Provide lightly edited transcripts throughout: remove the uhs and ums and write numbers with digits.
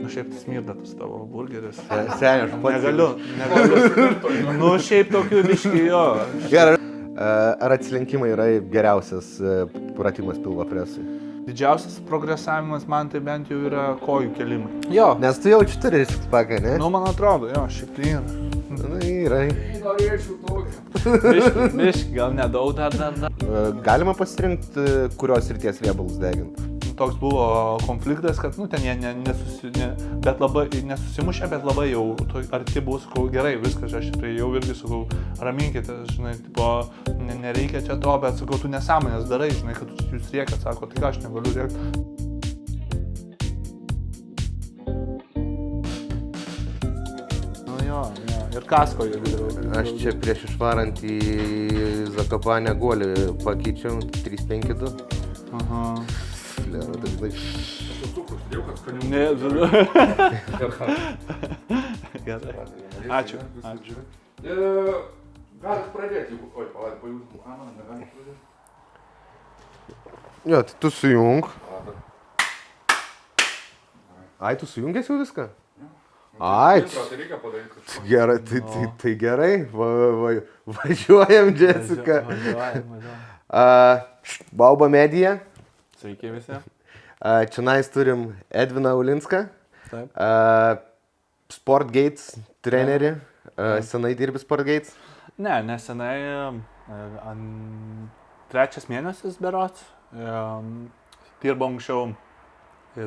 Nu, šiaip smirda tas tavo burgeris. Seniai, aš pats. Negaliu. Nu, šiaip tokių biškių jo. Gerai. Ar atsilenkimai yra geriausias pratimas pilvo presui? Didžiausias progresavimas man tai bent jau yra kojų kelimai. Jo. Nes tu jaučiu turi sixpacką, ne? Nu, man atrodo, jo, šiaip tai yra. Nu, yra. Norėčiau tokio. Biški, gal nedaug dar. Galima pasirinkti, kurios srities riebalus deginti. Toks buvo konfliktas, kad, nu, ten jie nesusimušė, bet labai jau arti buvo, sakau, gerai, viskas, aš jau irgi sakau, raminkite, žinai, tipo, nereikia čia to, bet sakau, tu nesąmonės darai, žinai, kad jūs riekat, sako, tai ką aš negaliu riekti. Nu jo, ir kasko jau viduriau. Aš čia prieš išvarant į Zakopanę guolį pakeičiau 352. Aha. Flero, tai žinai. Aš cukrus, dėjau, kad skaniau. Ne, gerai. Ačiū. Galit pradėti, jeigu... Oi, palauk, pajūstum kamerą, negalit pradėti. Jo, tai tu sujung. Ai, tu sujungęs jau viską? Ai, Tai reikia padaryti. gerai, tai gerai. Važiuojam, Jessica. Bauba Media. Sveiki visi. Čionais turim Edviną Ulinską. Taip. Sportgates trenerį. Senai dirbi Sportgates? Ne, nesenai, 3 mėnesis berods. Dirbau anksčiau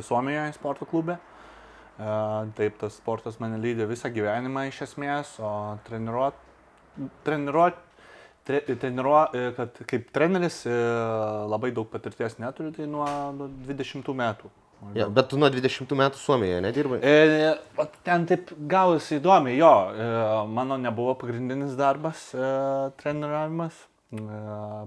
Suomijoje sporto klube. Taip, tas sportas mane lydė visą gyvenimą iš esmės, o kad kaip treneris labai daug patirties neturiu, tai nuo 20 metų. Ja, bet tu nuo 20 metų Suomijoje nedirbai? Ten taip gavosi įdomiai, jo. Mano nebuvo pagrindinis darbas treniravimas.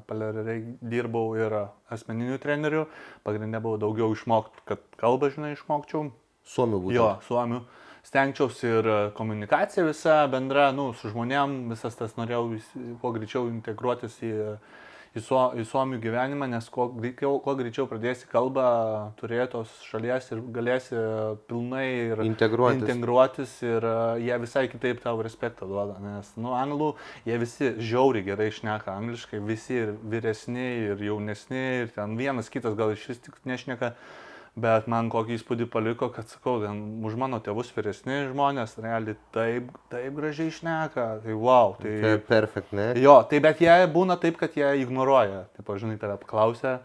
Paliariai dirbau ir asmeniniu treneriu. Pagrindė buvo daugiau išmokti, kad kalbą, žinai, išmokčiau. Suomių būtų? Jo, suomių. Stengčiausi ir komunikacija visa bendra, nu, su žmonėm, visas tas norėjau kuo greičiau integruotis į suomių gyvenimą, nes kuo greičiau pradėsi kalbą, turėtos šalies ir galėsi pilnai ir integruotis ir jie visai kitaip tau respektą duoda, nes, nu, anglų, jie visi žiauriai gerai šneka angliškai, visi ir vyresni, ir jaunesni, ir ten vienas kitas gal iš vis tik nešneka. Bet man kokį įspūdį paliko, kad, sakau, už mano tėvus vyresni žmonės realiai taip gražiai šneka, tai wow. Tai perfekt, ne? Jo, tai bet jie būna taip, kad jie ignoruoja. Tipo, žinai, tave paklausia,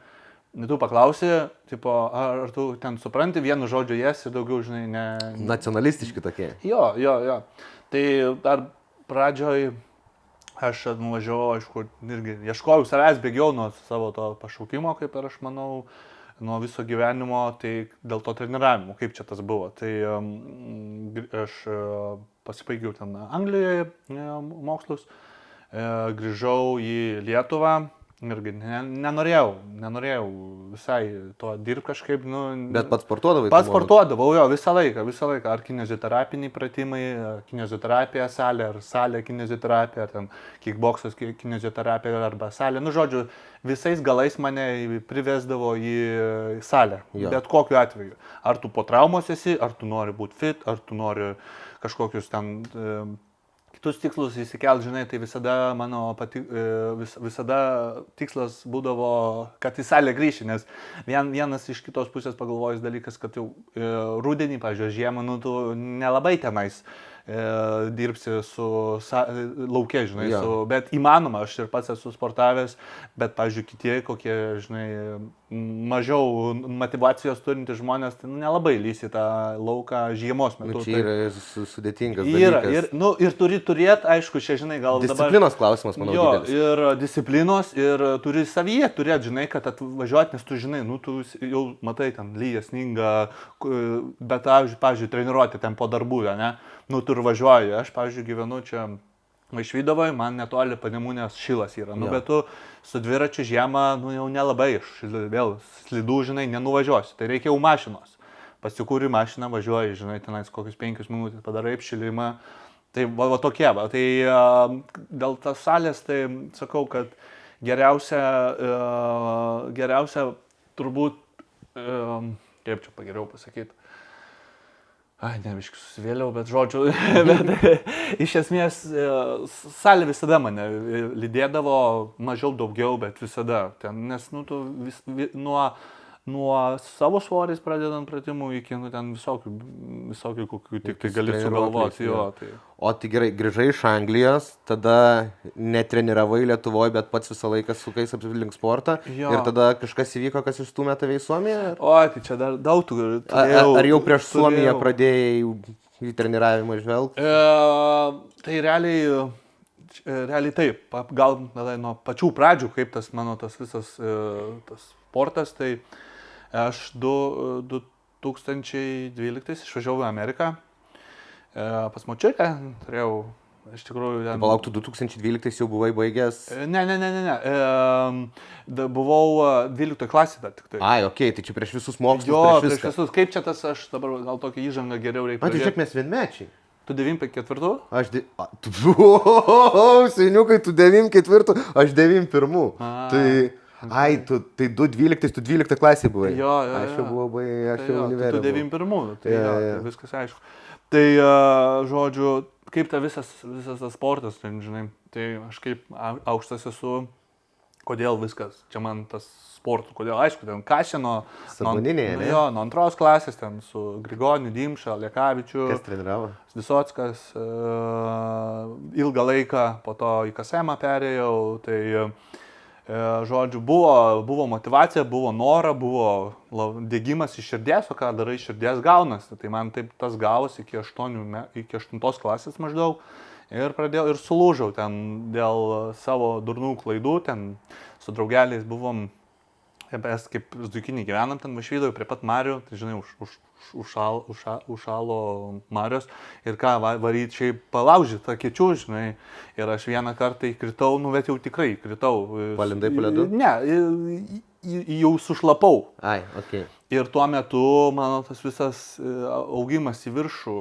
tu paklausi, tipo, ar tu ten supranti vienu žodžiu jas ir daugiau, žinai, ne... Nacionalistiški tokie. Jo. Tai dar pradžioj aš nuvažiavau, aišku, irgi ieškojau savęs, bėgiau nuo savo to pašaukimo, kaip ir aš manau, nuo viso gyvenimo, tai dėl to treniravimo, kaip čia tas buvo. Tai aš pasibaigiau ten Anglijoje mokslus, grįžau į Lietuvą irgi nenorėjau visai to dirbti kažkaip. Nu, bet pats sportuodavai? Pats sportuodavau, jo, visą laiką. Ar kinezioterapiniai pratimai, kinezioterapija salė, ar salė kinezioterapija, ten kickboksas kinezioterapija arba salė. Nu, žodžiu, visais galais mane privesdavo į salę, jo. Bet kokiu atveju. Ar tu po traumos esi, ar tu nori būti fit, ar tu nori kažkokius ten... kitus tikslus įsikelt, žinai, tai visada mano visada tikslas būdavo, kad į salę grįši, nes vienas iš kitos pusės pagalvojus dalykas, kad jau rudenį, pavyzdžiui, žiemą, nu, tu nelabai tenais dirbsi su lauke, žinai, bet įmanoma, aš ir pats esu sportavęs, bet, pavyzdžiui, kiti kokie, žinai, mažiau motivacijos turintys žmonės, tai nelabai lysi tą lauką žiemos metu. Čia yra sudėtingas dalykas. Ir turi turėti, aišku, čia, žinai, gal disciplinos klausimas, manau, didelis. Ir disciplinos, ir turi savyje turėti, žinai, kad atvažiuoti, nes tu, žinai, nu, tu jau matai, ten lyja, sninga, bet, pavyzdžiui, treniruoti ten po darbų, ne? Nu, tu ir važiuoji. Aš, pavyzdžiui, gyvenu čia Vaišvydovai, man netoli Panemunės šilas yra. Nu, bet tu su dviračiu žiemą, nu, jau nelabai vėl slidų, žinai, nenuvažiuosi. Tai reikia jau mašinos. Pasikūri mašiną, važiuoji, žinai, tenais kokius 5 minutės padarai apšilimą. Tai va tokie, va. Tai dėl tos salės, tai sakau, kad geriausia turbūt, kaip čia pageriau pasakyti, Ai, ne, biškai susivėliau, bet žodžiu, bet iš esmės salė visada mane lydėdavo, mažiau daugiau, bet visada. Ten, nes, nu, tu nuo savo svoris pradedant pratimų iki, nu, ten visokių kokių tik tai gali sugalvoti. Jo, tai. O tai gerai, grįžai iš Anglijos, tada netreniravai Lietuvoje, bet pats visą laiką sukais apsivilink sportą. Jo. Ir tada kažkas įvyko, kas išstūmė tave į Suomiją? O, tai čia dar daug tų. Ar jau prieš Suomiją pradėjai į treniravimą žvelgti? Tai realiai taip, gal nuo pačių pradžių, kaip tas mano tas visas tas sportas, tai aš 2012 išvažiavau į Ameriką, pas močiutę, turėjau, iš tikrųjų... Palauk, tu 2012 jau buvai baigęs? Ne. Buvau 12 klasė dar tik tai. Ai, okei, tai čia prieš visus mokslus, Jo, prieš prieš visus. Kaip čia tas, aš dabar gal tokią įžangą geriau reikia. Tai žiūrėk, mes vienmečiai. Tu 9-4? Aš... Seniukai, tu 9-4, aš 9-1. Tai... Ai, tai 2-12, tu 12 klasė buvai. Jo. Aš jau buvau, aš Tai jau universitetą. Tu 9-1, tai, tai viskas aišku. Tai, žodžiu, kaip ta visas tas sportas, tai, žinai, tai aš kaip aukštas esu, kodėl viskas, čia man tas sportų, kodėl, aišku, ten Kašė nuo 2 klasės, ten su Grigoniu, Dimša, Lekavičiu. Kas treniravo? Visockas, ilgą laiką, po to į Kasemą perėjau, tai... Žodžiu, buvo motyvacija, buvo nora, buvo dėgymas iš širdies, o ką darai iš širdies gaunasi. Tai man taip tas gavosi iki 8 klasės maždaug ir pradėjau ir sulūžau ten dėl savo durnų klaidų, ten su draugeliais buvom, kaip Zduikinį gyvenam, ten vašvydavau prie pat Marių, tai žinai, užšalo Marios ir ką, varyt šiaip palaužyti tą kečių, žinai, ir aš vieną kartą įkritau, nu, bet jau tikrai įkritau. Palindai po ledu? Ne, jau sušlapau. Ai, okei. Ir tuo metu mano tas visas augimas į viršų,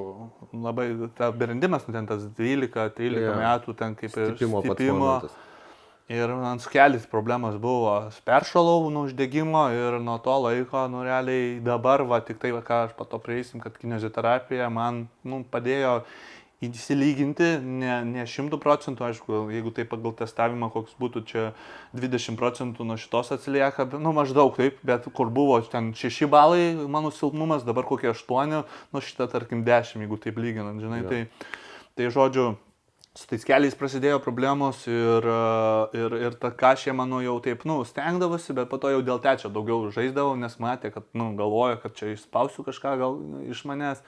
labai, ta brendimas, ten tas 12-13 metų, ten kaip ir stipimo. Ir man su keliais problemas buvo, aš peršalau nuo uždegimo ir nuo to laiko, nu realiai dabar, tik tai, ką aš po to prieisim, kad kinezioterapija man padėjo įsilyginti, ne 100%, aišku, jeigu tai pagal testavimą, koks būtų čia 20% nuo šitos atsilieka, nu maždaug taip, bet kur buvo ten 6 balai mano silpnumas, dabar kokie 8, nu šitą tarkim 10, jeigu taip lyginant, žinai, tai žodžiu, su tais keliais prasidėjo problemos ir ta Kašė, manau, jau taip, stengdavosi, bet po to jau dėl tečio daugiau žaisdavau, nes matė, kad, galvoja, kad čia išspausiu kažką gal iš manęs,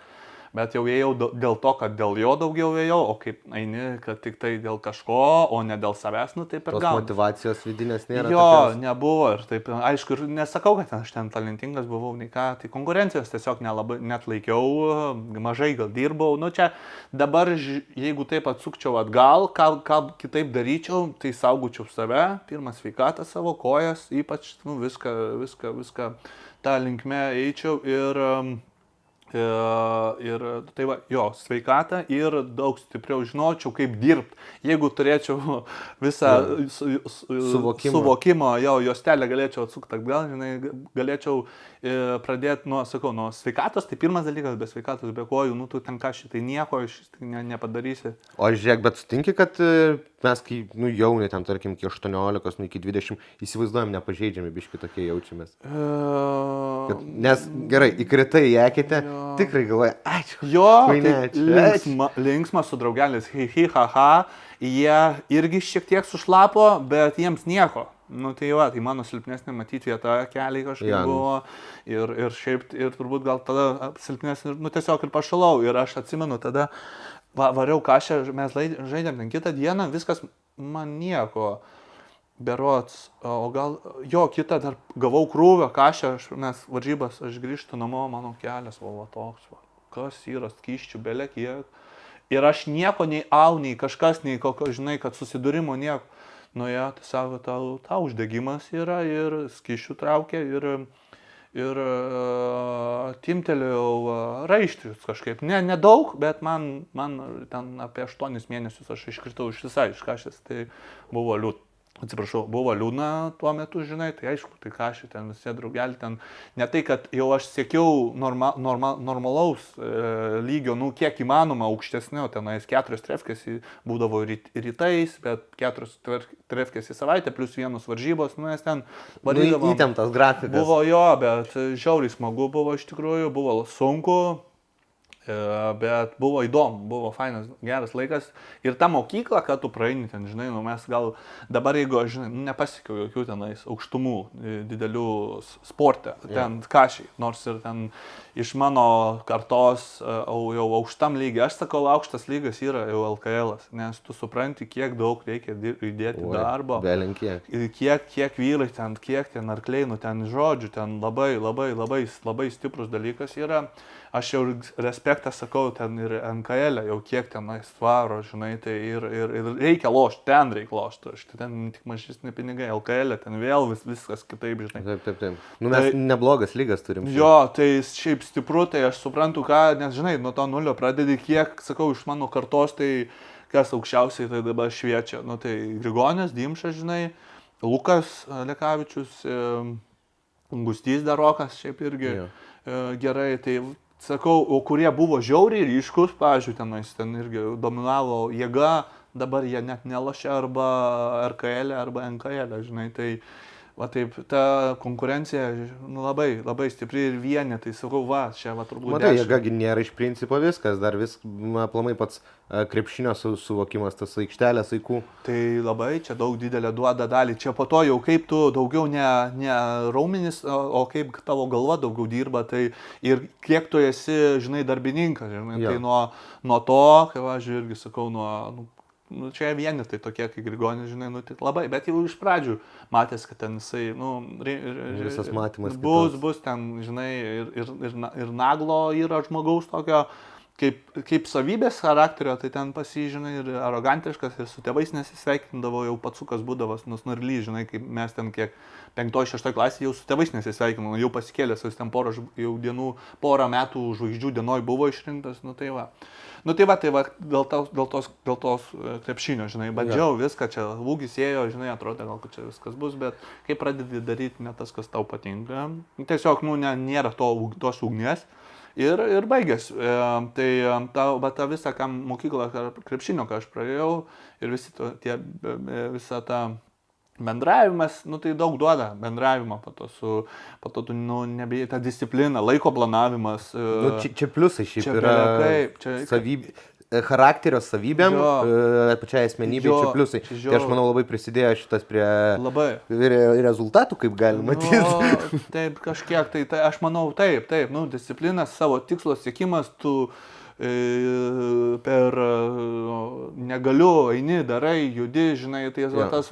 bet jau ėjau dėl to, kad dėl jo daugiau ėjau, o kaip eini, kad tik tai dėl kažko, o ne dėl savęs, taip ir gaunu. Tos motyvacijos vidinės nėra. Jo, nebuvo ir taip, aišku, ir nesakau, kad aš ten talentingas buvau, nei ką, tai konkurencijos tiesiog nelabai net laikiau, mažai gal dirbau, čia dabar, jeigu taip atsukčiau atgal, ką kitaip daryčiau, tai saugučiau save, pirmą sveikatą savo, kojas, ypač, viską tą linkme eičiau ir tai va, jo, sveikatą ir daug stipriau žinočiau, kaip dirbti. Jeigu turėčiau visą suvokimo, jo, juostelę galėčiau atsukti atgal, žinai, galėčiau pradėti nuo sveikatos, tai pirmas dalykas, be sveikatos, be kojų, tu ten Kašė, tai nieko iš nepadarysi. O žiūrėk, bet sutinki, kad mes, kai jauni, ten tarkim, iki 18, iki 20, įsivaizduojam nepažeidžiami, biški tokie jaučiamės. Nes gerai, įkritai į eketę, tikrai galvoja, ačiū. Jo, linksma su draugelis, ha, jie irgi šiek tiek sušlapo, bet jiems nieko. Tai va, tai mano silpnesnė matyti vieta, keliai kažkaip buvo ir šiaip, ir turbūt gal tada silpnesnė, tiesiog ir pašalau. Ir aš atsimenu tada, variau Kašę, mes žaidėm ten kitą dieną, viskas man nieko. Berods, o gal, kitą dar gavau krūvę, Kašę, mes varžybas, aš grįžtu namo, mano kelias, toks, kas yra, skyščių, belek kiek. Ir aš nieko, nei nei kažkas, nei kokio, žinai, kad susidūrimo nieko. Tai sako, tau uždegimas yra ir skyščių traukia ir timtelėjau raištrius kažkaip. Nedaug, bet man ten apie 8 mėnesius aš iškritau iš visai iš Kašės, tai buvo liūdna. atsiprašau, buvo liūdna tuo metu, žinai, tai aišku, tai ką aš ten visi draugeliai ten, ne tai, kad jau aš siekiau normalaus lygio, nu, kiek įmanoma aukštesnio, tenais 4 trefkės būdavo rytais, bet 4 trefkės į savaitę, plus 1 varžybos, nu, nes ten varydavom. Įtemptas grafikas. Buvo jo, bet žiauriai smagu buvo iš tikrųjų, buvo sunku. Bet buvo įdomu, buvo fainas, geras laikas. Ir ta mokykla, kad tu praeini ten, žinai, nu mes gal dabar, jeigu aš, žinai, nepasiekiau jokių tenais aukštumų didelių sporte, ten kašiai, nors ir ten iš mano kartos jau aukštam lygiai. Aš sakau, aukštas lygas yra jau LKL, nes tu supranti, kiek daug reikia įdėti darbo. Kiek vyrai ten, kiek ten arkliai, nu ten žodžių, ten labai stiprus dalykas yra. Aš jau respektą sakau, ten ir NKL, jau kiek tenais svaro, žinai, tai ir reikia lošti, ten reikia lošti, ten tik mažesni pinigai, LKL, ten vėl viskas kitaip, žinai. Taip. Nu mes neblogas lygas turim. Jo, tai šiaip stipru, tai aš suprantu ką, nes, žinai, nuo to nulio pradedi, kiek, sakau, iš mano kartos, tai kas aukščiausiai tai dabar šviečia. Nu tai Grigonis, Dimšas, žinai, Lukas Lekavičius, Gustys Darokas, šiaip irgi gerai, tai sakau, o kurie buvo žiauriai ryškus, pavyzdžiui, ten irgi dominavo jėga, dabar jie net nelošia arba RKL arba NKL, žinai, tai va taip, ta konkurencija nu, labai stipri ir vienė, tai sakau, va, čia va turbūt... Matai, jėgagi nėra iš principo viskas, dar aplamai pats krepšinio suvokimas, tas aikštelės vaikų. Tai labai čia daug didelę duoda dalį, čia po to jau kaip tu daugiau ne raumenis, o kaip tavo galva daugiau dirba, tai ir kiek tu esi, žinai, darbininkas, žinai, tai nuo to, kaip aš irgi sakau, Nu, čia vieni tai tokie, kaip Grigonis, žinai, nu, tai labai, bet jau iš pradžių matęs, kad ten jisai, visas matymas bus ten, žinai, ir naglo yra žmogaus tokio, kaip savybės charakterio, tai ten pasižinai ir arogantiškas, ir su tėvais nesisveikindavo, jau patsukas būdavas, nusnarly, žinai, kaip mes ten kiek 5-6 klasė jau su tėvais nesisveikindavo, jau pasikėlęs, jis ten porą metų žvaigždžių dienoj buvo išrinktas, nu tai va. Nu tai va, dėl tos krepšinio, žinai, bandžiau viską, čia ūgis ėjo, žinai, atrodo, gal kad čia viskas bus, bet kai pradedi daryti ne tas, kas tau patinka, tiesiog, nėra tos ugnies ir baigės. Tai ta visa mokykla krepšinio, ką aš praėjau ir visa ta bendravimas, tai daug duoda bendravimo, po to tu, nebijai tą discipliną, laiko planavimas. Čia pliusai šiaip yra savybė, charakterio savybėm, pačiai asmenybei čia pliusai. Tai aš manau labai prisidėjo šitas prie rezultatų, kaip galima matyti. Taip, kažkiek, tai aš manau, taip, disciplinas, savo tikslo siekimas, tu per negaliu, eini, darai, judi, žinai, tai tas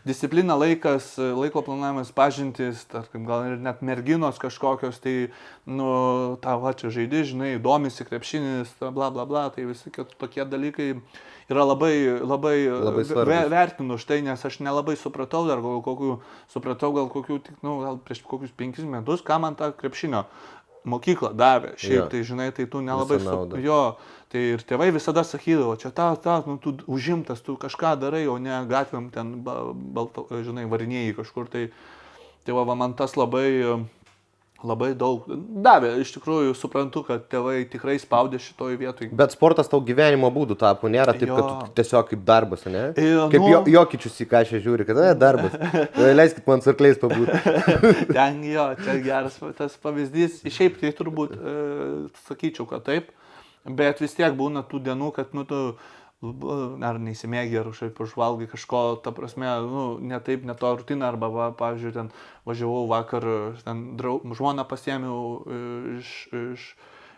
disciplina, laikas, laiko planavimas, pažintis, tarkim, gal ir net merginos kažkokios, tai, tą čia žaidi, žinai, domisi krepšinis, bla bla bla, tai visi tokie dalykai yra labai vertinu už tai, nes aš nelabai supratau dar gal prieš kokius 5 metus, ką man ta krepšinio mokykla davė, šiaip tai, žinai, tai tu nelabai tai ir tėvai visada sakydavo, čia tu užimtas, tu kažką darai, o ne gatvėm ten, žinai, varinėjai kažkur, tai man tas labai daug davė, iš tikrųjų suprantu, kad tėvai tikrai spaudė šitoj vietoj. Bet sportas tau gyvenimo būdų tapo, nėra taip, kad tu tiesiog kaip darbas, ne? Kaip Jokičius į ką čia žiūri, kad darbas, leiskit man su arkliais pabūti. Ten čia geras tas pavyzdys, šiaip tai turbūt sakyčiau, kad taip, bet vis tiek būna tų dienų, kad tu ar neįsimėgi, ar šiaip užvalgai kažko, ta prasme, ne taip, ne to rutiną, arba, pavyzdžiui, ten važiavau vakar, ten žmoną pasiėmiau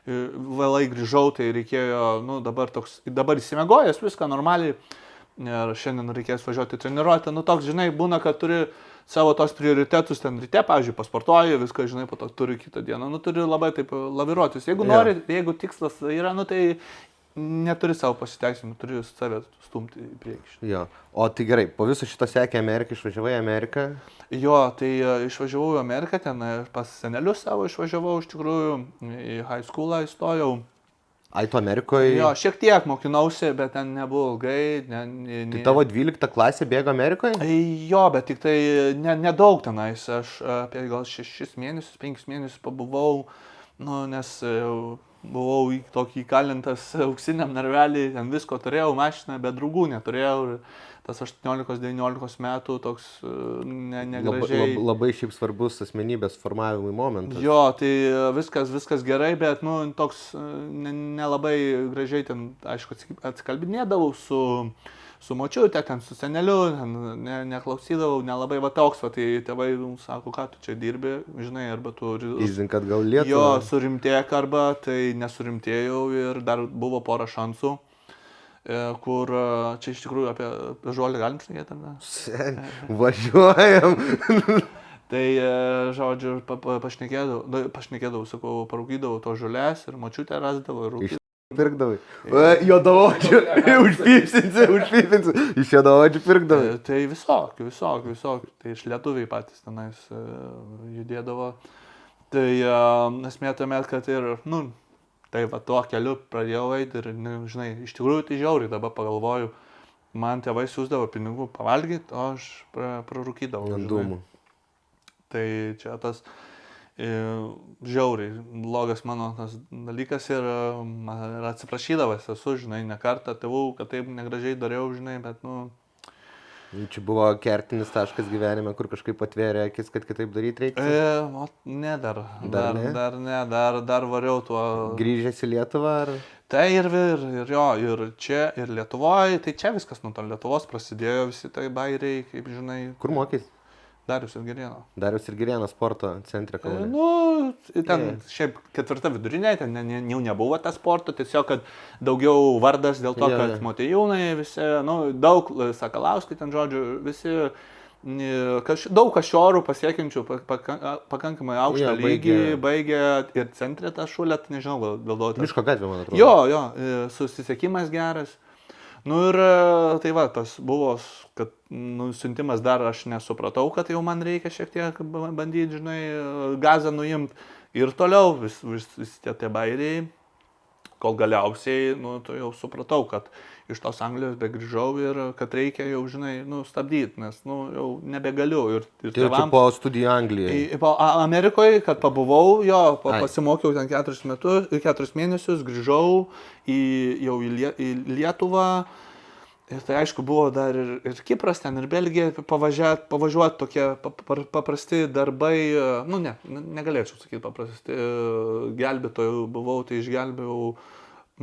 vėlai grįžau, tai reikėjo, dabar įsimėgojęs, viską normaliai, ir šiandien reikės važiuoti treniruoti, toks, žinai, būna, kad turi savo tos prioritetus, ten ryte, pavyzdžiui, pasportuoji, viską, žinai, po to turi kitą dieną, turi labai taip laviruotis, jeigu nori, jeigu tikslas yra, tai neturi savo pasiteisinimų, turi save stumti į priekį. Jo, o tai gerai, po viso šito sekė Ameriką, išvažiavai į Ameriką? Jo, tai išvažiavau į Ameriką, ten pas senelius savo išvažiavau, iš tikrųjų, į high schoolą įstojau, Ai, tu Amerikoje. Jo, šiek tiek mokinausi, bet ten nebuvo ilgai. Tai tavo 12 klasė bėgo Amerikoje? Jo, bet tik tai nedaug tenais. Aš apie gal 6 mėnesius, 5 mėnesius pabuvau, nu, nes buvau tokį įkalintas auksiniam narvelį, ten visko turėjau, mašiną, bet draugų neturėjau. Ir tas 18-19 metų toks negražiai. Labai šiaip svarbus asmenybės formavimui momentas. Jo, tai viskas gerai, bet, nu, toks nelabai gražiai ten, aišku, atsikalbinėdavau su močiute, ten su seneliu, neklausydavau, nelabai va toks, va, tai tėvai sako, ką tu čia dirbi, žinai, arba tu... Įzink, kad gal Lietuva. Jo, surimtėk arba, tai nesurimtėjau ir dar buvo pora šansų, kur čia iš tikrųjų apie žolę galim šnekėti, ar ne? Važiuojam. Tai, žodžiu, pašnekėdavau, sakau, parūkydavau to žolės ir močiutę rasdavau ir rūkydavau. Pirkdavai. Juodaodžių, užpypinsi. Iš juodaodžių pirkdavai. Tai visokių. Tai iš lietuviai patys tenais judėdavo. Tai esmė tame, kad ir, nu, tai va tuo keliu pradėjau eiti ir, žinai, iš tikrųjų tai žiauriai dabar pagalvoju, man tėvai siūsdavo pinigų pavalgyti, o aš prarūkydavau. Ant dūmų. Tai čia tas žiauriai blogas mano tas dalykas ir atsiprašydavęs esu, žinai, ne kartą tėvų, kad taip negražiai dariau, žinai, bet, nu... Čia buvo kertinis taškas gyvenime, kur kažkaip atvėrė akis, kad kitaip daryti reikia? Ne, dar variau tuo... Grįžęs į Lietuvą, ar? Tai ir jo, ir čia, ir Lietuvoje, tai čia viskas nuo to Lietuvos prasidėjo, visi tai bairiai, kaip žinai... Kur mokys? Darius ir Girėno. Darius ir Girėno sporto centre Kaune. Nu, ten šiaip 4 vidurinė, ten jau nebuvo tas sporto, tiesiog, kad daugiau vardas dėl to, kad Motiejūnai visi, nu, daug Sakalauskai ten, žodžiu, visi, daug kašiorų pasiekiančių pakankamai aukštą lygį, baigė ir centre tą šulę, nežinau, gal duoti. Miško gatvė, man atrodo. Jo, susisiekimas geras. Nu ir tai va, tas buvo, kad nusiuntimas dar aš nesupratau, kad jau man reikia šiek tiek bandyti, žinai, gazą nuimti. Ir toliau visi tie bairiai, kol galiausiai, nu, tu jau supratau, kad iš tos Anglijos begrįžau ir kad reikia jau, žinai, nu, stabdyti, nes, nu, jau nebegaliu. Ir tai jau čia po studijų Anglijoje? Po Amerikoje, kad pabuvau, jo, pasimokiau ten 4 mėnesius, grįžau jau į Lietuvą. Ir tai aišku buvo dar ir Kipras, ten ir Belgija, pavažiuoti tokie paprasti darbai, nu ne, negalėčiau sakyti paprasti, gelbėtojų buvau, tai išgelbėjau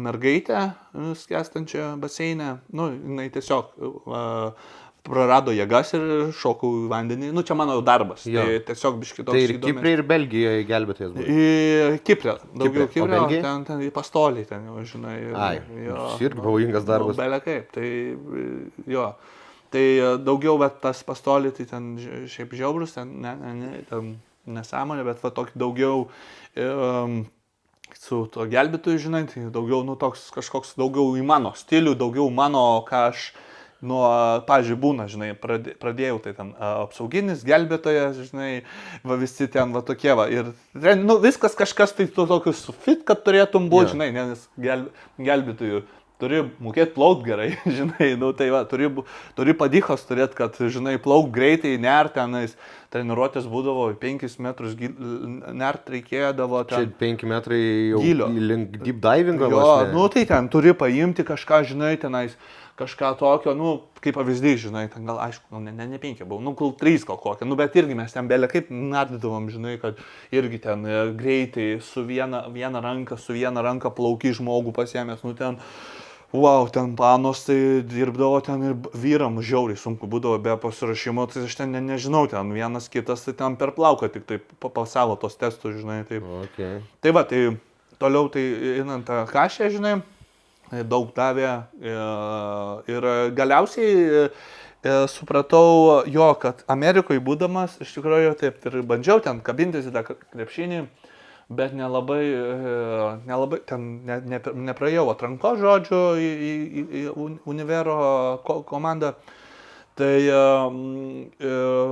mergaitę skęstančią baseine, nu, jinai tiesiog prarado jėgas ir šokau į vandenį, nu čia mano darbas, tai tiesiog biški toks įdomus. Tai ir Kiprė ir Belgijoje gelbėtojas buvo? Į Kiprę, daugiau Kiprė, ten į pastoliai, ten jau, žinai. Ai, irgi pavojingas darbas. Belė kaip, tai jo. Tai daugiau, bet tas pastoliai, tai ten šiaip žiaurus, ten nesąmonė, bet va tokį daugiau su to gelbėtoju, žinai, tai daugiau, nu toks kažkoks daugiau į mano stilių, daugiau mano, ką aš nuo, pavyzdžiui, būna, žinai, pradėjau, tai ten apsauginis, gelbėtojas, žinai, va visi ten va tokie va. Ir, nu, viskas kažkas tai tokius fit, kad turėtum būti, žinai, nes gelbėtojų turi mokėti plaukti gerai, žinai, nu, tai va, turi padychos turėti, kad, žinai, plaukti greitai, nert tenais, treniruotės būdavo 5 metrus, nert reikėdavo ten. Čia 5 metrai jau gylio. Link deep divingo? Jo, nu, tai ten turi paimti kažką, žinai, tenais, kažką tokio, nu, kaip pavyzdys, žinai, ten gal, aišku, ne 5 buvo, nu, gal 3 gal kokie, nu, bet irgi mes ten belė kaip nardydavom, žinai, kad irgi ten greitai su viena ranka plauki žmogų pasiėmęs, nu, ten, wow, ten panos, tai dirbdavo ten ir vyram žiauriai sunku būdavo be pasirašymo, tai aš ten nežinau, ten vienas kitas, tai ten per plauką tik taip pasavo tos testus, žinai, taip. Okay. Tai va, tai toliau tai einant tą kašę, žinai, daug davė ir galiausiai supratau jo, kad Amerikoje būdamas, iš tikrųjų taip ir bandžiau ten kabintis į tą krepšinį, bet nelabai ten nepraėjau atranko žodžio į Univero komandą. Tai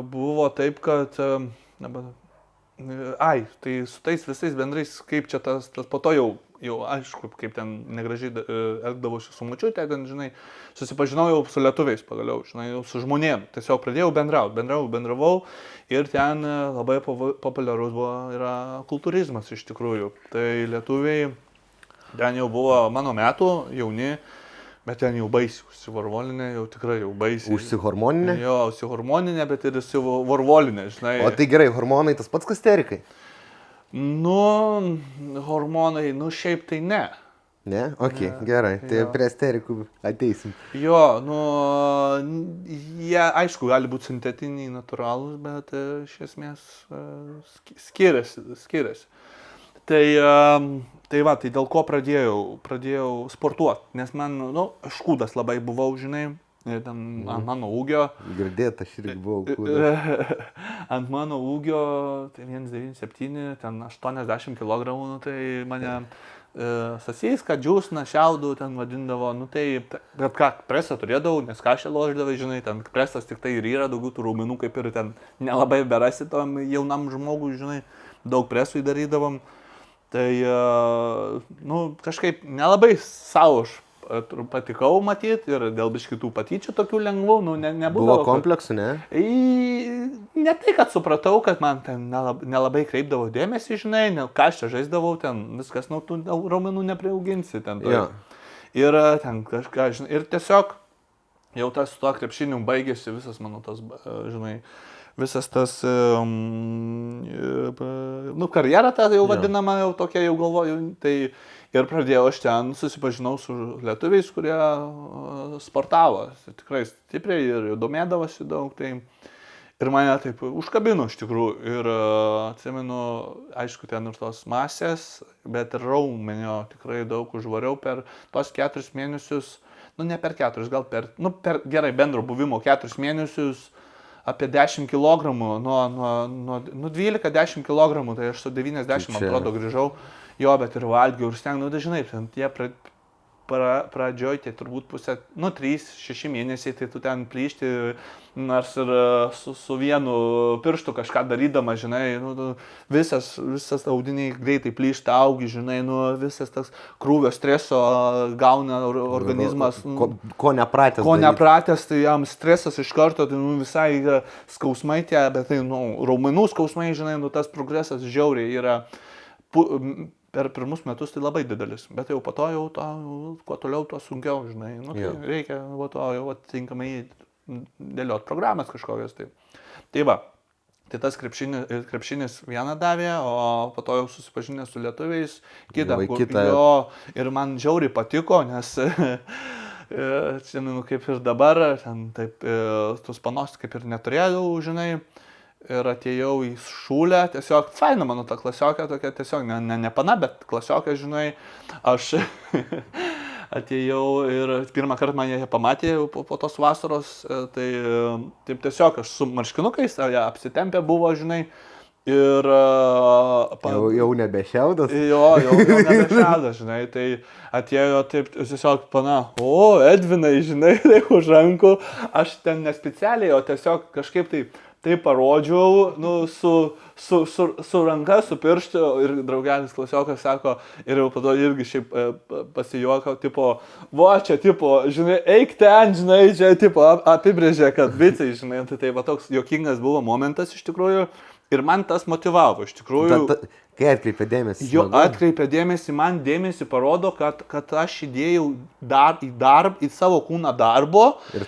buvo taip, kad tai su tais visais bendrais, kaip čia tas po to jau jau aišku, kaip ten negražiai elgdavosi su močiute, ten, žinai, susipažinau jau su lietuviais pagaliau, žinai, jau su žmonėm. Tiesiog pradėjau bendravau ir ten labai populiarus yra kultūrizmas iš tikrųjų. Tai lietuviai ten jau buvo mano metų, jauni, bet ten jau baisiai užsivarvolinė, jau tikrai jau baisiai. Užsihormoninė? Jo, užsihormoninė, bet ir užsivarvolinė, žinai. O tai gerai, hormonai tas pats kas terikai? Nu, hormonai, nu šiaip tai ne. Ne? Ok, gerai, tai prie sterikų ateisim. Jo, nu, jie aišku gali būti sintetiniai, natūralūs, bet iš esmės skiriasi. Tai va, tai dėl ko pradėjau sportuoti, nes man, nu, aš kūdas labai buvau, žinai, ten ant mano ūgio. Girdėt, aš irgi buvau kūdas. Ant mano ūgio, tai 1,97, ten 80 kg, nu, tai mane sasyską, džiūsną, šiaudų ten vadindavo, nu tai, bet ką, presą turėdavau, nes kažką loždavai, žinai, ten presas tik tai ir yra, daugiau tų raumenų kaip ir ten nelabai berasi tom jaunam žmogui, žinai, daug presų įdarydavom. Tai, nu, kažkaip nelabai savo aš patikau matyti ir dėl biškitų patyčių tokių lengvų, nu, nebūdavo. Buvo kompleksų, ne? Ne tai, kad supratau, kad man ten nelabai kreipdavo dėmesį, žinai, ką aš čia žaisdavau, ten viskas, nu, tų raumenų nepriauginsi ten. Tai. Ir ten kažką, žinai, ir tiesiog jau tas su to krepšiniu baigėsi visas mano tas, žinai, visas tas, nu, karjera ta jau vadinama, jau tokia jau galvoju, tai ir pradėjau aš ten, susipažinau su lietuviais, kurie sportavo, tikrai stipriai ir domėdavosi daug, tai ir mane taip užkabino iš tikrųjų ir atsimenu, aišku, ten ir tos masės, bet ir raumenio tikrai daug užvariau per tos 4 mėnesius, nu, ne per 4, gal per, nu, per gerai bendro buvimo 4 mėnesius, apie 10 kg, nuo 12-10 kg, tai aš su 90 man atrodo grįžau, jo, bet ir valgiau ir stengdavau, dažnai, tie pradžioj, tai turbūt pusę, nu 3-6 mėnesiai, tai tu ten plyšti, nors ir su vienu pirštu kažką darydama, žinai, nu, visas audiniai greitai plyšta, augi, žinai, nu, visas tas krūvio streso gauna organizmas. Ko nepratęs. Ko nepratęs, tai jam stresas iš karto, tai nu, visai skausmai tie, bet tai, nu, raumenų skausmai, žinai, nu, tas progresas žiauriai yra. Per pirmus metus tai labai didelis, bet jau po to jau kuo toliau, tuo sunkiau, žinai, nu, tai reikia to jau atitinkamai dėliot programas kažkokias. Tai va, tai tas krepšinis vieną davė, o po to jau susipažinęs su lietuviais, kitą. Jo, ir man žiauriai patiko, nes nu, kaip ir dabar, ten taip, tos panos kaip ir neturėjau, žinai. Ir atėjau į šūlę, tiesiog faina mano ta klasiokė, tokia tiesiog ne pana, bet klasiokė, žinai, aš atėjau ir pirmą kartą mane pamatė po tos vasaros, tai taip tiesiog aš su marškinukais, apsitempę buvo, žinai, ir... Jau nebešiaudas? Jo, jau nebešiaudas, žinai, tai atėjo taip tiesiog pana, o, Edvinai, žinai, tai už rankų, aš ten nespecialiai, o tiesiog kažkaip tai parodžiau, nu, su ranka, su pirštu ir draugelis klasiokas sako, ir jau po to irgi šiaip pasijuokau, tipo, va, čia, tipo, žinai, eik ten, žinai, čia, tipo, apibrėžė, kad bicai, žinai, tai va toks juokingas buvo momentas iš tikrųjų ir man tas motivavo, iš tikrųjų. Kai atkreipė dėmesį. Jo, atkreipė dėmesį, man dėmesį parodo, kad aš įdėjau į savo kūną darbo ir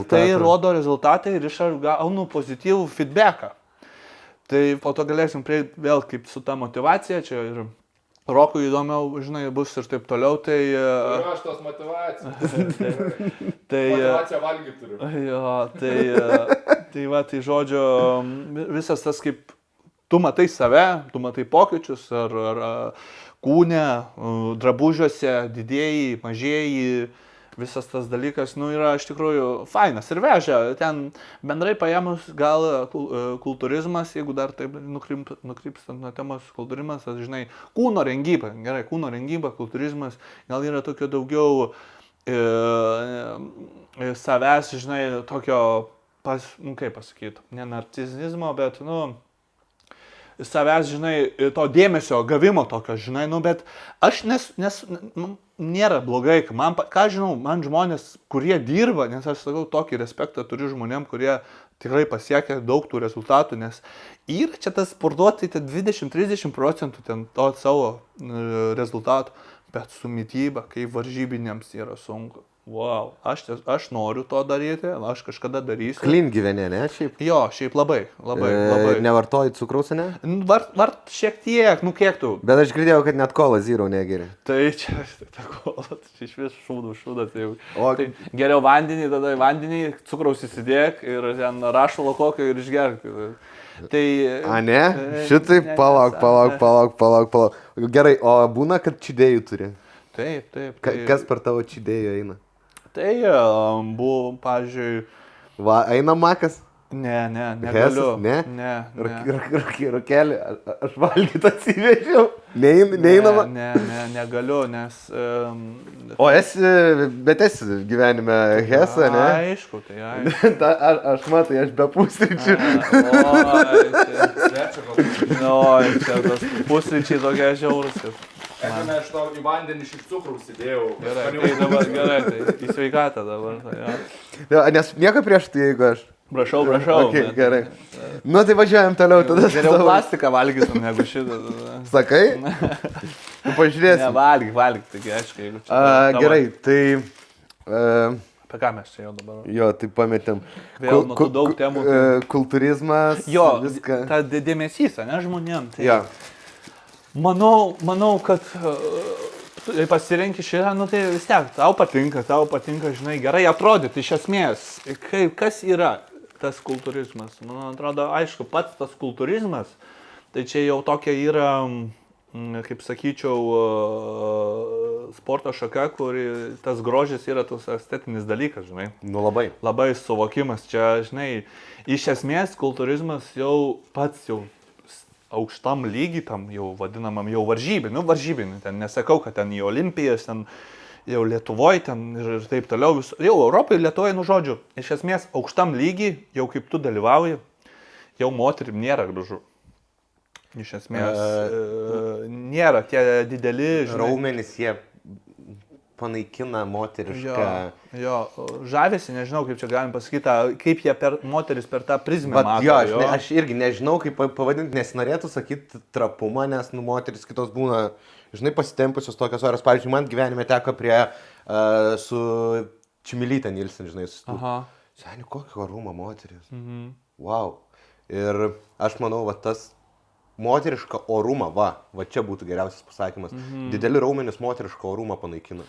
tai rodo rezultatą ir aš gaunu pozityvų feedbacką. Tai po to galėsim prieiti vėl kaip su ta motivacija, čia ir Rokui įdomiau, žinai, bus ir taip toliau, tai... Turiu aš tos motivacijos. Motivaciją valgyti turiu. Jo, tai va, tai žodžio, visas tas kaip... Tu matai save, tu matai pokyčius, ar kūne, drabužiuose, didėjai, mažėjai, visas tas dalykas, nu, yra iš tikrųjų fainas ir vežia. Ten bendrai paėmus gal kultūrizmas, jeigu dar taip nukrypstant nuo temos kultūrizmas, žinai, kūno rengyba, gerai, kūno rengyba, kultūrizmas, gal yra tokio daugiau savęs, žinai, tokio, nu, kaip pasakyti, ne narcizizmo, bet, nu, savęs, žinai, to dėmesio gavimo tokio, žinai, nu, bet aš nėra blogai, ką žinau, man žmonės, kurie dirba, nes aš sakau, tokį respektą turiu žmonėm, kurie tikrai pasiekia daug tų rezultatų, nes yra čia tas sportuoti 20-30% ten to savo rezultatų, bet su mityba, kai varžybinėms yra sunku. Wow, aš noriu to daryti, aš kažkada darysiu. Clean gyvenė, ne, šiaip? Jo, šiaip labai. Nevartoji cukraus, ne? Vart šiek tiek, nu kiek tu. Bet aš girdėjau, kad net kola zero negeri. Tai čia, ta kola, čia iš vis šūdas. Tai geriau vandenį, tada vandenį, cukraus įsidėk ir ten rašalo kokio ir išgerk. Tai... A, ne? Šitaip, palauk. Gerai, o būna, kad čidėjų turi? Taip. Kas per tavo čidėjų eina? Tai buvo, pavyzdžiui... Va, eina makas? Ne, Hesas, negaliu. Ne? Rokelį, aš valgyt atsivežiau. Neįnama? Ne, negaliu, nes... Bet esi gyvenime Hesą, ne? Aišku, tai aišku. Aš matai, aš be pusryčių. Čia tas pusryčiai tokie žiaurus. Ežinai, aš tau į vandenį šiek cukraus įdėjau. Gerai, tai į sveikatą dabar. Ja, nes nieko prieš tai, jeigu aš. Prašau. Okay, gerai. Nu tai važiuojam toliau tada. Geriau plastiką valgytum negu šitą. Sakai? Nu pažiūrėsim. Ne, valgyk, taigi aišku, jeigu čia. Gerai, tai... Apie ką mes čia jau dabar? Jo, tai pametėm. Vėl nuo tų daug temų. Kultūrizmas, viską. Ta dėmesys, ne, žmonėm. Tai... Jo. Manau, kad pasirenki šitą, nu tai vis tiek, tau patinka, žinai, gerai atrodyti iš esmės. Kas yra tas kultūrizmas? Man atrodo, aišku, pats tas kultūrizmas, tai čia jau tokia yra, kaip sakyčiau, sporto šaka, kur tas grožis yra tas estetinis dalykas, žinai. Nu labai. Labai suvokimas. Čia, žinai, iš esmės kultūrizmas jau pats jau aukštam lygiai tam jau vadinamam jau varžybinį, ten nesakau, kad ten į Olimpijas, ten jau Lietuvoje, ten ir taip toliau, jau Europoje, Lietuvoje, nu žodžiu, iš esmės aukštam lygiai, jau kaip tu dalyvauji, jau moterim nėra gražu. Iš esmės nėra tie dideli, žinai. Raumenys jie panaikina moterišką. Jo, žavėsi, nežinau, kaip čia galim pasakyti, kaip jie moteris per tą prizmę mato. Jo, aš irgi nežinau, kaip pavadinti, nes norėtų sakyti trapumą, nes moteris kitos būna, žinai, pasitempusios tokios oras. Pavyzdžiui, man gyvenime teko su Čimilytė Nilsen, žinai, seniai, kokio orumo moteris. Wow. Ir aš manau, va tas moterišką orumą, va čia būtų geriausias pasakymas. Dideli raumenys moterišką orumą panaikina.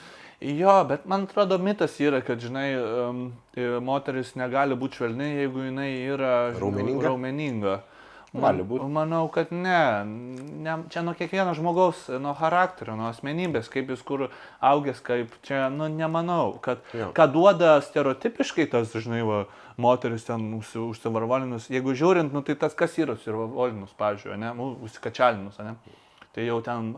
Jo, bet man atrodo mitas yra, kad, žinai, moteris negali būti švelni, jeigu jinai yra raumeninga. Gali būti. Manau, kad ne. Čia nuo kiekvieno žmogaus, nuo charakterio, nuo asmenybės, kaip jis kur augęs, kaip čia, nemanau, kad ką duoda stereotipiškai tas, žinai, moteris ten užsivarvolinus. Jeigu žiūrint, tai tas kas yra užsivarvolinus, pavyzdžiui, ne, užsikačialinus, ne. Tai jau ten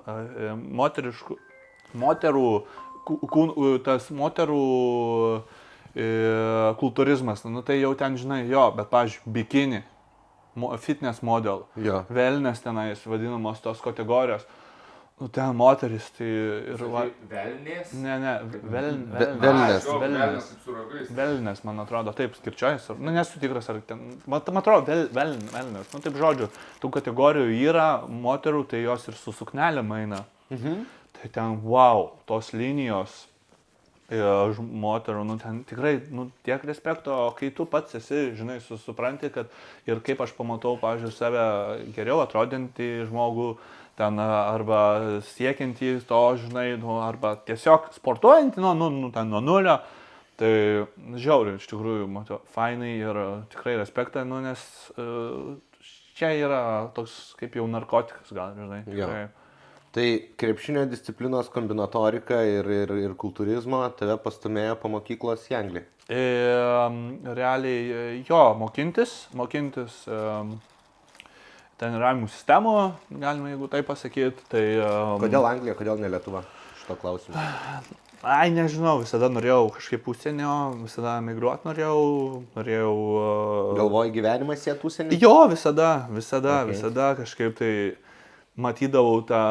tas moterų kultūrizmas, tai jau ten, žinai, bet, pavyzdžiui, bikini, fitness model, wellness tenais vadinamos tos kategorijos, ten moteris, tai ir... Wellness? Ne, wellness, man atrodo, taip, skirčiojas, nesu tikras, ar ten, man atrodo, wellness, taip žodžiu, tų kategorijų yra moterų, tai jos ir su suknelėm eina. Tai ten, wow, tos linijos moterų, ten tikrai, tiek respekto, o kai tu pats esi, žinai, supranti, kad ir kaip aš pamatau, pavyzdžiui, save geriau atrodinti žmogų, ten arba siekiantį to, žinai, arba tiesiog sportuojantį, ten nuo nulio, tai žiauriai, iš tikrųjų, matau, fainai ir tikrai respektą, nes čia yra toks kaip jau narkotikas, gal, žinai. Tikrai. Tai krepšinio disciplinos kombinatorika ir kultūrizmo tave pastumėjo po mokyklos į Angliją? Realiai, mokintis treniravimų sistemų, galima jeigu tai pasakyti. Tai, kodėl Anglija, kodėl ne Lietuva? šito klausimu? Ai, nežinau, visada norėjau kažkaip užsienio, visada migruoti norėjau... Galvoji gyvenimas sėt užsienį? Jo, visada kažkaip tai matydavau tą,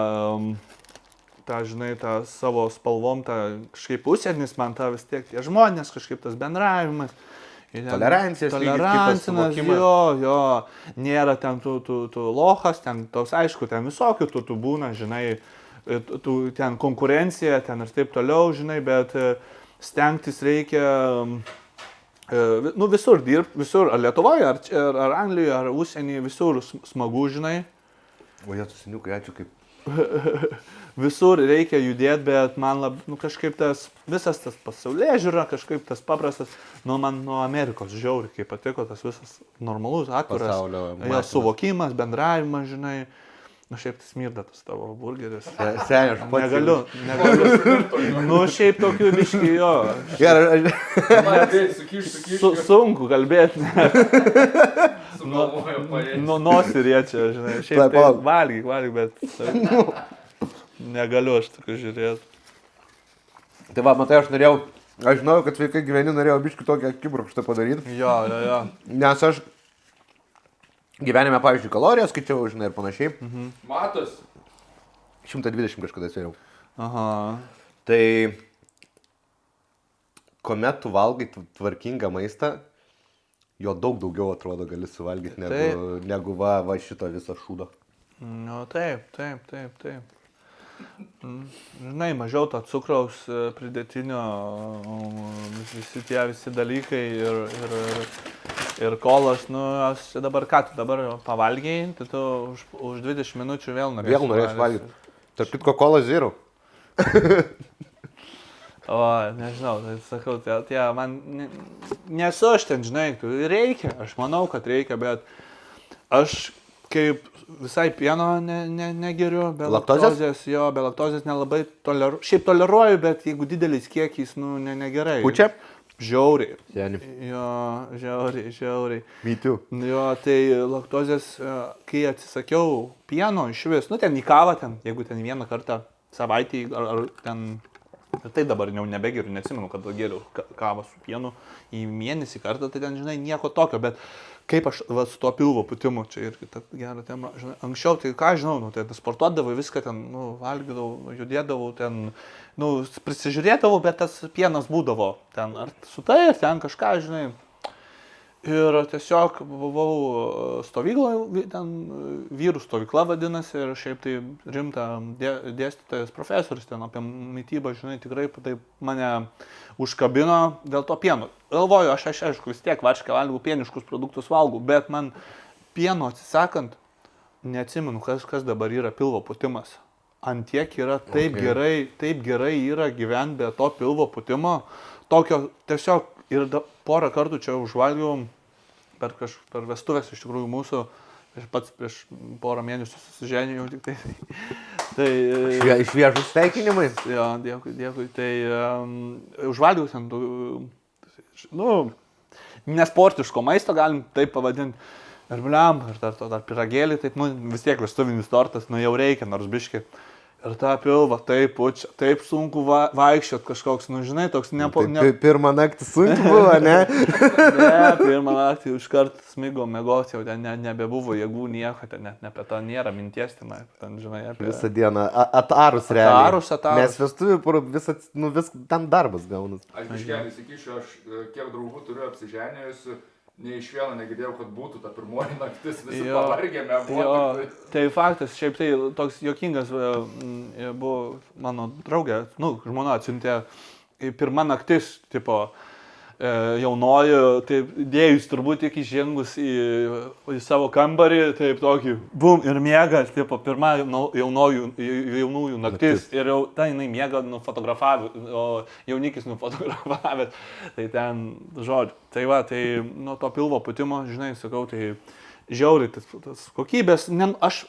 žinai, tą savo spalvom, tą kažkaip užsienis, man tą vis tiek tie žmonės, kažkaip tas bendravimas. Tolerancijos lygis, kitas suvokimas. Jo, nėra ten tų lohas, ten tos, aišku, ten visokių tų būna, žinai, ten konkurencija, ten ir taip toliau, žinai, bet stengtis reikia, visur dirbti, visur, ar Lietuvoje, ar Anglijoje, ar užsienyje, visur smagu, žinai. O jie seniukai, ačiū kaip. Visur reikia judėti, bet man kažkaip visas tas pasaulyje žiūra, kažkaip tas paprastas, man nuo Amerikos žiauri, kaip patiko tas visas normalus, atviras, jo suvokimas, bendravimas, žinai. Šiaip tai smirda tas tavo burgeris. Seniai, aš pats. Negaliu. Šiaip tokių biškį, jo. Sukiš. Sunku kalbėti. Nosį riečia, žinai. Šiaip tai valgyk, bet negaliu aš tokiu žiūrėti. Tai va, matai, aš žinau, kad sveikai gyveni, norėjau biškį tokią akibrokštą padaryti. Jo. Nes aš gyvenime, pavyzdžiui, kalorijas skaičiau, žinai, ir panašiai. Matos. 120 kažkada svėriau. Aha. Tai, kuomet tu valgai tvarkingą maistą, jo daug daugiau atrodo gali suvalgyti negu va šito viso šūdo. Nu, taip. Žinai, mažiau to cukraus pridėtinio, visi dalykai ir kolas, aš dabar ką, tu dabar pavalgiai, tai tu už 20 minučių vėl norėsi valgyti. Tarp kitko, kola zero. O, nežinau, tai sakau, man nesu aš ten, žinai, reikia, aš manau, kad reikia, bet aš kaip visai pieno negeriu, be laktozės, be laktozės nelabai toleruoju, šiaip toleruoju, bet jeigu didelis kiekis, negerai. Pučia? Žiauriai. Seni. Jo, žiauriai. Me too. Jo, tai laktozės, kai atsisakiau pieno iš vis, ten į kavą, jeigu ten vieną kartą savaitį, ar ten, tai dabar jau nebegeriu, neatsimenu, kad geriu kavą su pienu į mėnesį kartą, tai ten, žinai, nieko tokio, bet kaip aš su tuo pilvo putimu, čia irgi ta gera tema, žinai, anksčiau, tai ką žinau, tai sportuodavau, viską ten, valgydavau, judėdavau, ten, prisižiūrėdavau, bet tas pienas būdavo ten, ar su tai, ar ten kažką, žinai. Ir tiesiog buvau stovykloje, ten vyrų stovykla vadinasi, ir šiaip tai rimta dėstytojas profesorius ten apie mitybą, žinai, tikrai taip mane užkabino dėl to pieno. Galvoju, aš aišku vis tiek varškę valgau, pieniškus produktus valgau, bet man pieno atsisakant, neatsimenu, kas dabar yra pilvo pūtimas. Antiek yra taip gerai yra gyventi be to pilvo pūtimo, tokio tiesiog ir porą kartų čia užvalgiau per vestuvės iš tikrųjų mūsų, pats prieš porą mėnesių susiženijau tik tai. Šviežus sveikinimai. Jo, dėkui. Tai užvalgiau ten, nesportiško maisto, galim taip pavadinti. Ir bliam, ir dar piragėlį, taip, vis tiek vestuvinis tortas, jau reikia, nors biški. Ir tą pilvą taip pučia, taip sunku vaikščiot kažkoks, žinai, toks Pirmą naktį sunku buvo, ne? Ne, pirmą naktį iškart smigo mėgoti, jau ten nebebuvo jėgų nieko, ten net apie tą nėra minties, ten, žinai, apie... Visą dieną, atarus realiai. Atarus. Nes vestuvių vis ten darbas gaunas. Aš biškelį sakyčiau, aš kiek draugų turiu apsiženėjusių, nei iš vieno negirdėjau, kad būtų ta pirmoji naktis, visi pavargėme. Tai faktas, šiaip tai toks juokingas buvo mano draugė, žmona atsiuntė pirmą naktis, tipo, jaunoji, taip, dėjus turbūt tik įžengus į savo kambarį, taip tokį, bum, ir miega, tipo, pirma jaunųjų naktis, ir jau ta jinai miega nufotografavę, o jaunikis nufotografavęs, tai ten, žodžiu, tai va, tai nuo to pilvo pūtimo, žinai, sakau, tai žiauriai tas kokybės, aš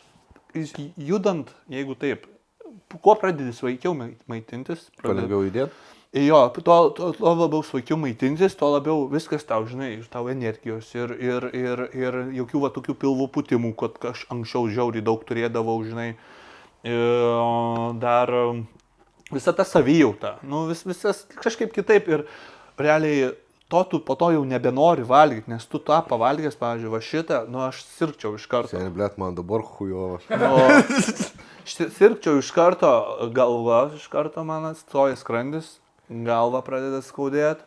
judant, jeigu taip, kuo pradedi sveikiau maitintis, Palengviau judėti. Jo, tuo labiau sveikiau maitintis, tuo labiau viskas tau, žinai, iš tau energijos ir jokių va tokių pilvų putimų, kad aš anksčiau žiauriai daug turėdavau, žinai. Dar visa ta savijauta, nu, visas kažkaip kitaip ir realiai tu po to jau nebenori valgyti, nes tu tą pavalgęs, pavyzdžiui, va šitą, nu, aš sirgčiau iš karto. Seniai, blėt, man dabar hujovo. Sirgčiau iš karto, galva iš karto man atstoja skrandis, galva pradeda skaudėti.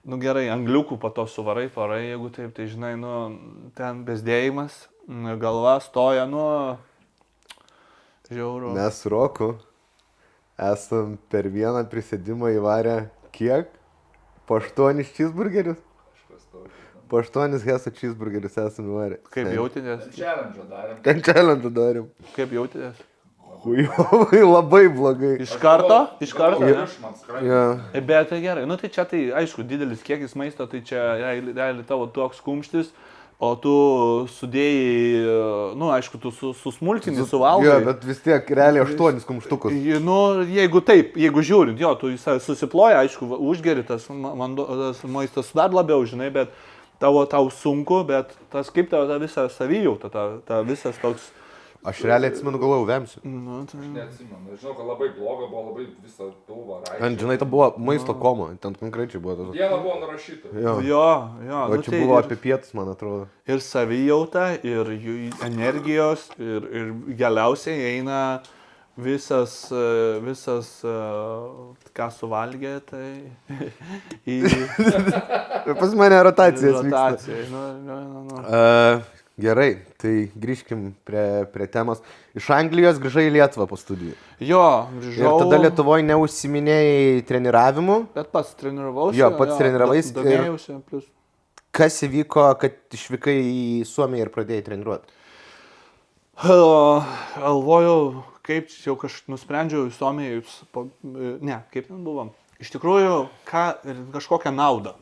Nu gerai, angliukų po to suvarai, parai, jeigu taip, tai žinai, nu, ten bezdėjimas, galva stoja, nu, žiauru. Mes su Roku esam per vieną prisėdimą įvarę kiek? Po 8 cheeseburgerius? Po 8 Heso cheeseburgerius esame įvarę. Kaip jautėtės? Ten challenge darėm. Kaip jautėtės? Hujovai, labai blogai. Iš karto? Iš karto? Ja. Bet tai gerai, nu tai čia tai, aišku, didelis kiekis maisto, tai čia realiai tavo toks kumštis, o tu sudėjai, nu aišku, tu susmulkini, suvalgai. Jo, bet vis tiek realiai 8 kumštukus. Nu, jeigu taip, jeigu žiūrint, jo, tu susiploja, aišku, užgeri tas maistas dar labiau, žinai, bet tau sunku, bet tas kaip tavo ta visa savijauta, ta visas toks... Aš realiai atsimenu, galvojau, vemsiu. Nu, tai... Neatsimenu, žinau, kad labai bloga buvo, labai visą pilvą rašė. Žinai, tai buvo maisto koma, ten konkrečiai buvo tas. Diena buvo nurašyta. Jo. O čia buvo apie pietus, man atrodo. Ir savijauta, ir energijos, ir galiausiai eina visas, ką suvalgė, tai Pas mane rotacijas vyksta. Rotacija. Gerai, tai grįžkim prie temos. Iš Anglijos grįžai į Lietuvą po studijų. Jo, grįžau. Ir tada Lietuvoje neužsiminėjai treniravimu. Bet pats treniravausi. Jo, pats treniravais. Domėjausi. Plus. Kas įvyko, kad išvykai į Suomiją ir pradėjai treniruoti? Galvojau, kaip jau kažkaip nusprendžiau į Suomiją. Ne, kaip ten buvo. Iš tikrųjų, kažkokią naudą.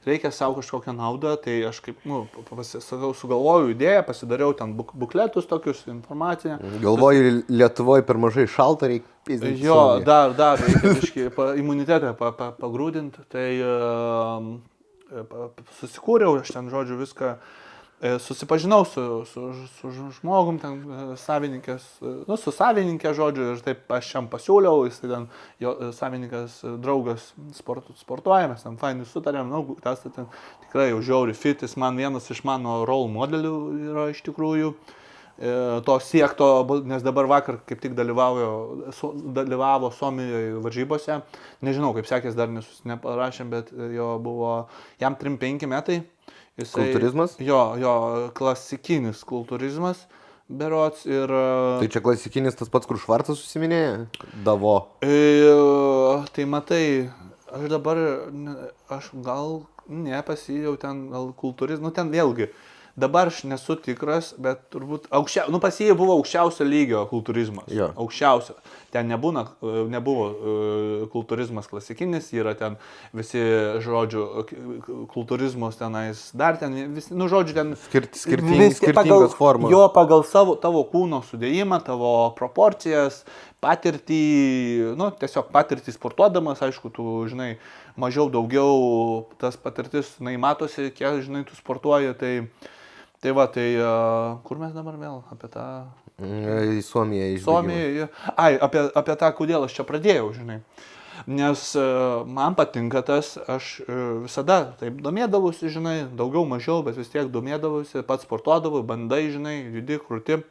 Reikia savo kažkokią naudą, tai aš kaip, sugalvojau idėją, pasidariau ten bukletus tokius, informaciją. Galvoju, Lietuvoje per mažai šalta, reikia pizdinkti. Jo, dar reikia biškį imunitetą pagrūdinti, tai susikūriau, aš ten, žodžiu, viską, susipažinau su žmogum, ten su savininkė, žodžiu, ir taip aš jam pasiūliau, jis ten, jo savininkas, draugas sportuoja, mes ten fainai sutarėm, tas ten tikrai jau žiauri fit, jis man vienas iš mano role modelių yra iš tikrųjų, to siekto, nes dabar vakar kaip tik dalyvavo Suomijoje varžybose, nežinau, kaip sekės, dar neparašėm, bet jo buvo, jam 3-5 metai. Kultūrizmas? Jo, klasikinis kultūrizmas, berods ir... Tai čia klasikinis tas pats, kur Švarcas susiminėja? Davo. Tai matai, aš gal nepasijau ten, gal kultūrizmas, ten vėlgi, dabar aš nesu tikras, bet turbūt pasijai buvo aukščiausio lygio kultūrizmas. Jo. Aukščiausio. Ten nebuvo kultūrizmas klasikinis, yra ten visi, žodžiu, kultūrizmos tenais, dar ten, žodžiu, ten... Skirtingos formos. Jo, pagal tavo kūno sudėjimą, tavo proporcijas, patirtį, tiesiog patirtį sportuodamas, aišku, tu, žinai, mažiau, daugiau tas patirtis, matosi, kiek, žinai, tu sportuoji, tai va, kur mes dabar vėl apie tą... Į Suomiją išbėgimą. Suomiją, apie tą, kodėl aš čia pradėjau, žinai. Nes man patinka tas, aš visada taip domėdavausi, žinai, daugiau, mažiau, bet vis tiek domėdavausi, pats sportuodavau, bandai, žinai, judi, krūti.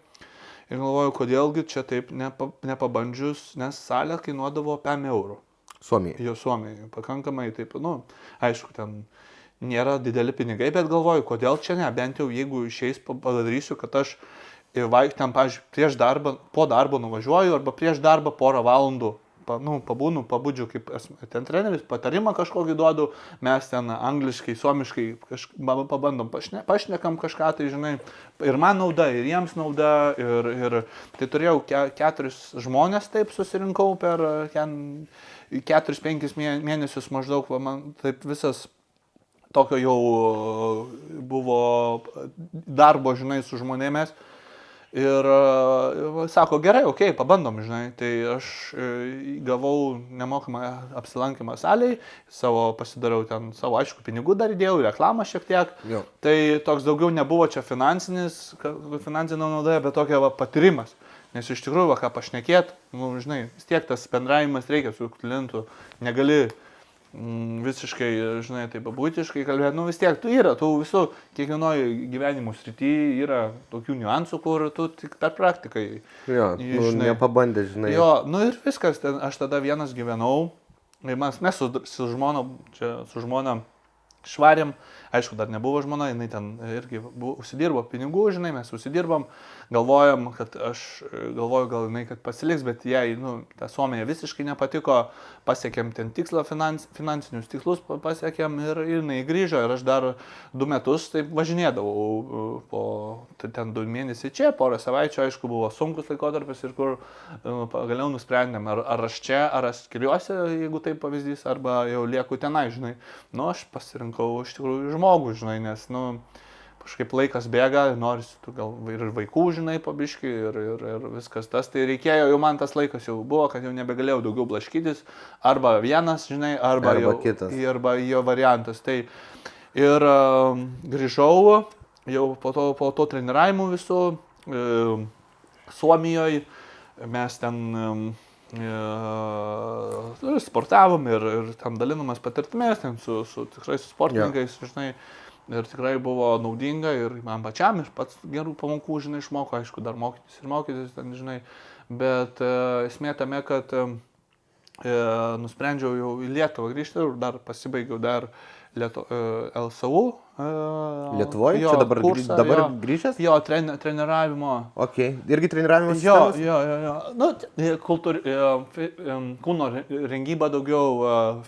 Ir galvoju, kodėlgi čia taip nepabandžius, nes salė kainuodavo 5 eurų. Suomijoje. Jo, Suomijoje. Pakankamai taip, aišku, ten nėra dideli pinigai, bet galvoju, kodėl čia ne, bent jau jeigu išeis padarysiu, kad aš ten, pavyzdžiui, prieš darbą, po darbo nuvažiuoju arba prieš darbą porą valandų, pabūnu, pabudžiu kaip ten treneris, patarimą kažkokį duodu, mes ten angliškai, suomiškai pabandom, pašnekam kažką, tai žinai, ir man nauda, ir jiems nauda, ir tai turėjau 4 žmonės, taip susirinkau per 4-5 mėnesius maždaug, man taip visas tokio jau buvo darbo, žinai, su žmonėmis. Ir sako, gerai, okei, pabandom, žinai. Tai aš gavau nemokamą apsilankymą salėje, pasidariau ten savo, aišku, pinigų dar įdėjau, reklamą šiek tiek. Jo. Tai toks daugiau nebuvo čia finansinė nauda, bet tokia patyrimas. Nes iš tikrųjų, ką pašnekėt, nu, žinai, vis tiek tas bendravimas reikia su klientu, negali visiškai, žinai, taip būtiškai kalbėti, nu vis tiek tu visų, kiekvienoje gyvenimo srityje yra tokių niuansų, kur tu tik per praktikai. Jo, nepabandė, žinai. Jo, nu ir viskas, aš tada vienas gyvenau, mes su žmona švarėm, aišku, dar nebuvo žmona, jinai ten irgi užsidirbo pinigų, žinai, mes užsidirbom, galvojom, kad gal jinai, kad pasiliks, bet jai, nu, ta Suomija visiškai nepatiko, pasiekėm ten tikslą, finansinius tikslus pasiekėm ir jinai grįžo ir aš dar 2 metus taip važinėdavau, po ten 2 mėnesiai čia, porą savaičių, aišku, buvo sunkus laikotarpis ir kur pagaliau nusprendėm, ar aš čia, ar aš skiriuosi, jeigu taip pavyzdys, arba jau lieku tenai, žinai. Nu, aš pasirinkau iš tikrųjų žmogų, žinai, nes, nu, kažkaip laikas bėga, norisi tu gal ir vaikų, žinai, pabiški ir viskas tas, tai reikėjo, jau man tas laikas jau buvo, kad jau nebegalėjau daugiau blaškytis, arba vienas, žinai, arba kitas. Arba jo variantas. Tai ir grįžau jau po to treniravimu visų Suomijoje, mes ten sportavom ir tam dalinamas patirtimės, ten su tikrai su sportininkais, žinai. Ir tikrai buvo naudinga ir man pačiam, ir pats gerų pamokų, žinai, išmoko, aišku, dar mokytis, ten, žinai, bet esmė tame, kad nusprendžiau jau į Lietuvą grįžti ir dar pasibaigiau dar LSU. Lietuvoje? Jo, čia dabar kursą, dabar jo, grįžęs? Jo, treniravimo. Ok, irgi treniravimo sistemas? Jo. Nu, kūno rengyba daugiau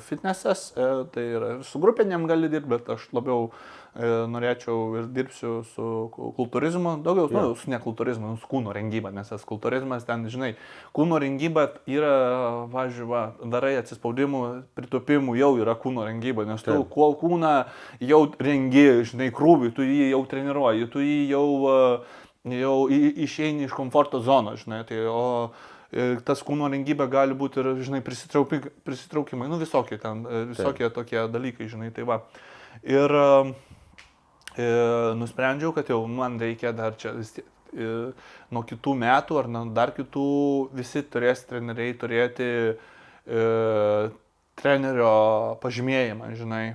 fitnessas, tai yra su grupinėm gali dirbti, bet aš labiau norėčiau ir dirbsiu su kultūrizmu, daugiau, nu, su ne kultūrizmu, su kūno rengyba, nes tas kultūrizmas ten, žinai, kūno rengyba yra, važiuoja, darai atsispaudimų, pritupimų, jau yra kūno rengyba, nes tu kūną jau rengi, žinai, krūvį, tu jį jau treniruoji, tu jį jau išeini iš komforto zonos, žinai, tai tas kūno rengyba gali būti ir, žinai, prisitraukimai, nu, visokie tokie dalykai, žinai, tai va. Ir nusprendžiau, kad jau man reikia dar čia nuo kitų metų ar dar kitų visi treneriai turėti trenerio pažymėjimą, žinai.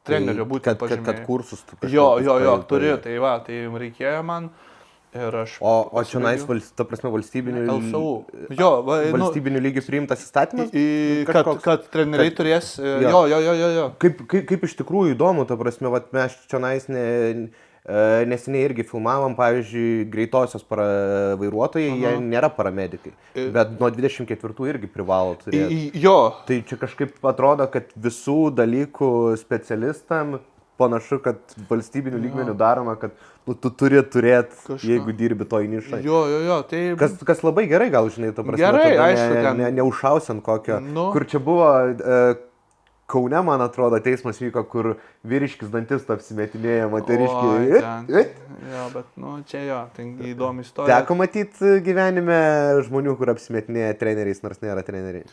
Trenerio būti pažymėjimą. Kad kursus tu kažkaip. Jo, turi, tai va, tai reikėjo man. Ir aš o čionais, ta prasme, valstybinių lygių priimtas įstatymas? Kad treneriai turės, jo. Kaip iš tikrųjų įdomu, ta prasme, vat mes čionais neseniai irgi filmavom, pavyzdžiui, greitosios vairuotojai, jie nėra paramedikai, bet nuo 24 irgi privalo turėti. Jo. Tai čia kažkaip atrodo, kad visų dalykų specialistam panašu, kad valstybinių lygmenių daroma, kad tu turi turėti, jeigu dirbi toj nišai. Jo, tai... Kas labai gerai, gal, žinai, ta prasme, gerai, aišku, neužšausiant kokio. Kur čia buvo, Kaune, man atrodo, teismas vyko, kur vyriškis dantis apsimetinėja moteriškiai. Jo, bet, čia tai įdomi istorija. Teko matyti gyvenime žmonių, kur apsimetinėja treneriais, nors nėra treneriai.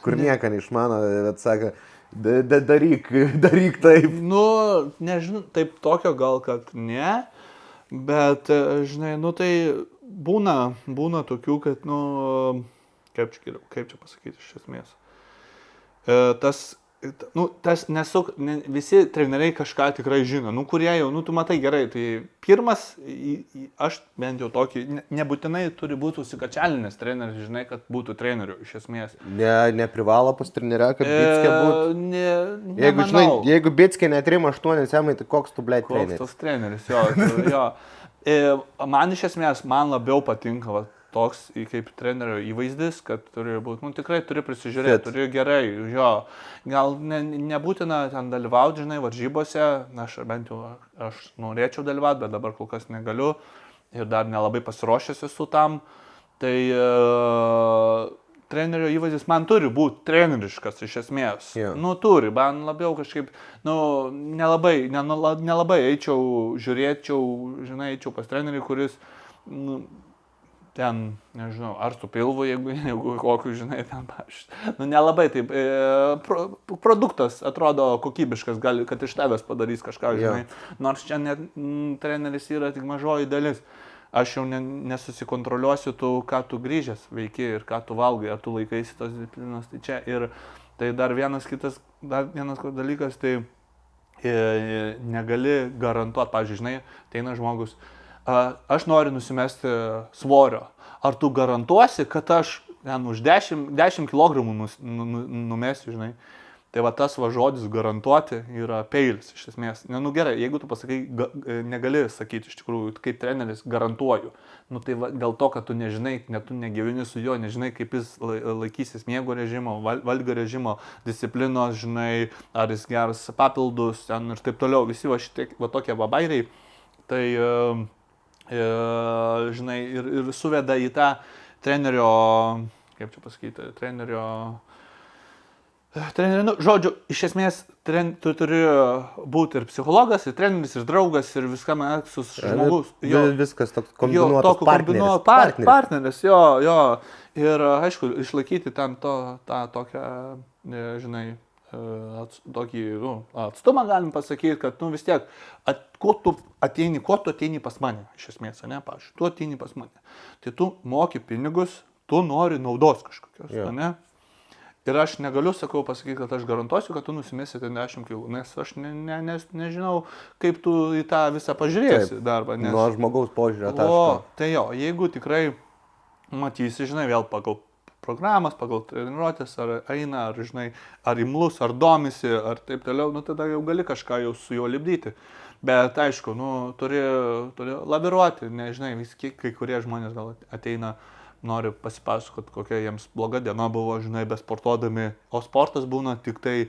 Kur nieko neišmano, bet sako, daryk taip. Nu, nežinau, taip tokio gal, kad ne, bet, žinai, tai būna tokių, kad, kaip čia pasakyti iš esmės. Visi treneriai kažką tikrai žino, kurie jau, tu matai gerai, tai pirmas, aš bent jau tokį, nebūtinai turi būti užsikačialinės treneris, žinai, kad būtų trenerių iš esmės. Neprivalo pas trenerio, kad Bitskė būtų. Jeigu Bitskė ne 3-8 semai, tai koks tu, blėt, treneris? Koks tas treneris, jo. Man iš esmės, man labiau patinka toks kaip trenerio įvaizdis, kad turi būti, tikrai turi prisižiūrėti, turi gerai, jo. Gal nebūtina ten dalyvauti, žinai, varžybose, aš norėčiau dalyvauti, bet dabar kol kas negaliu ir dar nelabai pasiruošęs esu tam. Tai trenerio įvaizdis man turi būti treneriškas iš esmės. Turi, man labiau kažkaip, nelabai žiūrėčiau, žinai, eičiau pas trenerį, kuris, ten, nežinau, ar su pilvu, jeigu kokiu, žinai, ten, nelabai taip, produktas atrodo kokybiškas, gali, kad iš tavęs padarys kažką, žinai, nors čia net treneris yra tik mažoji dalis. aš jau nesusikontroliuosiu, ką tu grįžęs veiki ir ką tu valgai, ar tu laikaisi tos disciplinos. Tai čia ir tai dar vienas dalykas, tai negali garantuoti, pavyzdžiui, žinai, ateina žmogus, aš noriu nusimesti svorio. Ar tu garantuosi, kad aš už 10 kg numesiu, žinai? Tai va tas žodis garantuoti yra peilis iš esmės. Nu gerai, jeigu tu pasakai, negali sakyti iš tikrųjų, kaip treneris garantuoju. Nu tai va, dėl to, kad tu nežinai, tu negyveni su juo, nežinai, kaip jis laikysis miego režimo, valgio režimo, disciplinos, žinai, ar jis geras papildus ten ir taip toliau. Visi va šitie, va tokie babairiai, tai, žinai, ir suveda į tą trenerio, kaip čia pasakyti, žodžiu, iš esmės, tu turi būti ir psichologas, ir treneris, ir draugas, ir viskam su žmogus. Viskas toks kombinuotas partneris, jo. Ir, aišku, išlaikyti ten tą tokią, žinai, tokį atstumą galim pasakyti, kad, vis tiek, ko tu ateini pas mane, iš esmės, ne, pavyzdžiui, tu ateini pas mane. Tai tu moki pinigus, tu nori naudos kažkokios, ne? Ir aš negaliu, pasakyti, kad aš garantuosiu, kad tu nusimesi ten 10 kg, nes aš nežinau, kaip tu į tą visą pažiūrėsi darbą. Nuo žmogaus požiūrio taško. Tai jo, jeigu tikrai matysi, žinai, vėl pagal programas, pagal treniruotės, ar eina, ar, žinai, ar imlus, ar domisi, ar taip toliau, tada jau gali kažką jau su juo lipdyti. Bet aišku, turi laviruoti, nežinai, vis kai kurie žmonės gal ateina, nori pasipasakoti, kokia jiems bloga diena buvo, žinai, besportuodami, o sportas būna tik tai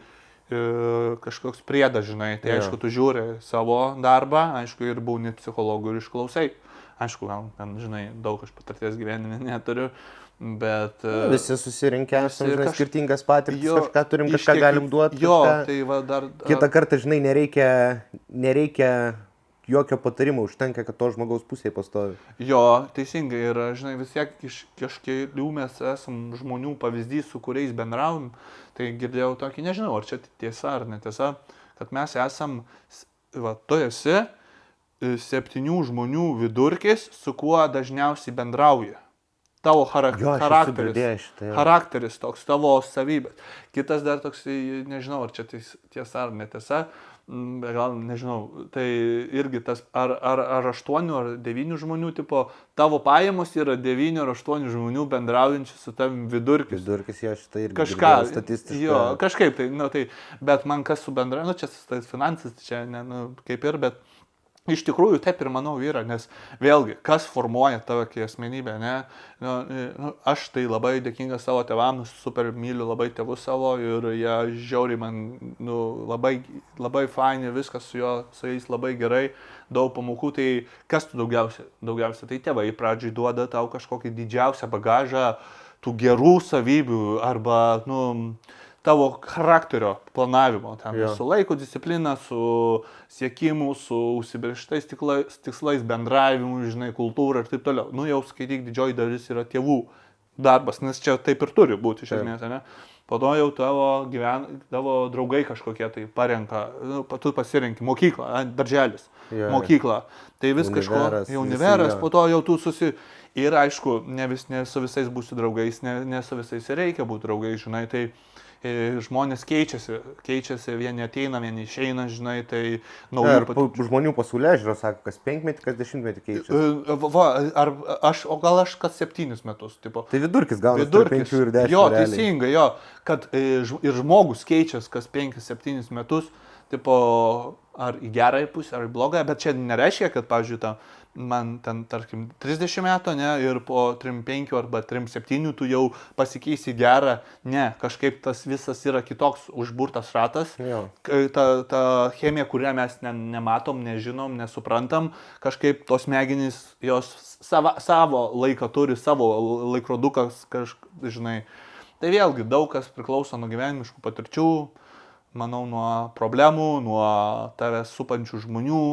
kažkoks priedas, žinai, tai aišku, tu žiūri savo darbą, aišku, ir būni psichologų ir išklausai. Aišku, gal ten, žinai, daug aš patirties gyvenime neturiu, bet... Visi susirinkę, žinai, skirtingas patirtis, kažką turim, kažką galim duoti. Jo, tai va dar... Kitą kartą, žinai, nereikia jokio patarimo, užtenka, kad to žmogaus pusėje pastovi. Jo, teisingai, ir, žinai, vis tiek iš kažkelių mes esam žmonių pavyzdys, su kuriais bendravom, tai girdėjau tokį, nežinau, ar čia tiesa ar netiesa, kad mes esam, tu esi 7 žmonių vidurkis, su kuo dažniausiai bendrauja. Tavo charakteris toks, tavo savybės. Kitas dar toks, nežinau, ar čia tiesa ar netiesa, gal nežinau, tai irgi tas, ar 8 ar 9 žmonių, tipo, tavo pajamos yra 9 ar 8 žmonių bendraujančių su tavim vidurkis. Vidurkis, jo, šitą irgi kažką, statistiškai. Jo, kažkaip tai, tai, bet man kas su bendra, čia tas finansas, čia, kaip ir, bet iš tikrųjų taip ir manau yra, nes vėlgi, kas formuoja tavo asmenybę, ne? Aš tai labai dėkingas savo tėvams, super myliu labai tėvus savo ir jie žiauriai man labai faini, viskas su jais labai gerai, daug pamokų, tai kas tu daugiausia, tai tėvai pradžiai duoda tau kažkokį didžiausią bagažą tų gerų savybių arba, tavo charakterio planavimo, ten, su laiko disciplina, su siekimu, su užsibrėžtais tikslais, bendravimu, žinai, kultūra ir taip toliau. Jau skaityk, didžioji dalis yra tėvų darbas, nes čia taip ir turi būti iš esmės, ne? Po to jau tavo draugai kažkokie tai parenka, tu pasirenki mokyklą, darželis, mokyklą. Tai vis univeras, po to jau tu ir aišku, ne su visais būsi draugais, ne su visais reikia būti draugais, žinai, tai žmonės keičiasi, vieni ateina, vieni išeina, žinai, tai naujų žmonių pasaulyje, sako, kas 5 metį, kas 10 metį keičiasi. Gal aš kas 7 metus, tipo. Tai vidurkis gaunasi tarp 5 ir 10. Jo, teisingai, jo, kad ir žmogus keičiasi kas 5-7 metus, tipo, ar į gerąją pusę, ar į blogąją, bet čia nereiškia, kad, pavyzdžiui, man ten, tarkim, 30 metų, ne, ir po 3-5 arba 3-7 tu jau pasikeisi gerą, ne, kažkaip tas visas yra kitoks užburtas ratas, ta chemija, kurią mes nematom, nežinom, nesuprantam, kažkaip tos smegenys, jos savo laiką turi, savo laikrodukas, žinai, tai vėlgi daug kas priklauso nuo gyvenimiškų patirčių, manau, nuo problemų, nuo tavęs supančių žmonių.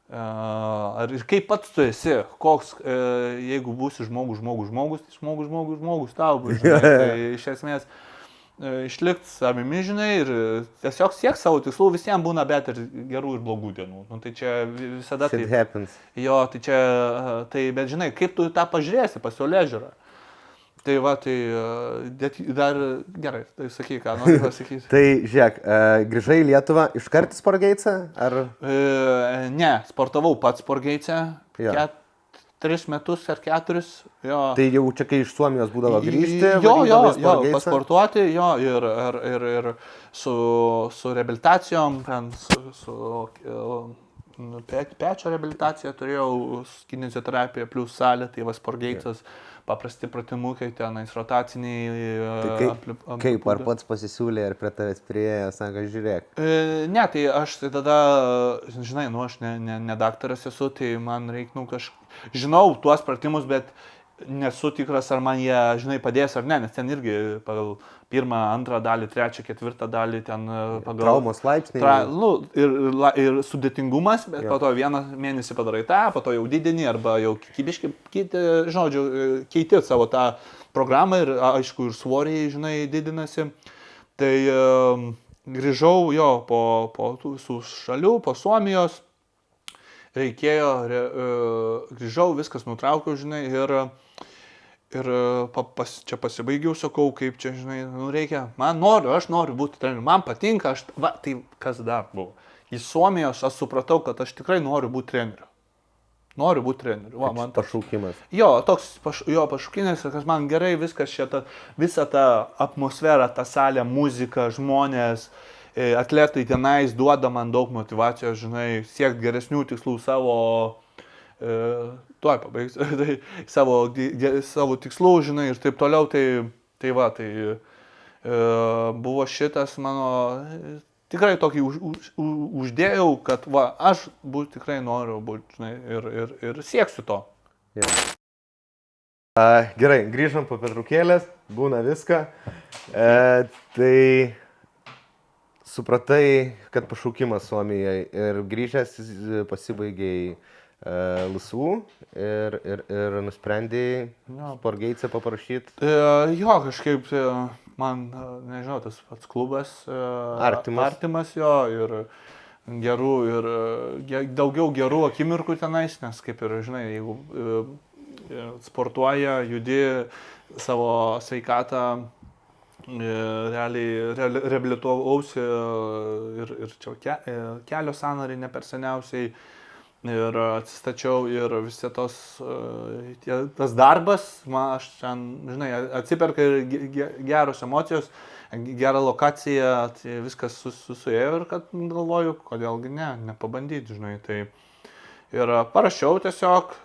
Ir kaip pats tu esi, koks, jeigu būsi žmogus, tai žmogus tau bus, žinai, tai iš esmės, išlikti savimi, žinai, ir tiesiog siek savo tikslų, visiems būna bet ir gerų ir blogų dienų. Nu, tai čia visada Shit taip. happens. Jo, tai čia, tai, bet žinai, kaip tu tą pažiūrėsi, pasiolėžiūrą. Tai va, tai dar gerai, tai sakyk, ką noriu pasakyti. Tai žiūrėk, grįžai į Lietuvą iškart į Sportgeitsą, ar? Ne, sportavau pats Sportgeitse, Jo. 3 metus ar 4. Jo. Tai jau čia, kai iš Suomijos būdavo grįžti, Jo, varydavai į Sportgeitsą? pasportuoti, jo, ir su reabilitacijom, ten su pečio reabilitacija turėjau kineziterapiją plus salė, tai va Sportgeitsas, paprasti pratimukai, tenais rotaciniai. Kaip, ar pats pasisiūlė, ar prie tavęs priėjo, sako, žiūrėk. Ne, tai aš tai tada, žinai, aš ne daktaras esu, tai man reikia, žinau tuos pratimus, bet nesu tikras, ar man jie, žinai, padės ar ne, nes ten irgi pagal 1, 2 dalį, 3, 4 dalį, ten pagal... Traumos laipsniai. Ir sudėtingumas, bet po to 1 mėnesį padarai tą, po to jau didini, arba jau kybiškai, keiti savo tą programą ir, aišku, ir svoriai, žinai, didinasi. Tai grįžau jo po tų visų šalių, po Suomijos, reikėjo, grįžau, viskas nutraukiau, žinai, ir čia pasibaigiau, sakau, kaip čia, žinai, reikia, aš noriu būti treneriu, man patinka, tai kas dar buvo. Į Suomijos aš supratau, kad aš tikrai noriu būti treneriu. Noriu būti treneriu. Va, man pašaukimas. Jo, toks pašaukimas, kad man gerai viskas čia, visa ta atmosfera, ta salė, muzika, žmonės, atletai tenais duoda man daug motyvacijos, žinai, siekti geresnių tikslų tuoj pabaigsiu, tai savo tikslų, žinai, ir taip toliau, tai va, buvo šitas mano, tikrai tokį uždėjau, kad va, aš tikrai noriu būti, žinai, ir sieksiu to. Gerai, grįžom po pertraukėlės, būna viską. Tai supratai, kad pašaukimas Suomijoje ir grįžęs pasibaigiai LSU ir nusprendėjai Sportgeitse paprašyti. Jo, kažkaip man, nežinau, tas pats klubas artimas jo ir gerų ir daugiau gerų akimirkų tenais, nes kaip ir, žinai, jeigu sportuoja, judi savo sveikatą, realiai reabilituovausi ir čia kelio sąnariai ne per seniausiai. Ir atsistačiau ir visi tas darbas, aš ten, žinai, atsiperka ir geros emocijos, gera lokacija, tai viskas suėjo ir kad galvoju, kodėlgi nepabandyti, žinai. Tai ir parašiau tiesiog,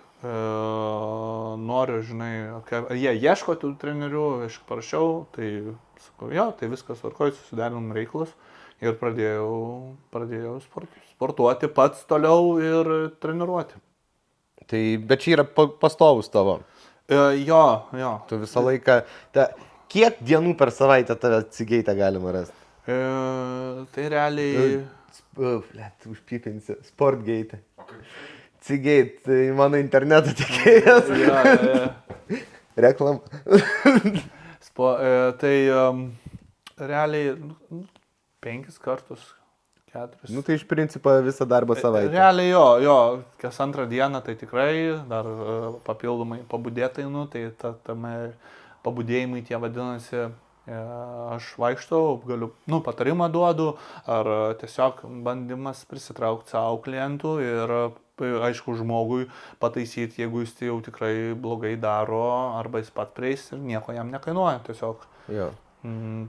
noriu, žinai, jie ieško tų trenerių, aš parašiau, tai sakau, jo, tai viskas tvarkoj, susiderinom reikalus. Ir pradėjau sportuoti pats toliau ir treniruoti. Tai, bet čia yra pastovus tavo. Jo. Tu visą laiką, kiek dienų per savaitę tave Cigeitę galima rasti? Tai realiai... Užpipinsi, Sportgeitę. Cigeit, tai mano interneto tikėjas. Reklam. Tai realiai 5 kartus, 4. Nu tai iš principo visą darbą savaitę. Realiai jo, kas 2 dieną tai tikrai, dar papildomai pabudėtai, tai tame pabudėjimai tie vadinasi, aš vaikštau, galiu, patarimą duodu, ar tiesiog bandymas prisitraukti savo klientų ir aišku žmogui pataisyti, jeigu jis jau tikrai blogai daro, arba jis pat prieis ir nieko jam nekainuoja, tiesiog. Jo.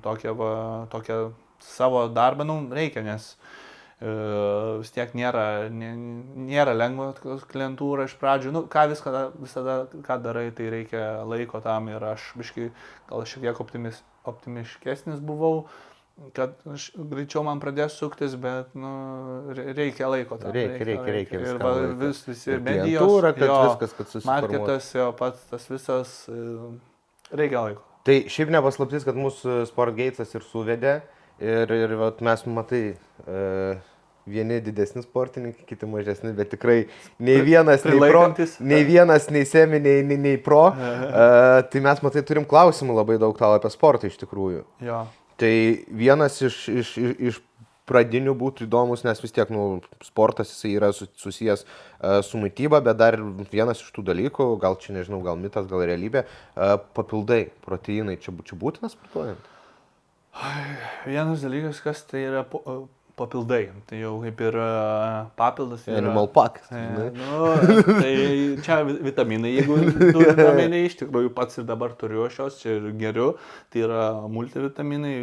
Tokia savo darbą reikia, nes vis tiek nėra lengva klientūra iš pradžių. Visada, ką darai, tai reikia laiko tam ir aš gal šiek tiek optimiškesnis buvau, kad greičiau man pradės suktis, bet reikia laiko tam. Reikia ir visi medijos, klientūra, kad viskas, kad susiformuotų. marketas, pats tas visas, reikia laiko. Tai šiaip nepaslaptis, kad mūsų Sportgeitsas ir suvedė. Ir mes matai, vieni didesni sportininkai, kiti mažesni, bet tikrai nei vienas nei semi, nei pro. Tai mes matai turim klausimų labai daug tau apie sportą iš tikrųjų. Jo. Tai vienas iš pradinių būtų įdomus, nes vis tiek, sportas jisai yra susijęs su maityba, bet dar vienas iš tų dalykų, gal čia nežinau, gal mitas, gal realybė, papildai, proteinai, čia būtina sportuojant? Vienas dalykas, kas tai yra papildai. Tai jau kaip ir papildas. Animal Pack. Tai čia vitaminai, jeigu turite omeny, iš tikrųjų pats ir dabar turiu šios, čia ir geriu. Tai yra multivitaminai,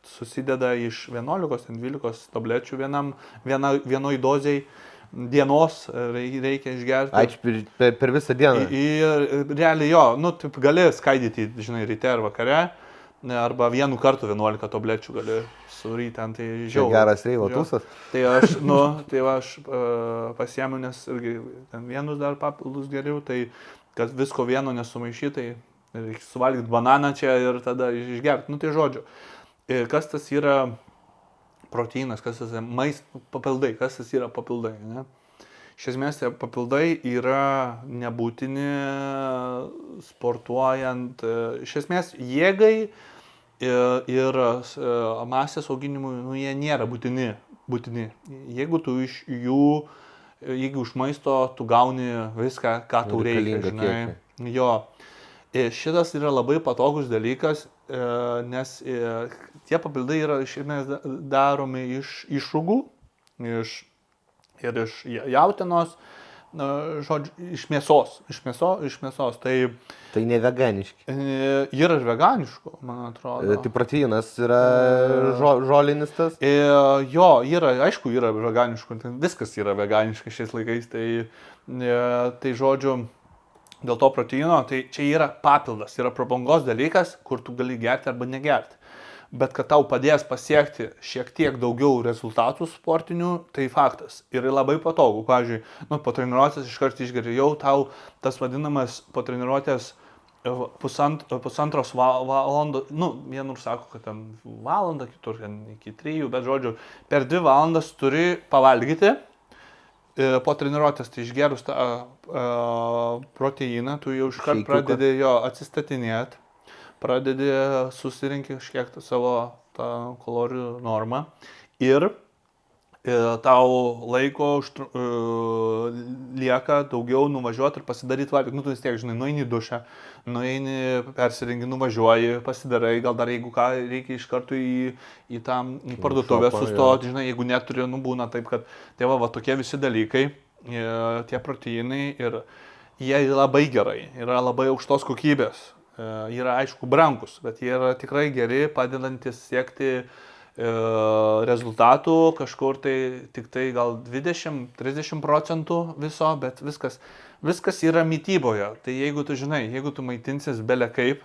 susideda iš 11-12 tablečių vienoj doziai. Dienos reikia išgerti. Ačiū per visą dieną. Ir realiai jo, taip gali skaidyti, žinai, ryte ar vakare. Arba vienu kartu 11 tablečių gali suryti ant tai žiauriai. Geras reivo tūsas. Tai aš pasiėmiau, nes irgi ten vienus dar papildus geriau, tai kad visko vieno nesumaišyti, tai reikia suvalgyti bananą čia ir tada išgerti. Tai žodžiu. Ir kas tas yra proteinas, kas tas papildai, kas tas yra papildai, ne? Iš esmės, papildai yra nebūtini sportuojant, iš esmės, jėgai ir masės auginimui, jie nėra būtini. Jeigu tu iš jų, jeigu iš maisto, tu gauni viską, ką tau reikia, žinai. Jo. Šitas yra labai patogus dalykas, nes tie papildai yra iš esmės daromi iš rūgų, iš jautienos, žodžiu, iš mėsos. Tai ne veganiški. Yra ir veganiškų, man atrodo. Tai proteinas yra žolinis tas? Jo, aišku, yra veganiškų, viskas yra veganiška šiais laikais, tai žodžiu, dėl to proteino, tai čia yra papildas, yra prabangos dalykas, kur tu gali gerti arba negerti. Bet kad tau padės pasiekti šiek tiek daugiau rezultatų sportinių, tai faktas. Ir labai patogu. Pavyzdžiui, po treniruotės iškart išgeri, jau tau tas vadinamas po treniruotės pusantros valandos, vienur sako, kad ten valandą, kitur iki 3, bet žodžiu, per 2 valandas turi pavalgyti. Po treniruotės tai išgerus tą proteiną, tu jau iškart pradedi jo atsistatinėti. Pradedi susirinkti kažkiek savo tą kalorijų normą ir tau laiko lieka daugiau nuvažiuoti ir pasidaryti valgyti. Tu vis tiek, žinai, nueini į dušą, persirengi, nuvažiuoji, pasidarai, gal dar jeigu ką reikia iš karto į parduotuvę sustoti, žinai, jeigu neturi, būna taip, kad tai va tokie visi dalykai, tie proteinai ir jie labai gerai, yra labai aukštos kokybės. Yra aišku brangus, bet jie yra tikrai geri, padedantis siekti rezultatų, kažkur tai tik tai gal 20-30% viso, bet viskas yra mityboje. Tai jeigu tu žinai, jeigu tu maitinsis bele kaip,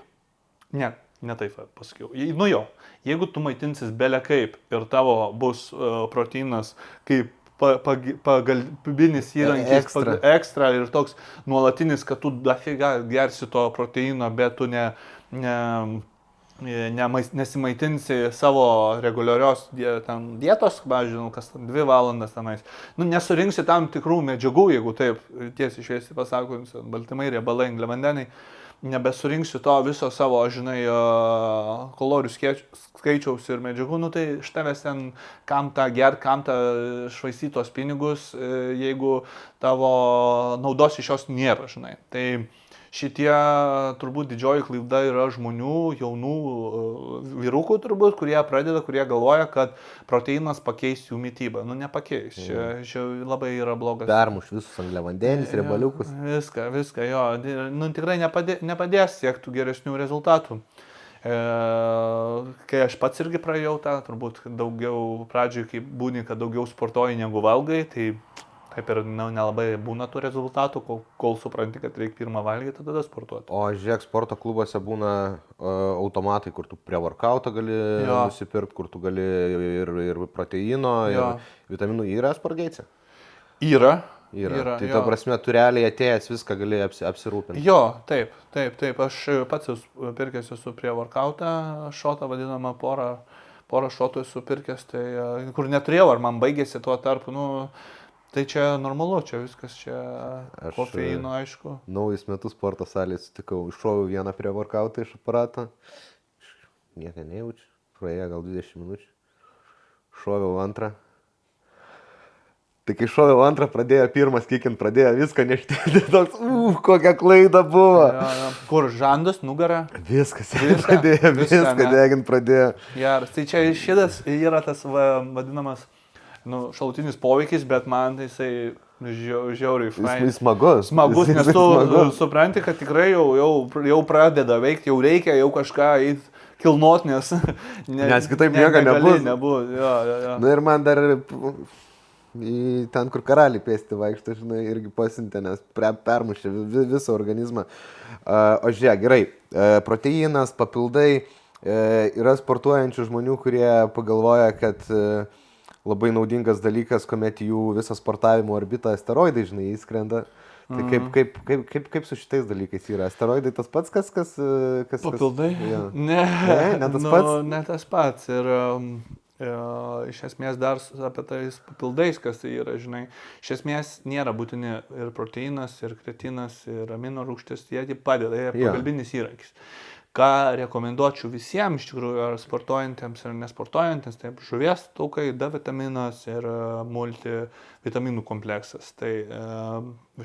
ne taip pasakiau, jeigu tu maitinsis bele kaip ir tavo bus proteinas kaip pagalbinis įrankis, ekstra ir toks nuolatinis, kad tu dafiga gersi to proteino, bet tu nesimaitinsi savo reguliarios dietos, pavyzdžiui, kas 2 valandas tenais. Nesurinksi tam tikrų medžiagų, jeigu taip tiesiai šviesiai pasakant, baltymai, riebalai, angliavandeniai. Nebesurinksiu to viso savo, žinai, kalorijų skaičiaus ir medžiagų, tai iš tavęs ten kam tą švaistyti tos pinigus, jeigu tavo naudos iš jos nėra, žinai. Tai šitie turbūt didžioji klaida yra žmonių, jaunų vyrukų turbūt, kurie galvoja, kad proteinas pakeis jų mitybą. Nepakeis, čia labai yra blogas. Permuš visus angliavandenis, riebaliukus. Viską, jo. Tikrai nepadės siekti geresnių rezultatų. Kai aš pats irgi praėjau tą, turbūt daugiau pradžioj, kai būni, kad daugiau sportuoji negu valgai, tai taip ir nelabai būna tų rezultatų, kol supranti, kad reikia pirmą valgyti, tada sportuoti. O žiūrėk, sporto klubuose būna automatai, kur tu prie workoutą gali nusipirkti, kur tu gali ir proteino, ir vitaminų. Yra sportgeitse? Yra. Tai ta prasme, tu realiai atėjęs viską gali apsirūpinti. Jo, taip. Aš pats pirkęs esu prie workoutą, šotą vadinamą porą šotų esu pirkęs, tai kur neturėjau, ar man baigėsi tuo tarpu, tai čia normalu, čia viskas, čia kofeino, aišku. Naujus metus sporto salėje sutikau, iššoviau vieną prie workoutą iš aparato, nieko nejaučiu, praėjo gal 20 minučių, šoviau antrą. Tai kai šoviau antrą, pradėjo pirmas kikint, pradėjo viską neštėti, toks, kokia klaida buvo. Kur žandas, nugara? Viskas pradėjo, viską degint pradėjo. Geras, tai čia šitas yra tas vadinamas šalutinis poveikis, bet man tai jisai žiauriai fain. Jis smagus. Smagus, nes tu supranti, kad tikrai jau pradeda veikti, jau reikia jau kažką kilnot, nes kitaip nieko nebus. Jo. Na ir man dar ten, kur karaliai pėsti vaikšto, žinai, irgi pasiuntė, nes permušė visą organizmą. O žiūrėk, gerai, proteinas, papildai, yra sportuojančių žmonių, kurie pagalvoja, kad labai naudingas dalykas, kuomet jų visą sportavimo orbitą asteroidai, žinai, įskrenda. Tai kaip su šitais dalykais yra? Asteroidai tas pats, kas papildai? Ja. Ne tas pats? Ne tas pats. Ir iš esmės dar apie tais papildais, kas tai yra, žinai. Iš esmės nėra būtini ir proteinas, ir kretinas, ir amino rūgštis, jie padeda, jie pagalbinis įrankis. Ką rekomenduočiau visiems, iš tikrųjų, ar sportuojantiems, ar nesportuojantiems, tai žuvies taukai, D vitaminas ir multivitaminų kompleksas. Tai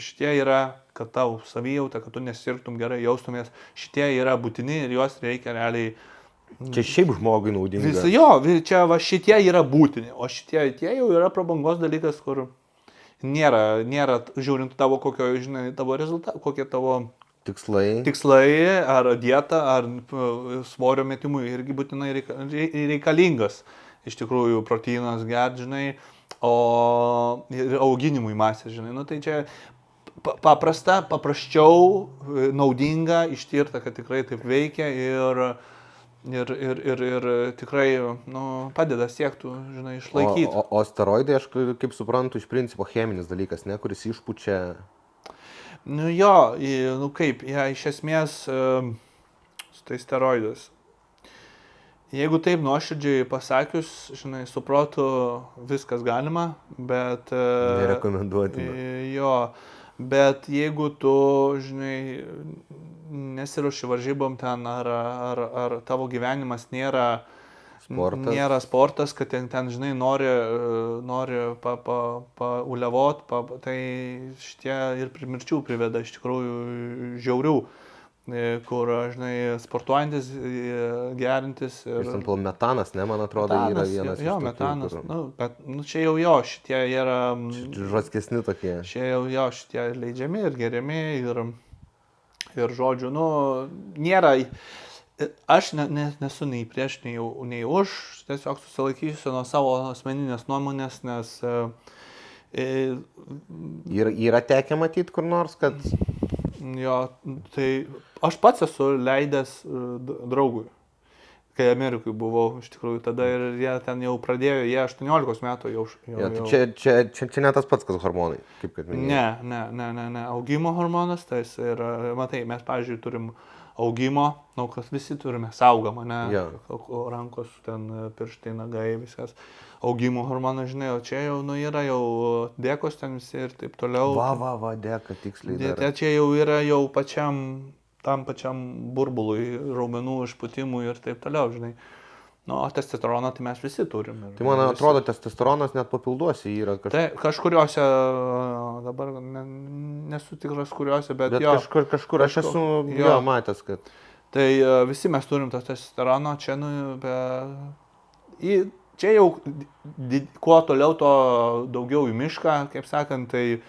šitie yra, kad tau savijauta, kad tu nesirgtum gerai, jaustumės, šitie yra būtini ir juos reikia realiai. Čia šiaip žmogui naudinga. Čia šitie yra būtini, o šitie jau yra prabangos dalykas, kur nėra žiūrint tavo kokio, žinai, tavo rezultatą, kokie tavo tikslai, ar dieta, ar svorio metimui irgi būtinai reikalingas. Iš tikrųjų, proteinas gert, žinai, o auginimui masės, žinai. Nu, tai čia paprasčiau, naudinga, ištirta, kad tikrai taip veikia ir tikrai padeda siektų, žinai, išlaikyti. O steroidai, aš kaip suprantu, iš principo cheminis dalykas, ne, kuris išpučia. Iš esmės su tai steroidas. Jeigu taip nuoširdžiai pasakius, žinai, su protu viskas galima, bet nerekomenduotina. Bet jeigu tu, žinai, nesiruoši varžybom ten, ar tavo gyvenimas nėra sportas, kad ten žinai, nori pauliavot, tai šitie ir mirčių priveda iš tikrųjų žiaurių, kur, žinai, sportuojantis, gerintis. Ir metanas, ne, man atrodo, yra vienas iš tokių. Metanas, bet čia jau šitie yra... Žoskesni tokie. Čia jau šitie leidžiami ir geriami ir žodžiu, nėra... Aš nesu nei prieš, nei už, tiesiog susilaikysiu nuo savo asmeninės nuomonės, nes... Yra tekę matyti kur nors, kad... Jo, tai aš pats esu leidęs draugui, kai Amerikai buvau, iš tikrųjų, tada ir jie ten jau pradėjo, jie 18 metų jau... Čia ne tas pats, kas hormonai, kaip kad minėjai. Ne, augimo hormonas, tai yra, matai, mes, pavyzdžiui, turim augimo, kas visi turime, saugama, ne, rankos, ten pirštai, nagai, viskas, augimo hormonas, žinai, o čia jau, yra jau dėkos ten visi ir taip toliau. Dėka, tiksliai. Čia jau yra jau tam pačiam burbului, raumenų išputimui ir taip toliau, žinai. O testosteroną tai mes visi turim. Tai man atrodo, testosteronas net papilduose yra kažkur. Tai kažkuriuose, dabar nesu tikras kuriuose, bet jo. Kažkur aš esu matęs, kad... Tai visi mes turim tą testosteroną, čia, čia jau kuo toliau, to daugiau į mišką, kaip sakant, tai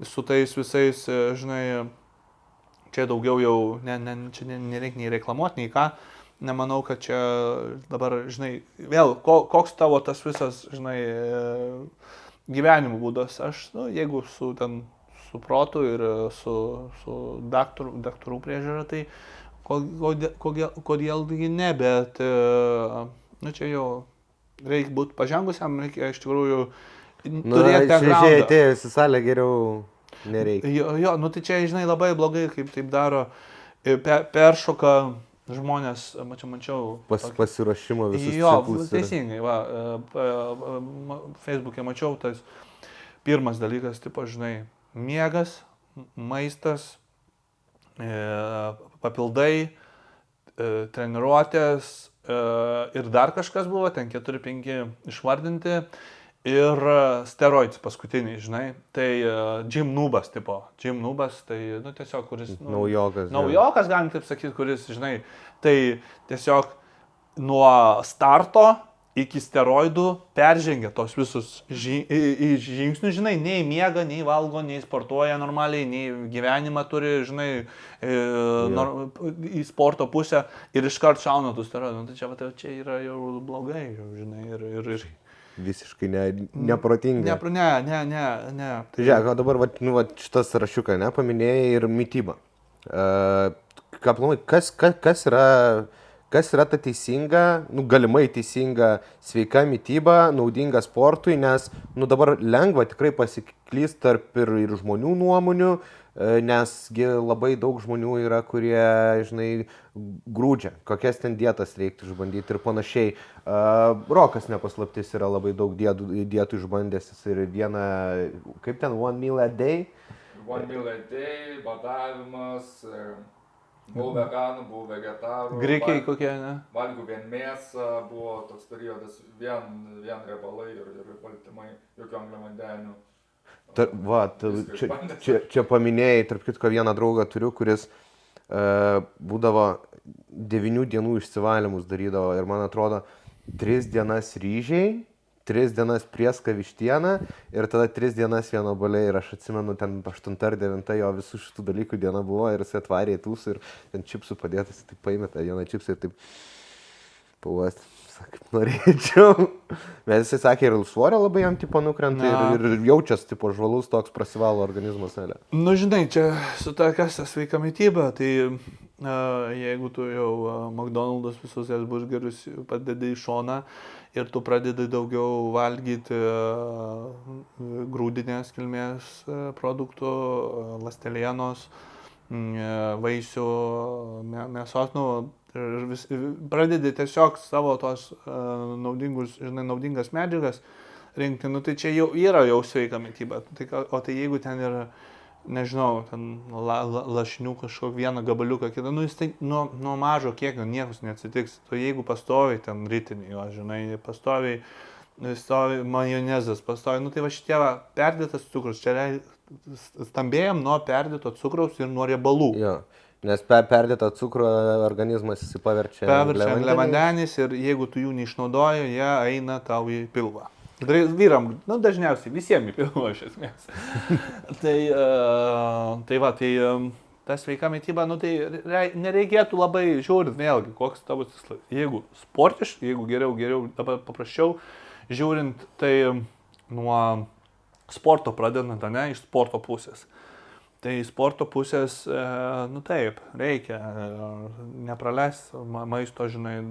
su tais visais, žinai, čia daugiau jau, čia nereikia nei reklamuoti, nei ką. Nemanau, kad čia dabar, žinai, vėl, koks tavo tas visas, žinai, gyvenimo būdas. Aš, jeigu su protu ir su daktarų priežiūra, tai kodėlgi ne, bet, čia jau reikia būti pažengusiam, reikia iš tikrųjų turėti backgroundą. Šviežiai atėjus į salę geriau nereikia. Tai čia, žinai, labai blogai, kaip taip daro, peršoka žmonės, mačiau... Pasiruošimo visus ciklus. Teisingai, Facebook'e mačiau, tas pirmas dalykas, tipo, žinai, miegas, maistas, papildai, treniruotės, ir dar kažkas buvo, ten 4-5 išvardinti. Ir steroidus paskutiniai, žinai, tai gym noobas tipo. Gym noobas, tai, nu, tiesiog, kuris... Naujokas. Naujokas, galim taip sakyti, kuris, žinai, tai tiesiog nuo starto iki steroidų peržengia tos visus žingsnius, žinai, nei miega, nei valgo, nei sportuoja normaliai, nei gyvenimą turi, žinai, į sporto pusę ir iškart šauna tų steroidų. Nu, tai čia yra jau blogai, žinai, ir visiškai neprotinga. Ne. Tai žiūrėk, o dabar šitas rašiuką, paminėjai ir mytybą. Ką planuoji, kas yra ta teisinga, galimai teisinga sveika mytyba, naudinga sportui, nes dabar lengva tikrai pasiklyst tarp ir žmonių nuomonių, nes labai daug žmonių yra, kurie, žinai, grūdžia, kokias ten dietas reiktų išbandyti ir panašiai. Rokas nepaslaptis yra labai daug dietų išbandęs ir vieną, kaip ten, one meal a day? One meal a day, badavimas, buvau veganų, buvau vegetarų. Grikiai kokie, ne? Valgiau vien mėsą, buvo toks periodas, vien riebalai ir baltymai, jokių angliavandenių. Čia paminėjai, tarp kitko, vieną draugą turiu, kuris būdavo 9 dienų išsivalymus darydavo ir man atrodo 3 dienas ryžiai, 3 dienas prieska vištiena ir tada 3 dienas vieno baliai ir aš atsimenu, ten 8 ar 9 jo visų šitų dalykų diena buvo ir jis atvarė į tūsų ir ten čipsų padėtas, taip paėmė tą vieną čipsą ir taip pauosti. Kaip norėčiau. Bet jisai sakė, ir svorio labai jam tipo nukrenta ir jaučias tipo žvalus toks prasivalo organizmas. Nu, žinai, čia su ta kas sveika mytyba, tai jeigu tu jau McDonald's visus burgerius padedi į šoną ir tu pradedi daugiau valgyti grūdinės kilmės produktų, ląstelienos, vaisių, mėsos, ir pradedi tiesiog savo tos naudingas medžiagas rinkti, nu tai čia jau yra jau sveika mytyba. O tai jeigu ten yra, nežinau, ten lašinių kažkokį vieną gabaliuką, kitą, nu jis tai nuo mažo kiekio niekas neatsitiks. Tu jeigu pastoviai ten rytinį, jo, žinai, pastoviai majonezas, pastoviai, nu tai va šitie perdėtas cukrus, čia stambėjam nuo perdėto cukraus ir nuo riebalų. Jo. Nes perdėtą cukrų organizmas jis paverčia angliavandeniais ir jeigu tu jų neišnaudoji, jie eina tau į pilvą. Vyram, nu dažniausiai visiems į pilvą iš esmės. Tai ta sveika mytyba, nu tai nereikėtų labai žiūrint vėlgi, koks tavo tikslas. Jeigu sportiškai, jeigu geriau, dabar paprasčiau žiūrint, tai nuo sporto pradedant, ne, iš sporto pusės. Tai sporto pusės, nu taip, reikia nepraleisti maisto, žinai,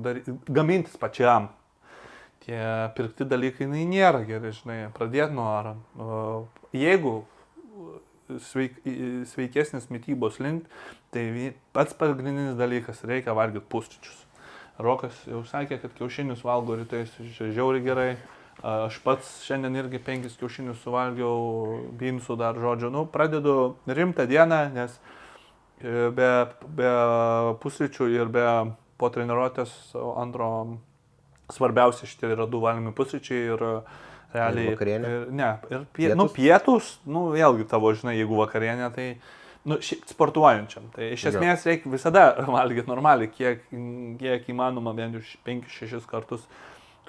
gamintis pačiam. Tie pirkti dalykai nėra geri, žinai, pradėti nuo jeigu sveikesnis mytybos link, tai pats pagrindinis dalykas, reikia valgyti pusryčius. Rokas jau sakė, kad kiaušinius valgo rytais žiauriai gerai. Aš pats šiandien irgi 5 kiaušinius suvalgiau, beansų dar, žodžiu, nu, pradedu rimtą dieną, nes be pusryčių ir be po treniruotės antro svarbiausia šitie yra 2 valgomi pusryčiai ir realiai... Ir vakarienė? Pietus, nu, vėlgi tavo, žinai, jeigu vakarienė, tai, nu, sportuojančiam. Tai iš esmės reikia visada valgyti normaliai, kiek įmanoma, bent jau 5-6 kartus.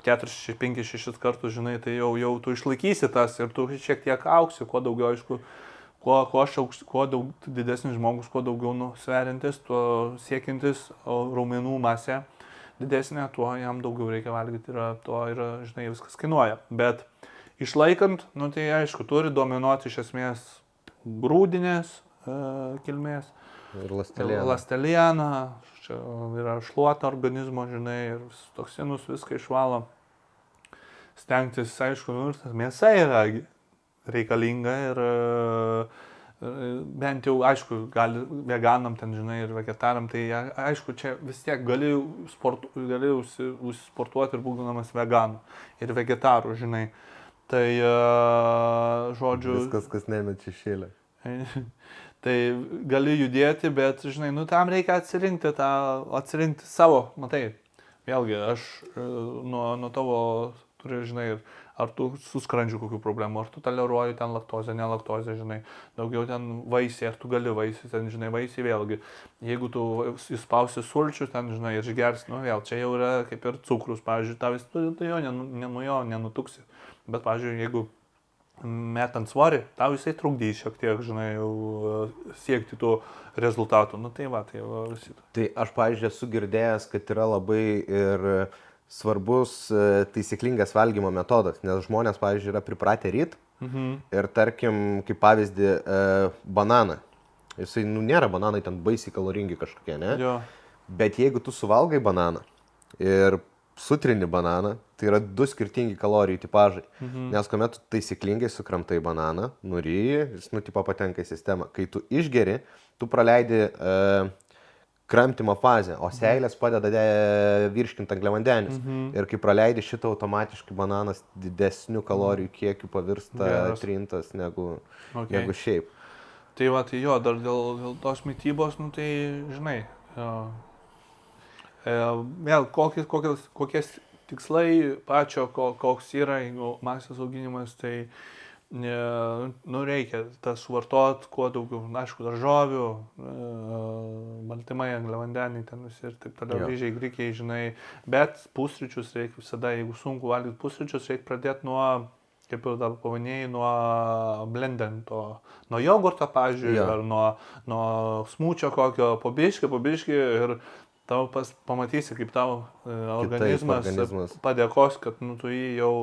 4-5-6 kartus, žinai, tai jau tu išlaikysi tas ir tu šiek tiek auksi, kuo daugiau, aišku, kuo didesnis žmogus, kuo daugiau sverintis, tuo siekintis raumenų masė didesnė, tuo jam daugiau reikia valgyti ir tuo yra, žinai, viskas kainuoja. Bet išlaikant, nu tai aišku, turi dominuoti iš esmės grūdinės kilmės. Ir ląsteliena. Ląsteliena, čia yra šluota organizmo, žinai, ir toksinus viską išvalo. Stengtis, aišku, mėsa yra reikalinga ir bent jau, aišku, gali veganam ten, žinai, ir vegetaram, tai aišku, čia vis tiek gali užsportuoti ir būdamas veganų ir vegetarų, žinai. Tai, žodžiu... Viskas, kas nemet šešėlę. Tai gali judėti, bet, žinai, nu tam reikia atsirinkti savo, matai, vėlgi, aš nuo tavo turi, žinai, ar tu su skrandžiu kokių problemų, ar tu toleruoji ten laktozę, nelaktozę, žinai, daugiau ten vaisiai, ar tu gali vaisiai, ten, žinai, vaisiai vėlgi. Jeigu tu įspausi sulčių, ten, žinai, ir išgers, vėl, čia jau yra kaip ir cukrus, pavyzdžiui, tau tu jo nenutuksi. Bet, pavyzdžiui, jeigu metant svorį, tau jisai trukdys šiek tiek, žinai, jau siekti tų rezultatų. Tai va visi. Tai aš, pavyzdžiui, esu girdėjęs, kad yra labai ir svarbus taisyklingas valgymo metodas, nes žmonės, pavyzdžiui, yra pripratę ryt ir, tarkim, kaip pavyzdį, bananą. Jisai, nėra bananai ten baisiai kaloringi kažkokie, ne? Jo. Bet jeigu tu suvalgai bananą ir sutrini bananą, tai yra 2 skirtingi kalorijų tipažai. Nes kuomet tu taisyklingai sukramtai bananą, nuryji, jis patenka į sistemą. Kai tu išgeri, tu praleidi kramtymo fazę, o seilės padeda virškinti angliavandenis. Ir kai praleidi šitą, automatiškai bananas didesnių kalorijų kiekių pavirsta trintas negu šiaip. Tai va, tai jo, dar dėl tos mitybos, tai žinai, vėl kokie tikslai pačio, koks yra, jeigu masės auginimas, tai reikia tas suvartot kuo daugiau, aišku, daržovių, baltymai, angliavandeniai, ten visi ir taip toliau, ryžiai, grikiai, žinai, bet pusryčius reikia visada, jeigu sunku valgyti pusryčius, reikia pradėti nuo, kaip ir dar paminėjai, nuo blendento, nuo jogurto, pavyzdžiui, ar nuo smūčio kokio, po biškį ir tau pamatysi, kaip tau organizmas padėkos, kad tu jį jau,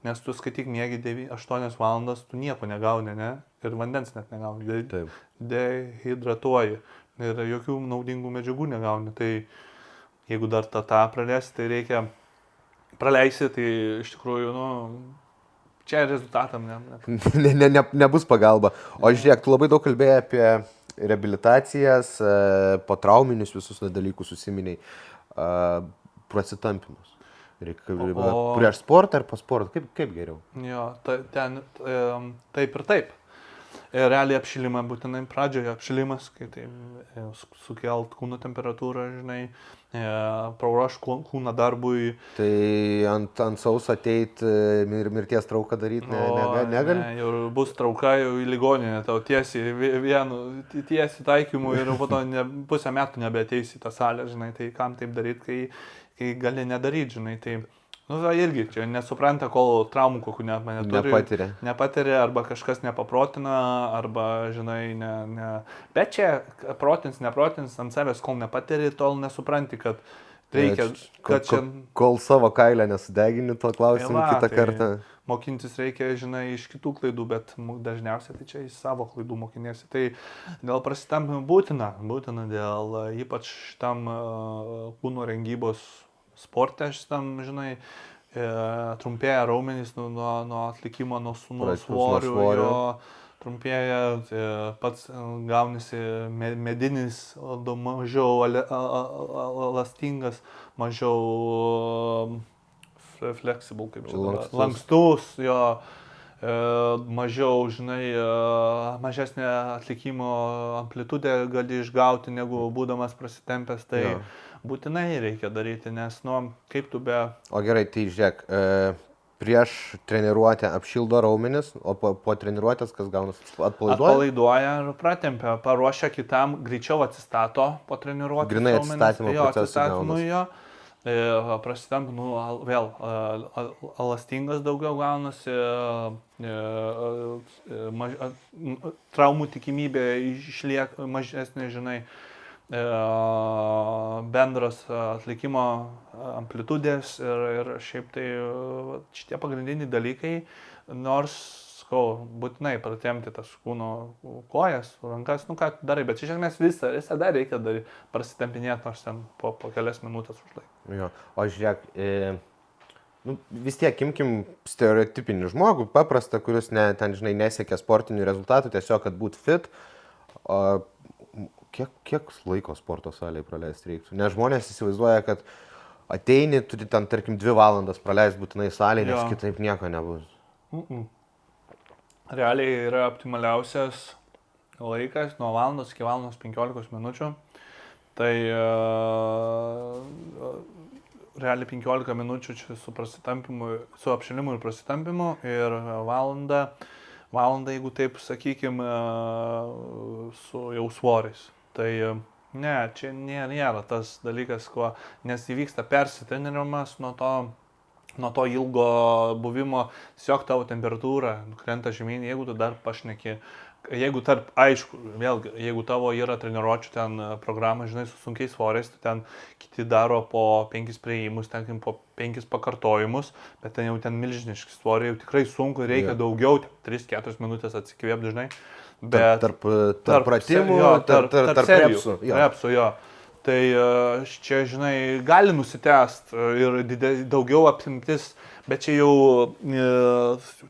nes tu skaityk miegi 8 valandas, tu nieko negauni, ne? Ir vandens net negauni, dehidratuoji ir jokių naudingų medžiagų negauni. Tai jeigu dar tą praleisi, tai reikia praleisi, tai iš tikrųjų, čia rezultatam nebus pagalba. O žiūrėk, tu labai daug kalbėjai apie reabilitacijas, potrauminius visus dalykus susiminiai, prasitampimus. Prieš sportą ar po sportą, kaip geriau? Jo, ten taip ir taip. Realiai apšilimą būtinai pradžioje, apšilimas, kai tai sukelt kūno temperatūrą, žinai, paruoš kūną darbui. Tai ant sauso ateit mirties trauką daryti negali? Ne, jau bus trauka jau į ligoninę, tau tiesiai taikymu ir po to pusę metų nebeateisi į tą salę, žinai, tai kam taip daryti, kai gali nedaryti, žinai, tai, irgi, čia nesupranta, kol traumų kokių nepatiria, arba kažkas nepaprotina, arba, žinai, bet čia neprotins ant savęs, kol nepatiri, tol nesupranti, kad reikia, kol savo kailę nesudegini, to klausimą kitą kartą. Mokintis reikia, žinai, iš kitų klaidų, bet dažniausiai tai čia iš savo klaidų mokinėsi. Tai dėl prasitampimo būtina dėl ypač šitam kūno rengybos sporte, šitam, žinai, trumpėja raumenys nuo atlikimo, nuo svorių, trumpėja, pats gaunasi medinis, mažiau elastingas, mažiau flexible, kaip čia, lankstus, mažiau, žinai, mažesnė atlikimo amplitudę gali išgauti, negu būdamas prasitempęs, tai būtinai reikia daryti, nes, kaip tu be... O gerai, tai žiūrėk, prieš treniruotę apšildo raumenis, o po treniruotės kas gaunasi? Atpalaiduoja ir pratempia, paruošia kitam, greičiau atsistato po treniruotės. Grinai atsistatymo procesų gaunasi. Prasitamp, vėl elastingas daugiau gaunasi, traumų tikimybė išlieka mažesnė, žinai, bendras atlikimo amplitudės ir šiaip tai šitie pagrindiniai dalykai, nors būtinai pratempti tas kūno kojas, rankas, ką tu darai, bet iš esmės visada reikia prasitempinėti, nors ten po kelias minutės užlaik. O žiūrėk, vis tiek imkim stereotipinį žmogų, paprastą, kuris ten, žinai, nesiekia sportinių rezultatų, tiesiog, kad būt fit. Kiek laiko sporto salėje praleisti reiktų? Nes žmonės įsivaizduoja, kad ateini, turi ten, tarkim, 2 valandas praleisti būtinai salėje, nes kitaip nieko nebus. Realiai yra optimaliausias laikas nuo valandos iki valandos 15 minučių. Tai realiai 15 minučių čia su prasitampimu, su apšilimu ir prasitampimu ir valandą, jeigu taip sakykime, su jau svoriais. Tai ne, čia nėra tas dalykas, nes įvyksta persitreniravimas nuo to ilgo buvimo, tiesiog tavo temperatūra krenta žemyn, jeigu tu dar pašneki. Jeigu aišku, vėlgi, jeigu tavo yra treniruočių ten programa, žinai, su sunkiais svoriais, tai ten kiti daro po 5 priėjimus, ten po 5 pakartojimus, bet ten jau ten milžiniški svoriai, jau tikrai sunku, reikia daugiau, 3-4 minutės atsikvėpti, žinai. Bet tarp pratimų, tarp repsų. Repsų, jo. Tai čia, žinai, gali nusitęst ir daugiau apimtis, bet čia jau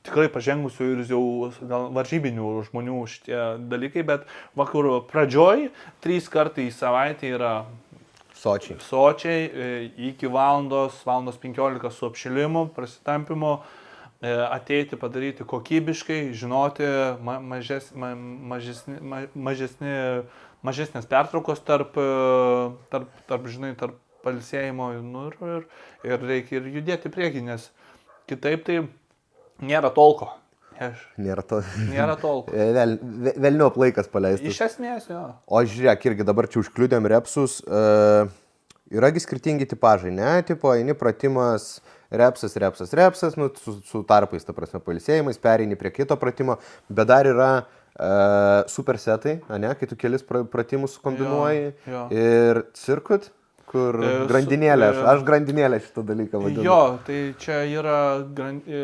tikrai pažengusių ir jau gal varžybinių žmonių šitie dalykai, bet vakarų pradžioj 3 kartai į savaitę yra sočiai iki valandos 15 su apšilimu, prasitampimu, ateiti padaryti kokybiškai, žinoti mažesnės pertraukos tarp pailsėjimo ir reikia ir judėti priekį, nes kitaip tai nėra tolko. Nėra tolko. Velniop laikas paleistas. Iš esmės, jo. O žiūrėk, irgi dabar čia užkliudėm repsus. Yragi skirtingi tipažai, ne? Tipo, eini pratimas repsas, nu, su tarpais, ta prasme, pailsėjimais, pereini prie kito pratimo, bet dar yra supersetai, ne? Kai tu kelis pratimus kombinuoji ir circuit, kur grandinėlė, aš grandinėlę šitą dalyką vadinu. Jo, tai čia yra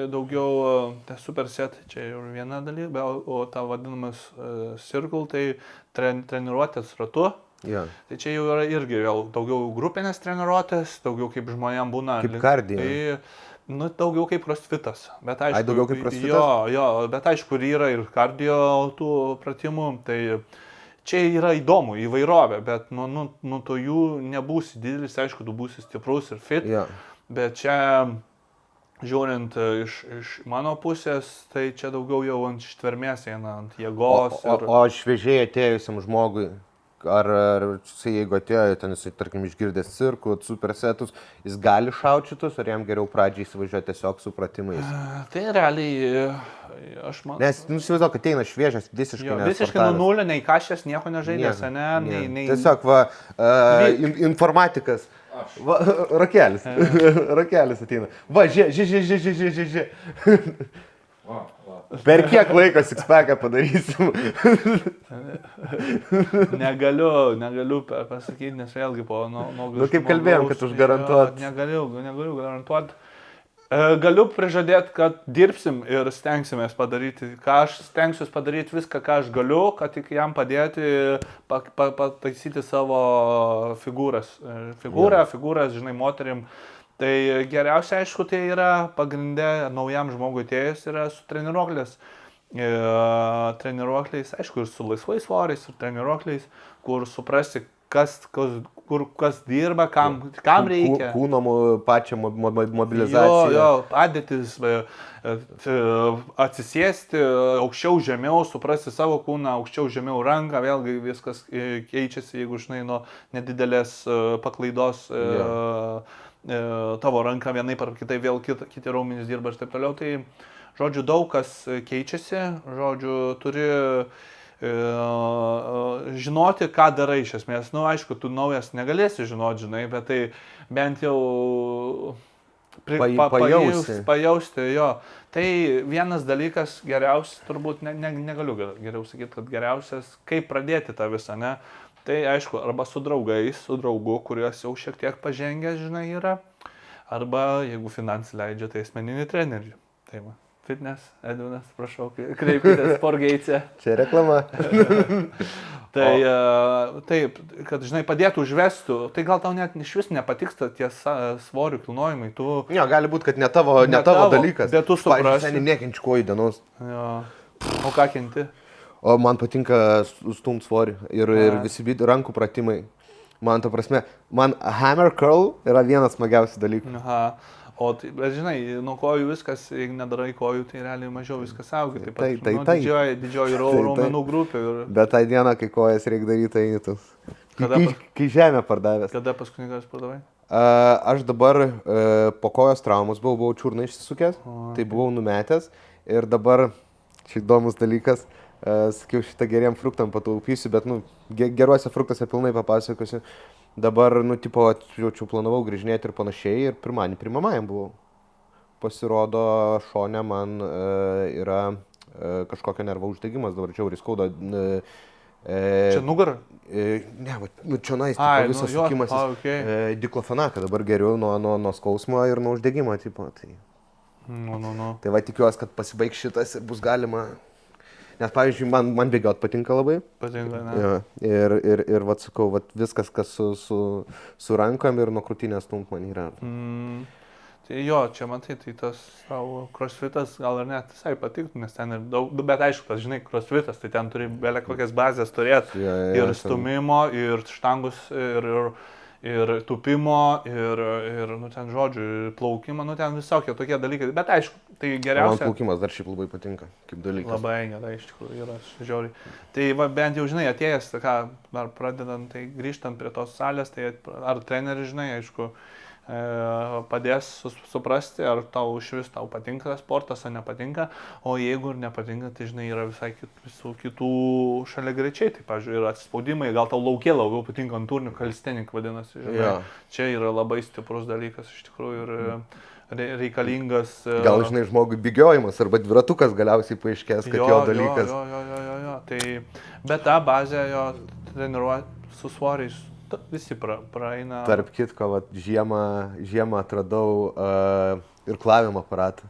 daugiau supersetai, čia jau viena dalyka, o ta vadinamas circle, tai treniruotės ratu. Ja. Tai čia jau yra irgi daugiau grupinės treniruotės, daugiau kaip žmonėm būna. Kaip kardio. Tai, daugiau kaip crossfitas. Bet aišku, daugiau kaip crossfitas? Jo, bet aišku, yra ir kardio tų pratimų, tai čia yra įdomu, įvairovė, bet nuo to jų nebūsi didelis, aišku, tu būsi stiprus ir fit, bet čia, žiūrint iš mano pusės, tai čia daugiau jau ant ištvermės eina, ant jėgos. O šviežiai atėjusiam žmogui, ar jeigu atėjo, ten jisai, tarkim, išgirdęs cirkut, supersetus, jis gali šauti šitus, ar jam geriau pradžiai įsivažiuoti tiesiog su pratimais? Tai realiai, aš manau. Nes, įsivaizduok, ateina šviežias, visiškai nesportavęs. Visiškai nuo nulio, nei kažkas, nieko nežaidęs, nei... Tiesiog, informatikas. Rakelis ateina. Žiūrėk. Per kiek laiko six-packą padarysim? Negaliu pasakyti, nes vėlgi po... kaip kalbėjom, kad užgarantuot. Negaliu garantuot. Galiu prižadėti, kad dirbsim ir stengsimės padaryti, aš stengsiuosi padaryti viską, ką aš galiu, kad tik jam padėti pataisyti savo figūras, žinai, moterim. Tai geriausia, aišku, tai yra pagrindė naujam žmogui atėjus yra su treniruokliais. Treniruokliais, aišku, ir su laisvais svoriais, ir treniruokliais, kur suprasti, kas dirba, kam reikia. Kūno pačią mobilizaciją. Jo, padėtis, atsisėsti aukščiau žemiau, suprasti savo kūną, aukščiau žemiau ranką, vėlgi viskas keičiasi, jeigu žinai nuo nedidelės paklaidos. Tavo ranka vienaip ar kitaip vėl kiti raumenys dirba ir taip toliau. Tai, žodžiu, daug kas keičiasi, žodžiu, turi žinoti, ką darai iš esmės. Aišku, tu naujas negalėsi žinoti, žinai, bet tai bent jau pajausti, jo. Tai vienas dalykas geriausias, turbūt negaliu geriau sakyti, kad geriausias, kaip pradėti tą visą, ne? Tai aišku, arba su draugais, su draugu, kuriuos jau šiek tiek pažengęs, žinai, yra, arba, jeigu finansai leidžia, tai asmeninį trenerį. Tai va, fitness, Edvinas, prašau, kreipkitės Sportgeitse. Čia reklama. Tai taip, kad, žinai, padėtų užvestų, tai gal tau net iš vis nepatiksta tie svorių kilnojimai. Jo, gali būti, kad ne tavo dalykas. Bet tu suprasi. Pavyzdžiui, seniai nekenčiu kojų dienos. Jo. O ką kenti? O man patinka stumt svorį ir visi rankų pratimai. Man, ta prasme, hammer curl yra vienas smagiausių dalykų. Aha. Bet žinai, nuo kojų viskas, jeigu nedarai kojų, tai realiai mažiau viskas auga. Tai. Didžioji raumenų grupė. Bet tą dieną, kai kojas reikia daryti, eini tu. Kai žemę pardavęs. Kada paskutinį kartą pardavai? Aš dabar po kojos traumos buvau čiurną išsisukęs, tai buvau numetęs ir dabar, čia įdomus dalykas, sakiau, šitą geriem fruktam pataupysiu, bet, geruose fruktuose pilnai papasakosiu. Dabar, tipo, jaučiu, planavau grįžinėti ir panašiai ir pirmąjį primamajam buvau. Pasirodo, šone man yra kažkokio nervo uždegimas, dabar žiauriai skauda. Čia nugarą? Ne, čia nais, visas sukimas. Diklofenaką dabar geriu nuo skausmo ir nuo uždegimo, tipo. Tai va, tikiuosi, kad pasibaigs šitas ir bus galima. Nes, pavyzdžiui, man bėgiot patinka labai. Patinka, ne? Ir vat sakau, viskas, kas su rankom ir nuo krūtinės stumt man yra. Tai jo, čia matai, tai tas savo crossfitas gal ir net visai patiktų, nes ten ir daug, bet aišku, tas, žinai, crossfitas, tai ten turi belia kokias bazės turėti. Ir stumimo, ir štangus, ir tupimo, ir ten žodžiu, ir plaukimo, ten visokie tokie dalykai. Bet aišku, tai geriausia. Man plaukimas dar šiaip labai patinka, kaip dalykas. Labai gerai, iš tikrųjų, yra žiauriai. Tai va, bent jau, žinai, atėjęs, dar pradedant, tai grįžtant prie tos salės, tai ar treneris, žinai, aišku, padės suprasti, ar tau iš vis tau patinka sportas, ar nepatinka, o jeigu ir nepatinka, tai žinai, yra visai visų kitų šalia greičiai, tai, pavyzdžiui, yra atsispaudimai, gal tau laukė labiau patinka ant turnių, kalistenik vadinasi, žinai, čia yra labai stiprus dalykas, iš tikrųjų, ir reikalingas. Gal, žinai, žmogui bėgiojimas arba dviratukas galiausiai paaiškės, kad jo dalykas. Jo, tai, bet tą bazę jo treniruoti su svoriais. Visi praeina. Tarp kitko, žiemą atradau irklavimo aparatą.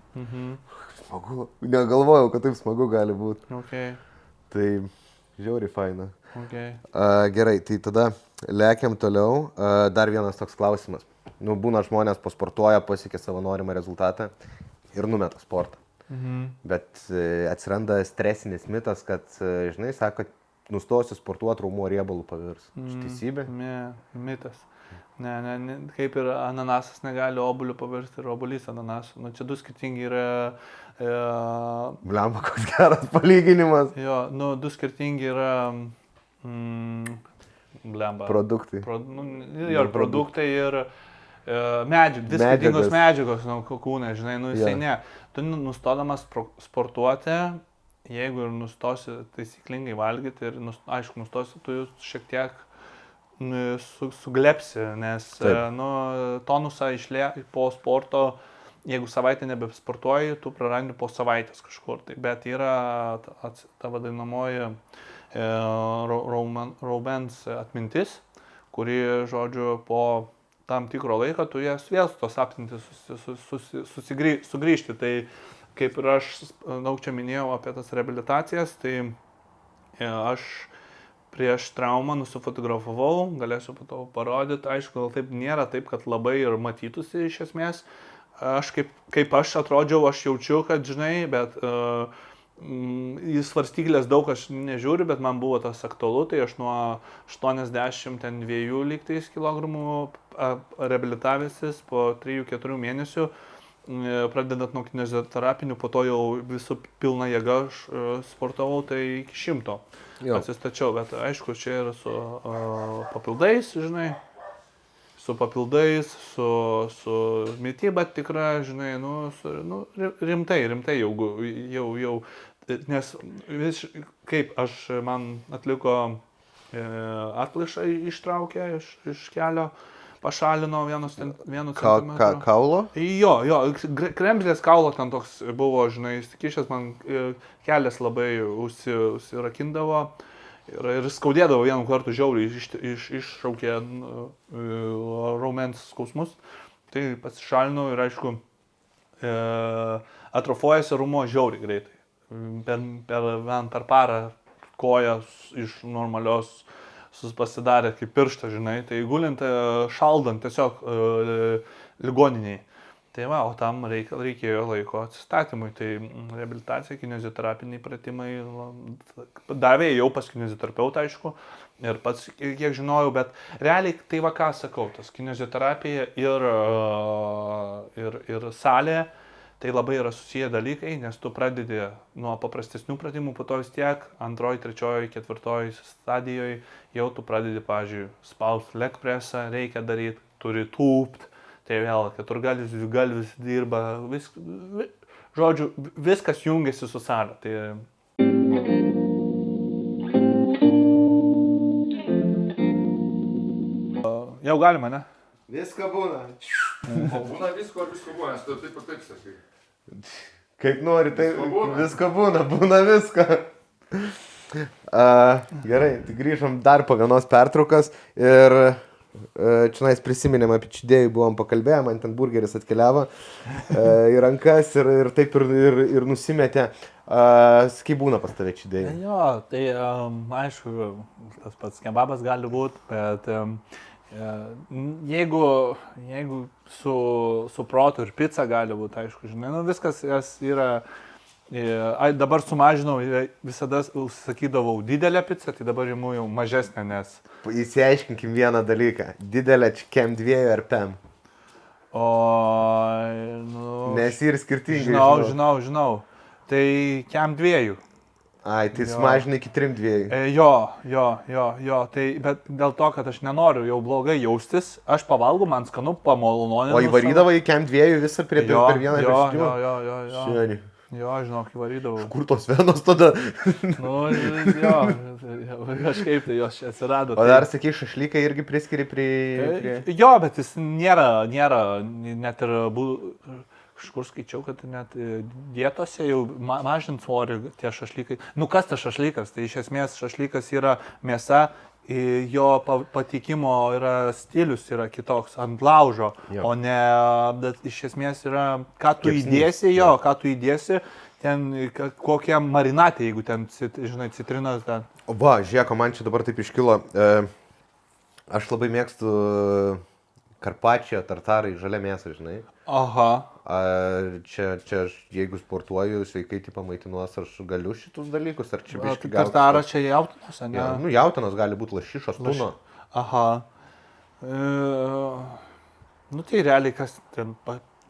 Smagu. Negalvojau, kad taip smagu gali būti. Tai žiauriai faina. Gerai, tai tada lekiam toliau. Dar vienas toks klausimas. Būna žmonės pasportuoja, pasiekia savo norimą rezultatą ir numeta sportą. Bet atsiranda stresinis mitas, kad, žinai, sako, nustosiu sportuoti, raumuo riebalų pavirs. Teisybė? Ne, mitas. Ne, kaip ir ananasas negali obuolių pavirsti ir obuolys ananasų. Čia du skirtingi yra... Blemba, koks geras palyginimas. Jo, du skirtingi yra... Blemba. Produktai. Ir produktai ir dvi skirtingos medžiagos, kūnai, žinai, jisai ne. Tu nustodamas sportuoti, jeigu ir nustosi taisyklingai valgyti ir, aišku, nustosi, tu šiek tiek suglepsi, nes tonusą po sporto, jeigu savaitę nebesportuoji, tu prarandi po savaitės kažkur. Bet yra ta vadinamoji raumens atmintis, kuri, žodžiu, po tam tikro laiko tu jas vėl tos aptintis sugrįžti. Tai kaip ir aš daug čia minėjau apie tas reabilitacijas, tai aš prieš traumą nusifotografavau, galėsiu po to parodyti, aišku, gal taip nėra taip, kad labai ir matytųsi iš esmės. Aš kaip aš atrodžiau, aš jaučiu, kad žinai, bet į svarstyklės daug aš nežiūriu, bet man buvo tas aktualu, tai aš nuo 82 lygtais kilogramų reabilitavęsis po 3-4 mėnesių, pradedant nuo kinezioterapinių, po to jau visų pilna jėga sportavau, tai iki 100 atsistačiau, bet aišku, čia yra su papildais, žinai, su mityba tikra, žinai, rimtai jau, nes kaip man atliko atplaišą ištraukė iš kelio, pašalino 1 centimetrą. Kaulo? Jo, kremzlės kaulo ten toks buvo, žinai, įsikišęs, man kelias labai užsirakindavo ir skaudėdavo vienu kartu žiauriai, iššaukė raumens skausmus, tai pasišalinau ir aišku, atrofuojasi raumuo žiauriai greitai. Per parą kojas iš normalios pasidarė kaip pirštą, žinai, tai gulint, šaldant tiesiog ligoniniai. Tai va, o tam reikėjo laiko atsistatymui, tai reabilitacija, kinezioterapiniai pratimai davė jau pas kineziterapeutą, aišku, ir pats kiek žinojau, bet realiai tai va ką sakau, tas kinezioterapija ir salė, tai labai yra susiję dalykai, nes tu pradedi nuo paprastesnių pratimų, po to vis tiek 2, 3, 4 stadijoje jau tu pradedi, pavyzdžiui, spaust leg pressą, reikia daryti, turi tūpt, tai vėl keturgalvis, dvigalvis dirba, žodžiu, viskas jungiasi su salė. Tai... Jau galima, ne? Visko būna. O būna visko ar visko būna, nes tu taip ir taip sakai. Kaip nori, tai Visko būna. visko būna visko. Gerai, tai grįžom dar po vienos pertraukos ir čia prisiminėm apie čidėjų, buvom pakalbėję, man ten burgeris atkeliavo į rankas ir taip ir nusimetė. Kaip būna pas tave čidėjų? Jo, tai aišku, tas pats kebabas gali būti, bet jeigu su protu ir pizza gali būti, aišku, žinai, nu viskas yra, dabar sumažinau, visada sakydavau didelę pizzą, tai dabar imu jau mažesnę, nes... Įsiaiškinkim vieną dalyką, didelę kem 2 ar pem. O, nu... Nes ir skirtingai. Žinau. Tai kem 2. Ai, tai sumažinai iki 3-2. Jo, tai bet dėl to, kad aš nenoriu jau blogai jaustis, aš pavalgau, man skanu, pamaloninu. O įvarydavai į kem 2 visą per vieną Jo. Šiandien. Jo, žinok, įvarydavau. Kur tos venos tada? Nu, jo, kažkaip tai jos čia atsirado. O dar sakai, šašlykai irgi priskiri prie... Jo, bet jis nėra, net ir kažkur skaičiau, kad net dietose jau mažint svorį tie šašlykai. Nu, kas tas šašlykas? Tai iš esmės šašlykas yra mėsa, jo patikimo yra stilius yra kitoks, ant laužo, o ne, bet iš esmės yra, ką tu įdėsi, ten kokie marinatė, jeigu ten, žinai, citrinos ten. Va, žiūrėk, man čia dabar taip iškilo, aš labai mėgstu karpačią, tartarai, žalia mėsa, žinai. Aha. Čia jeigu sportuoju, sveikai tipo maitinuos, aš galiu šitus dalykus, ar čia biškai gauti? Tartaras čia jautinos, ne? Ja, nu, jautinos gali būti lašišos, tuno. Aha. Nu tai realiai kas ten...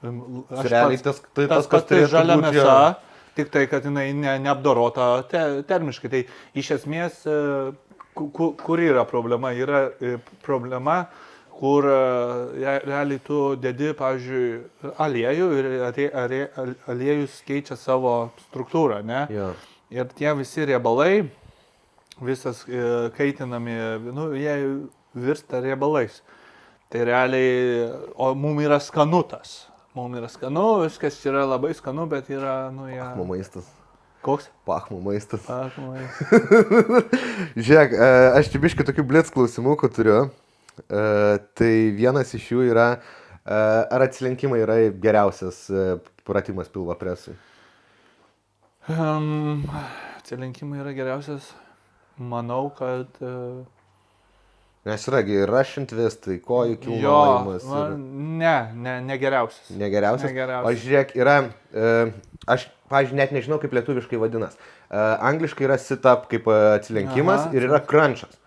Realiai tas kas tai žalia mėsa, tik tai, kad jinai neapdorota termiškai. Tai iš esmės, kur yra problema? Yra problema, kur realiai tu dedi, pavyzdžiui, aliejų ir aliejus keičia savo struktūrą, ne? Ja. Ir tie visi riebalai, visas kaitinami, nu, jie virsta riebalais. Tai realiai, o mum yra skanutas. Mum yra skanu, viskas yra labai skanu, bet yra, nu, jie... Pachmo maistas. Koks? Pachmo maistas. Pachmo maistas. Žiūrėk, aš čia biškai tokių blitz klausimų turiu. Tai vienas iš jų yra, ar atsilenkimai yra geriausias pratimas pilvo presui? Atsilenkimai yra geriausias, manau, kad... Nes yragi russian twist, tai kojų kilnojimas. Ne geriausias. Negeriausias? O žiūrėk, yra, aš, pavyzdžiui, net nežinau, kaip lietuviškai vadinas. Angliškai yra sit-up kaip atsilenkimas ir yra crunchas.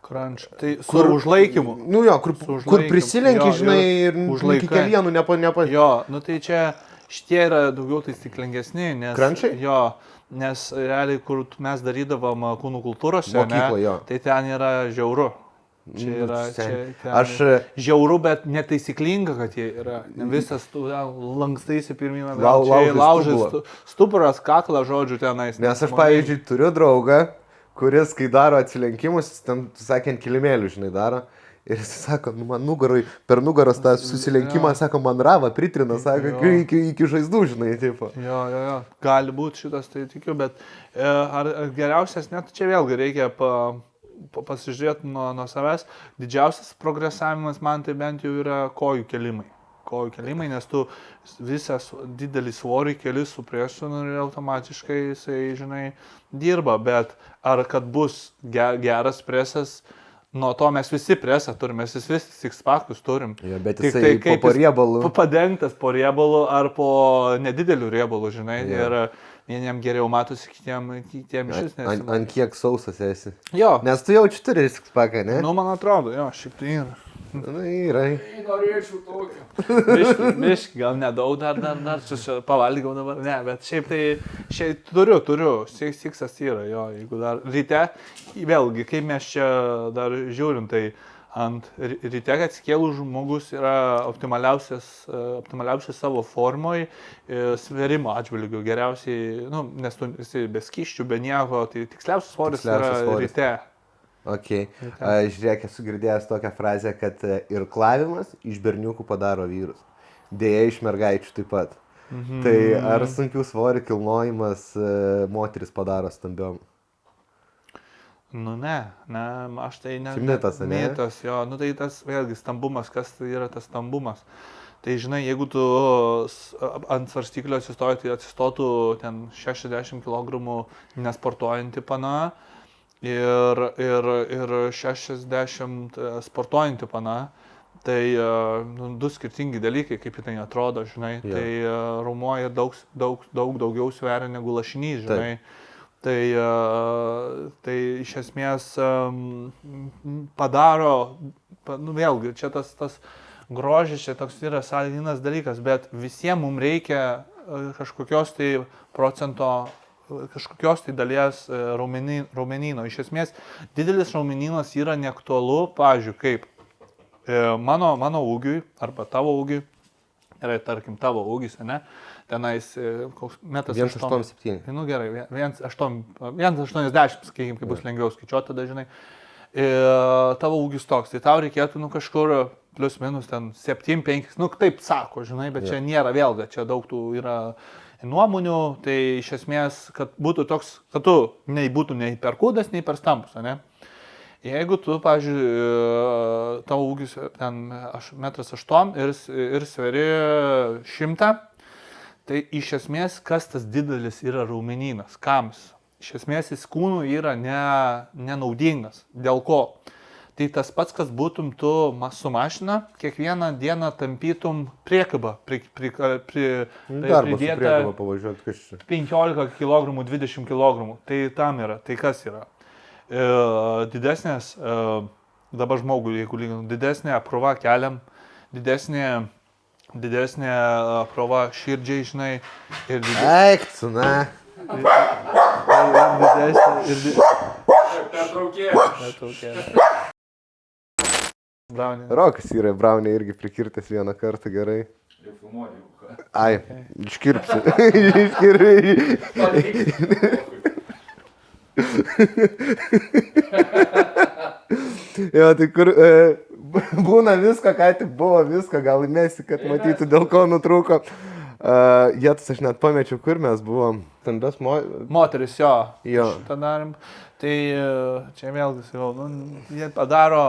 Crunch. Tai su užlaikymu. Nu jo, kur prisilenki, žinai, ir iki kelienų nepa... Jo, nu tai čia šitie yra daugiau taisyklingesni, nes... Crunchai? Jo, nes realiai, kur mes darydavom kūnų kultūrose, Mokykloje, jo. Tai ten yra žiauru. Čia yra, aš žiauru, bet netaisyklinga, kad jie yra. Visas tu lankstaisi pirmyn, čia laužai stuburas, kakla, žodžiu, tenais. Nes aš, pavyzdžiui, turiu draugą, kuris, kai daro atsilenkimus, ten, sakė, ant kilimėlių, žinai, daro. Ir jis sako, nu, man per nugaros tą susilenkimą, sako, man rava pritrina, sako, iki žaizdų, žinai, tipo. Jo, gali būti šitas, tai tikiu, bet ar geriausias, net čia vėlgi reikia pasižiūrėti nuo savęs. Didžiausias progresavimas man tai bent jau yra kojų kelimai, nes tu visą didelį svorį keli su presu ir automatiškai jisai, žinai, dirba, bet ar kad bus geras presas, nuo to mes visi presą turim, mes visi six-packus turim. Ja, bet jisai po riebalų. Padengtas po riebalų ar po nedidelių riebalų, žinai, ir vieniem geriau matosi, kitiem išvis nesimatosi. Ant kiek sausas esi? Jo. Nes tu jau čia turi six-packą, ne? Nu, man atrodo, jo, šiaip tai yra. Nu, yra. Norėčiau tokio. Biški, gal nedaug dar čia pavalgiau dabar, ne, bet šiaip tai turiu, siksas yra, jo, jeigu dar ryte, vėlgi, kaip mes čia dar žiūrim, tai ryte atsikėlus žmogus yra optimaliausias savo formoje svėrimo atžvilgiu. Geriausiai, nes tu esi be skyščių, be nieko, tai tiksliausias svoris yra ryte. Ok. Žiūrėk, esu girdėjęs tokią frazę, kad irklavimas iš berniukų padaro vyrus. Deja, iš mergaičių taip pat. Tai ar sunkių svorių kilnojimas moteris padaro stambiom? Ne, aš tai ne. Mitas, ne? Mitas, jo, tai tas vėlgi stambumas, kas tai yra tas stambumas. Tai žinai, jeigu tu ant svarstyklio atsistoji, tai atsistotų ten 60 kg nesportuojantį pana ir 60 sportuojantį pana. Tai du skirtingi dalykai, kaip tai atrodo, žinai. Ja. Tai raumuo daug daugiau sveria negu lašinys, žinai. Taip. Tai iš esmės padaro, vėlgi, čia tas grožis, čia toks yra sąlyginas dalykas, bet visiems mums reikia kažkokios tai procento, kažkokios tai dalies raumenyno. Iš esmės, didelis raumenynas yra neaktualu, pavyzdžiui, kaip mano ūgiui arba tavo ūgiui, yra tarkim tavo ūgis, ne? Tenais koks metas 1,87. Nu gerai, 1,80, sakykime, kai bus lengviau skaičiuoti tada, žinai. Tavo ūgis toks, tai tau reikėtų kažkur plius minus ten 7-5, taip sako, žinai, bet čia nėra vėlgi, čia daug tų yra nuomonių, tai iš esmės, kad būtų toks, kad tu būtų nei per kūdas, nei per stambus, ne? Jeigu tu, pavyzdžiui, tavo ūgis ten 1,8 ir sveri 100, tai iš esmės, kas tas didelis yra raumenynas, kams? Iš esmės, jis kūnų yra nenaudingas. Dėl ko? Tai tas pats, kas būtum tu su mašina, kiekvieną dieną tampytum priekabą, pridėta 15 kg, 20 kg. Tai tam yra, tai kas yra? Didesnės, dabar žmogui, jeigu lyginant, didesnė apkrova keliam, didesnė apkrova širdžiai, žinai, ir Eiktų, ne. Pertraukėlė. Rokas yra Braunė irgi prikirtas vieną kartą gerai. Jau filmuoju, jeigu ką. Ai, iškirpsiu. Jo, tai kur būna visko, ką tik buvo visko, gal įmesi, kad matytų, dėl ko nutrūko. Jėtus, aš net pamečiau, kur mes buvom. Stambios moteris, jo. Šitą darim. Tai čia vėlgi, jie padaro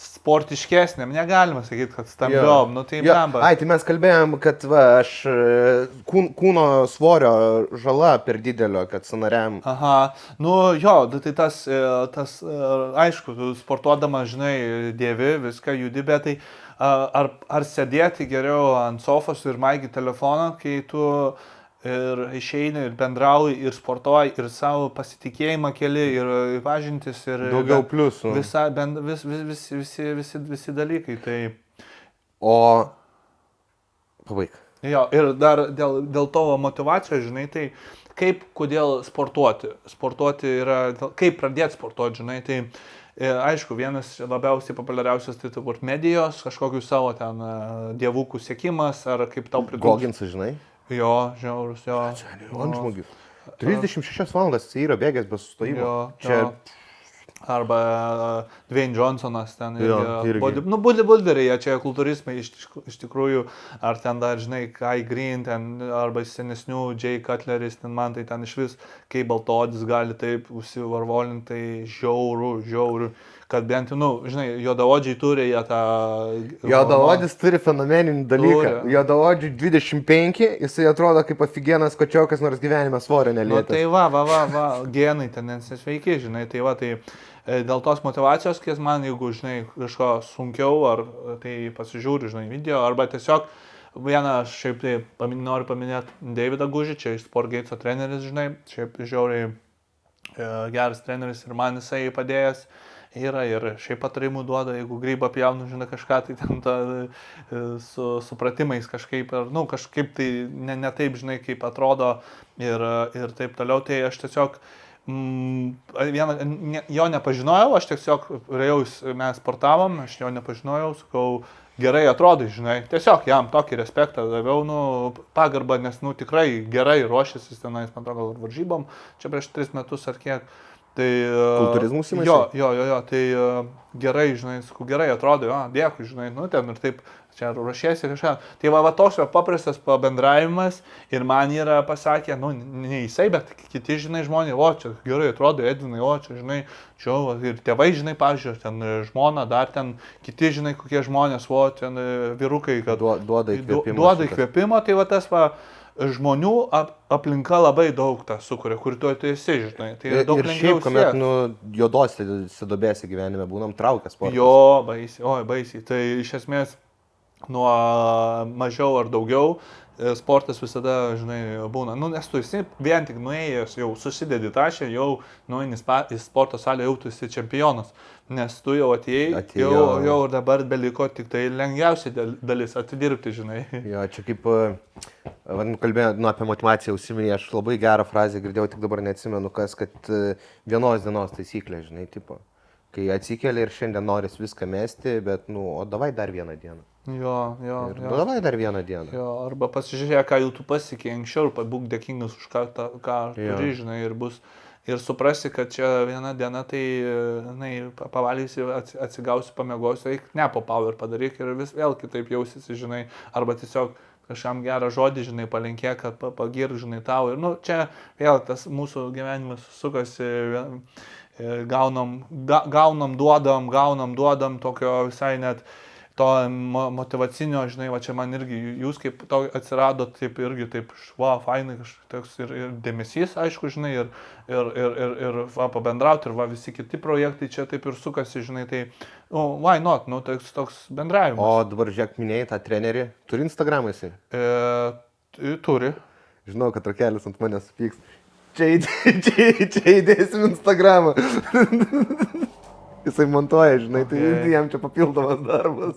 sportiškesnėm, negalima sakyti, kad stambiom, tai blemba. Ai, tai mes kalbėjom, kad aš kūno svorio žala per didelio, kad sąnariam. Aha, tai tas aišku, tu sportuodama, žinai, dėvi, viską judi, bet tai ar sėdėti geriau ant sofos ir maigi telefoną, kai tu ir išeini, ir bendrauji, ir sportuoji, ir savo pasitikėjimą keli, ir pažintis, ir daugiau pliusų. Visi dalykai. Tai... O... Pabaig. Jo, ir dar dėl tavo motyvacijos, žinai, tai kodėl sportuoti? Sportuoti yra, kaip pradėti sportuoti, žinai, tai aišku, vienas labiausiai populiariausias tai turbūt medijos, kažkokių savo ten dievukų siekimas, ar kaip tau priklauso. Goginsas, žinai? Jo, žiaurus, jo. Ant žmogių. 36 valandas jis yra bėgęs be sustojimo. Čia... Arba Dwayne Johnsonas ten irgi. Bodybuilderiai, čia kultūrismai iš tikrųjų, ar ten dar, žinai, Kai Green, ten, arba senesnių Jay Cutleris, ten man tai ten iš vis, kai baltodis gali taip užsivarvolinti, tai žiauru. Kad bent, žinai, juodaodžiai turi jie tą... Juodaodis turi fenomeninį dalyką. Juodaodžiai 25, jisai atrodo kaip afigienas kočiokas, nors gyvenime svorio nelietė. Tai va, genai ten nesveiki, žinai, tai va, tai dėl tos motivacijos, kai man, jeigu, žinai, kažko sunkiau, ar tai pasižiūri, žinai, video, arba tiesiog vieną, šiaip tai noriu paminėti Davidą Gužį, čia iš Sportgate'o treneris, žinai, šiaip žiauriai geras treneris ir man jisai padėjęs. Yra ir šiaip patarimų duoda, jeigu grybą pjaunu, žinai, kažką, tai ten su supratimais kažkaip, kažkaip tai ne taip, žinai, kaip atrodo ir taip toliau. Tai aš tiesiog, jo nepažinojau, aš tiesiog mes sportavom, aš jo nepažinojau, sakau, gerai atrodai, žinai, tiesiog jam tokį respektą daviau, pagarbą, nes, tikrai gerai ruošėsi tenais, man atrodo, gal varžybom, čia prieš 3 metus ar kiek. Tai, kultūrizmų įsimasi? Jo, tai gerai, žinai, sakau, gerai atrodo, jo, dėkui, žinai, ten ir taip, čia ruošiesi kažką. Tai va toks paprastas pabendravimas ir man yra pasakę, ne jisai, bet kiti, žinai, žmonės, čia gerai atrodo, Edvinai, čia, žinai, čia ir tėvai, žinai, pažiūrė, ten žmona, dar ten kiti, žinai, kokie žmonės, ten vyrukai, kad duoda įkvėpimą. Duoda įkvėpimą, tai va tas žmonių aplinka labai daug tą sukuria, kur tu esi, žinai. Tai daug ir lengviau šiaip, kuomet, juodos sidobėsi gyvenime būnam, traukas sportas. Jo, baisiai. Tai iš esmės nuo mažiau ar daugiau sportas visada, žinai, būna. Nes tu esi vien tik nuėjęs, jau susidedi tašę, jau nueini į sporto salę, jau tu esi čempionas. Nes tu jau atėjai, jau dabar beliko tik tai lengviausia dalis atidirbti, žinai. Jo, čia kaip, kalbėjau apie motivaciją, užsiminė, aš labai gerą frazę girdėjau, tik dabar neatsimenu kas, kad vienos dienos taisyklė, žinai, tipo. Kai atsikeli ir šiandien noris viską mesti, bet, o davai dar vieną dieną. Jo. Davai dar vieną dieną. Jo, arba pasižiūrėk, ką jau tu pasiekė anksčiau ir būk dėkingas už ką turi, žinai, ir suprasi, kad čia viena diena, tai, pavalysi, atsigausi, pamėgausi, eik, ne po power padaryk ir vėl kitaip jausysi, žinai, arba tiesiog kažkam gerą žodį, žinai, palinkėk, kad pagir, žinai, tau. Ir, čia vėl tas mūsų gyvenimas sukasi, gaunam, duodam, tokio visai net to motivacinio, žinai, va čia man irgi, jūs kaip to atsiradot, taip irgi taip, fainai kažkoks ir dėmesys, aišku, žinai, ir pabendrauti, ir visi kiti projektai čia taip ir sukasi, žinai, tai, why not, toks bendravimas. O dabar žiūrėk, minėjai tą trenerį, turi Instagramą jisai? Turi. Žinau, kad Rakelis ant manęs supyks. Čia įdėsim Instagramą. Jisai montuoja, žinai, tai jam čia papildomas darbas.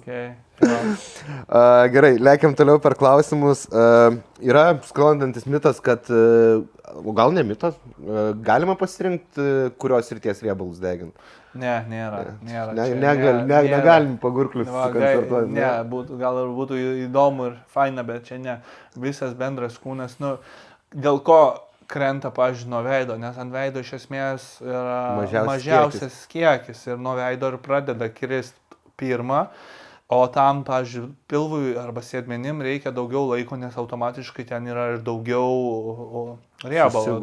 Gerai, lekiam toliau per klausimus. Yra sklandantis mitas, kad, gal ne mitas, galima pasirinkti, kurios srities riebalus deginti. Ne, nėra. Negalim pagurklius sukoncertuoti. Ne, gal ir būtų įdomu ir faina, bet čia ne. Visas bendras kūnas, dėl ko krenta, pavyzdžiui, nuo veido, nes ant veido iš esmės yra mažiausias kiekis ir nuo veido ir pradeda kristi pirmą, o tam, pavyzdžiui, pilvui arba sėdmenim reikia daugiau laiko, nes automatiškai ten yra ir daugiau riebalo,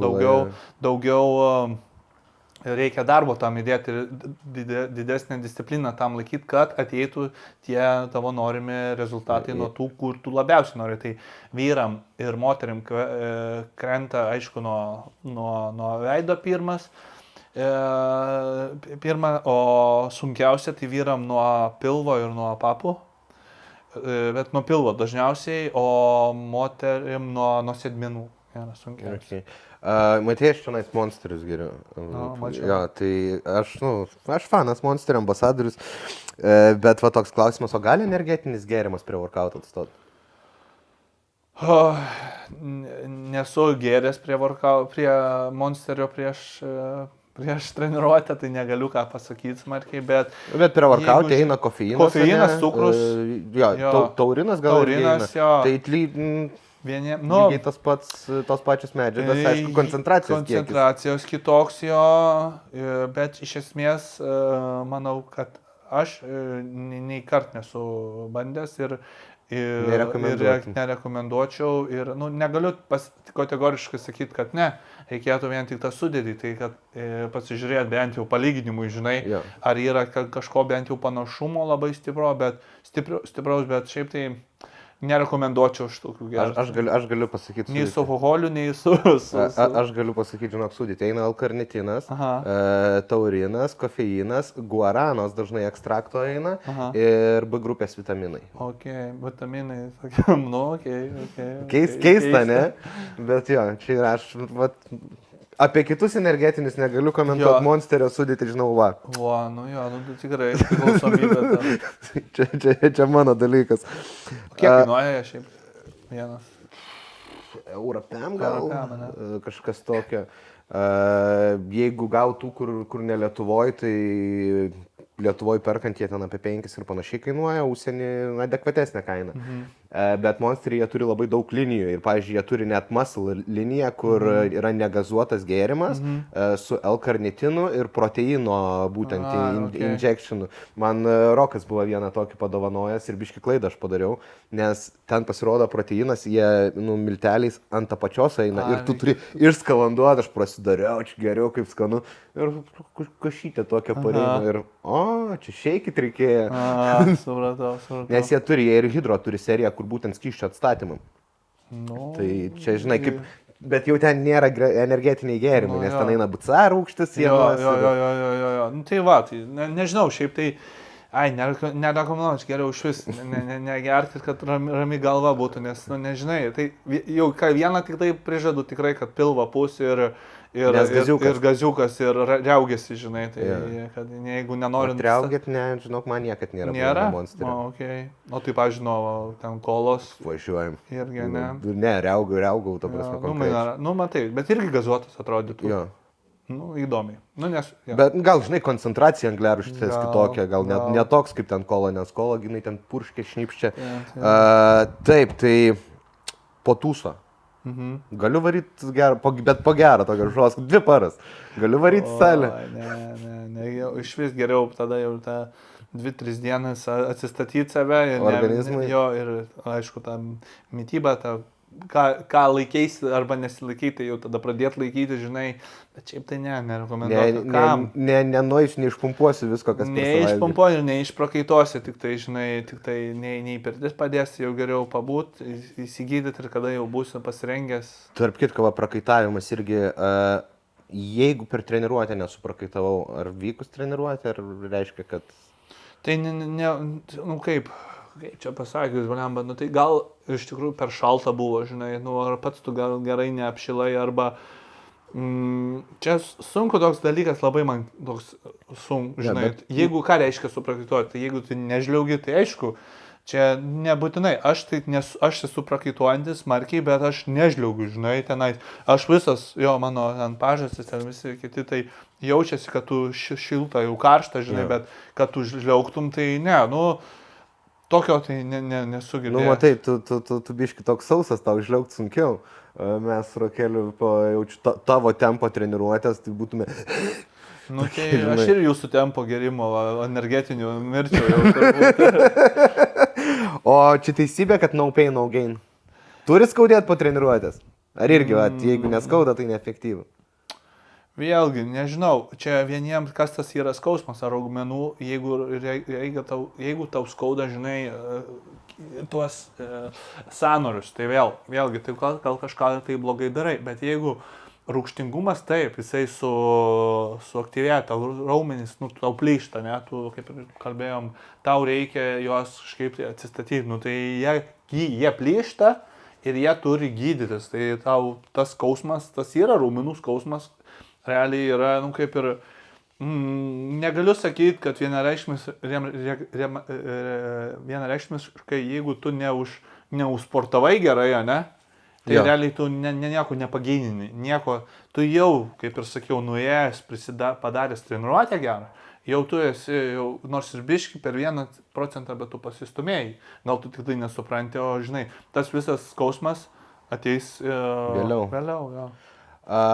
daugiau reikia darbo tam įdėti ir didesnę discipliną tam laikyti, kad ateitų tie tavo norimi rezultatai nuo tų, kur tu labiausiai nori. Tai vyram ir moterim krenta, aišku, nuo veido o sunkiausia tai vyram nuo pilvo ir nuo papų, bet nuo pilvo dažniausiai, o moterim nuo sėdmenų yra sunkiausia. Matėjai, aš čionais Monsterius geriu. Jo, tai aš fanas Monsterio ambasadorius, bet toks klausimas, o gali energetinis gėrimas prie workout atstoti? Nesu gėręs prie Monsterio prieš treniruotę, tai negaliu ką pasakyti smarkiai, bet... Bet prie workout eina kofeinas. Kofeinas, cukrus. Taurinas gal eina. Tai lygiai tos pačios medžiagos, aišku, koncentracijos kitoks jo, bet iš esmės manau, kad aš nei kart nesu bandęs ir nerekomenduočiau ir negaliu kategoriškai sakyti, kad ne, reikėtų vien tik tą sudėtį, tai kad pasižiūrėti bent jau palyginimui, žinai, ar yra kažko bent jau panašumo labai stipraus, bet šiaip tai nerekomenduočiau šitokių gerų. Aš galiu pasakyti. Nei su alkoholiu, nei su... Aš galiu pasakyti, žinok, sudėti. Eina L-karnitinas, taurinas, kofeinas, guaranos dažnai ekstrakto eina ir B grupės vitaminai. Vitaminai. Keista, ne? Bet jo, čia aš... Apie kitus energetinius negaliu komentuoti, Monsterio sudėti, žinau, Tikrai, priklausomybė. Čia mano dalykas. Kiek kainuoja šiaip vienas? Europėm gal, Europėm, ane? kažkas tokio. Jeigu gautų, kur ne Lietuvoje, tai Lietuvoje perkant jie ten apie 5 ir panašiai kainuoja, užsienį adekvatesnę kainą. Bet Monsterį jie turi labai daug linijų ir, pavyzdžiui, jie turi net muscle liniją, kur yra negazuotas gėrimas su L-karnitinu ir proteino būtent injectionu. Man Rokas buvo vieną tokį padovanojęs ir biški klaidą aš padariau, nes ten pasirodo proteinas, jie milteliais ant apačios eina ir tu turi išskalanduoti, aš prasidariau, čia geriau kaip skanu ir kažytė tokia pareina ir čia šeikit reikėjo. Supratau. Nes jie ir hidro turi seriją, kur būtent skysčio atstatymam. Tai čia, žinai, kaip, bet jau ten nėra energetiniai gėrimai, nes ten eina BCA rūgštis. Jo. Nu, tai va, tai nežinau, šiaip tai, nerekomenduoju, geriau iš vis negerti, kad rami galva būtų, nes, nežinai, tai jau vieną tik tai prižadu tikrai, kad pilva pus ir gaziukas ir riaugėsi, žinai, tai kad jeigu nenorint... Riaugėt, žinok, man niekad nėra. Nėra? Monsterio. O tai, pažinau, ten kolos. Važiuojam. Irgi, ne? Ne, riaugau, ta prasme, konkrečiai. Matai, bet irgi gazuotas atrodytų. Jo. Įdomiai. Bet gal, žinai, koncentracija angliarūgštės kitokia, gal net toks kaip ten kola, nes kola, ginai, ten purškė, šnipščia. Taip, tai po tūso. Galiu varyti bet po gerą to garžos, 2 paras. Galiu varyti salę. Ne, iš vis geriau tada jau tą 2-3 dienas atsistatyti save. Organizmui. Ir aišku, tą mytybą, ką laikeisi arba nesilaikyti, tai jau tada pradėti laikyti, žinai, bet šiaip tai nerekomenduoju. Neišpumpuosi visko, kas pasavaitė. Neišpumpuosi ir neišprakaitosi, tik tai, žinai, nei pirtis padėsi, jau geriau pabūt, įsigydyti ir kada jau būsi pasirengęs. Tarp kitko, prakaitavimas irgi, jeigu per treniruotę nesuprakaitavau, ar vykus treniruotę, ar reiškia, kad... Tai kaip čia pasakius, blemba, tai gal iš tikrųjų per šalta buvo, žinai, ar pats tu gal gerai neapšilai, arba čia sunku toks dalykas, labai man toks sunku, žinai, jeigu ką reiškia suprakaituoti, tai jeigu tu nežliaugi, tai aišku, čia nebūtinai, aš esu prakaituojantis smarkiai, bet aš nežliaugiu, žinai, tenai, aš visas, mano ten pažastis, ten visi kiti, tai jaučiasi, kad tu šilta, jau karšta, žinai, bet kad tu žliaugtum, tai ne, tokio tai nesugebėjau. Matai, tu biški toks sausas, tau žliaugti sunkiau. Mes su Rokeliu jaučiu tavo tempo treniruotės, tai būtume... Tai aš ir jūsų tempo gerimo, energetinių mirčių jau turbūt. O čia teisybė, kad no pain, no gain. Turi skaudėti po treniruotės? Ar irgi, jeigu neskauda, tai neefektyvu? Vėlgi, nežinau, čia vieniems kas tas yra skausmas ar raumenų, jeigu tau skauda, žinai, tuos sąnarius, tai vėlgi, tai gal kažką tai blogai darai, bet jeigu rūgštingumas taip, jisai suaktyvėja, tau raumenys, tau plyšta, ne, tu, kaip ir kalbėjom, tau reikia juos kažkaip atsistatyti, tai jie plyšta ir jie turi gydytis, tai tau tas skausmas, tas yra raumenų skausmas, realiai yra, kaip ir, negaliu sakyti, kad vienareikšmiškai, jeigu tu neužsportavai gerai, ne, tai realiai tu nieko nepageinini, tu jau, kaip ir sakiau, nuėjęs, padaręs treniruotę gerą, jau tu esi, nors ir biški per 1%, bet tu pasistumėjai, gal tu tik tai nesupranti, o žinai, tas visas skausmas ateis vėliau.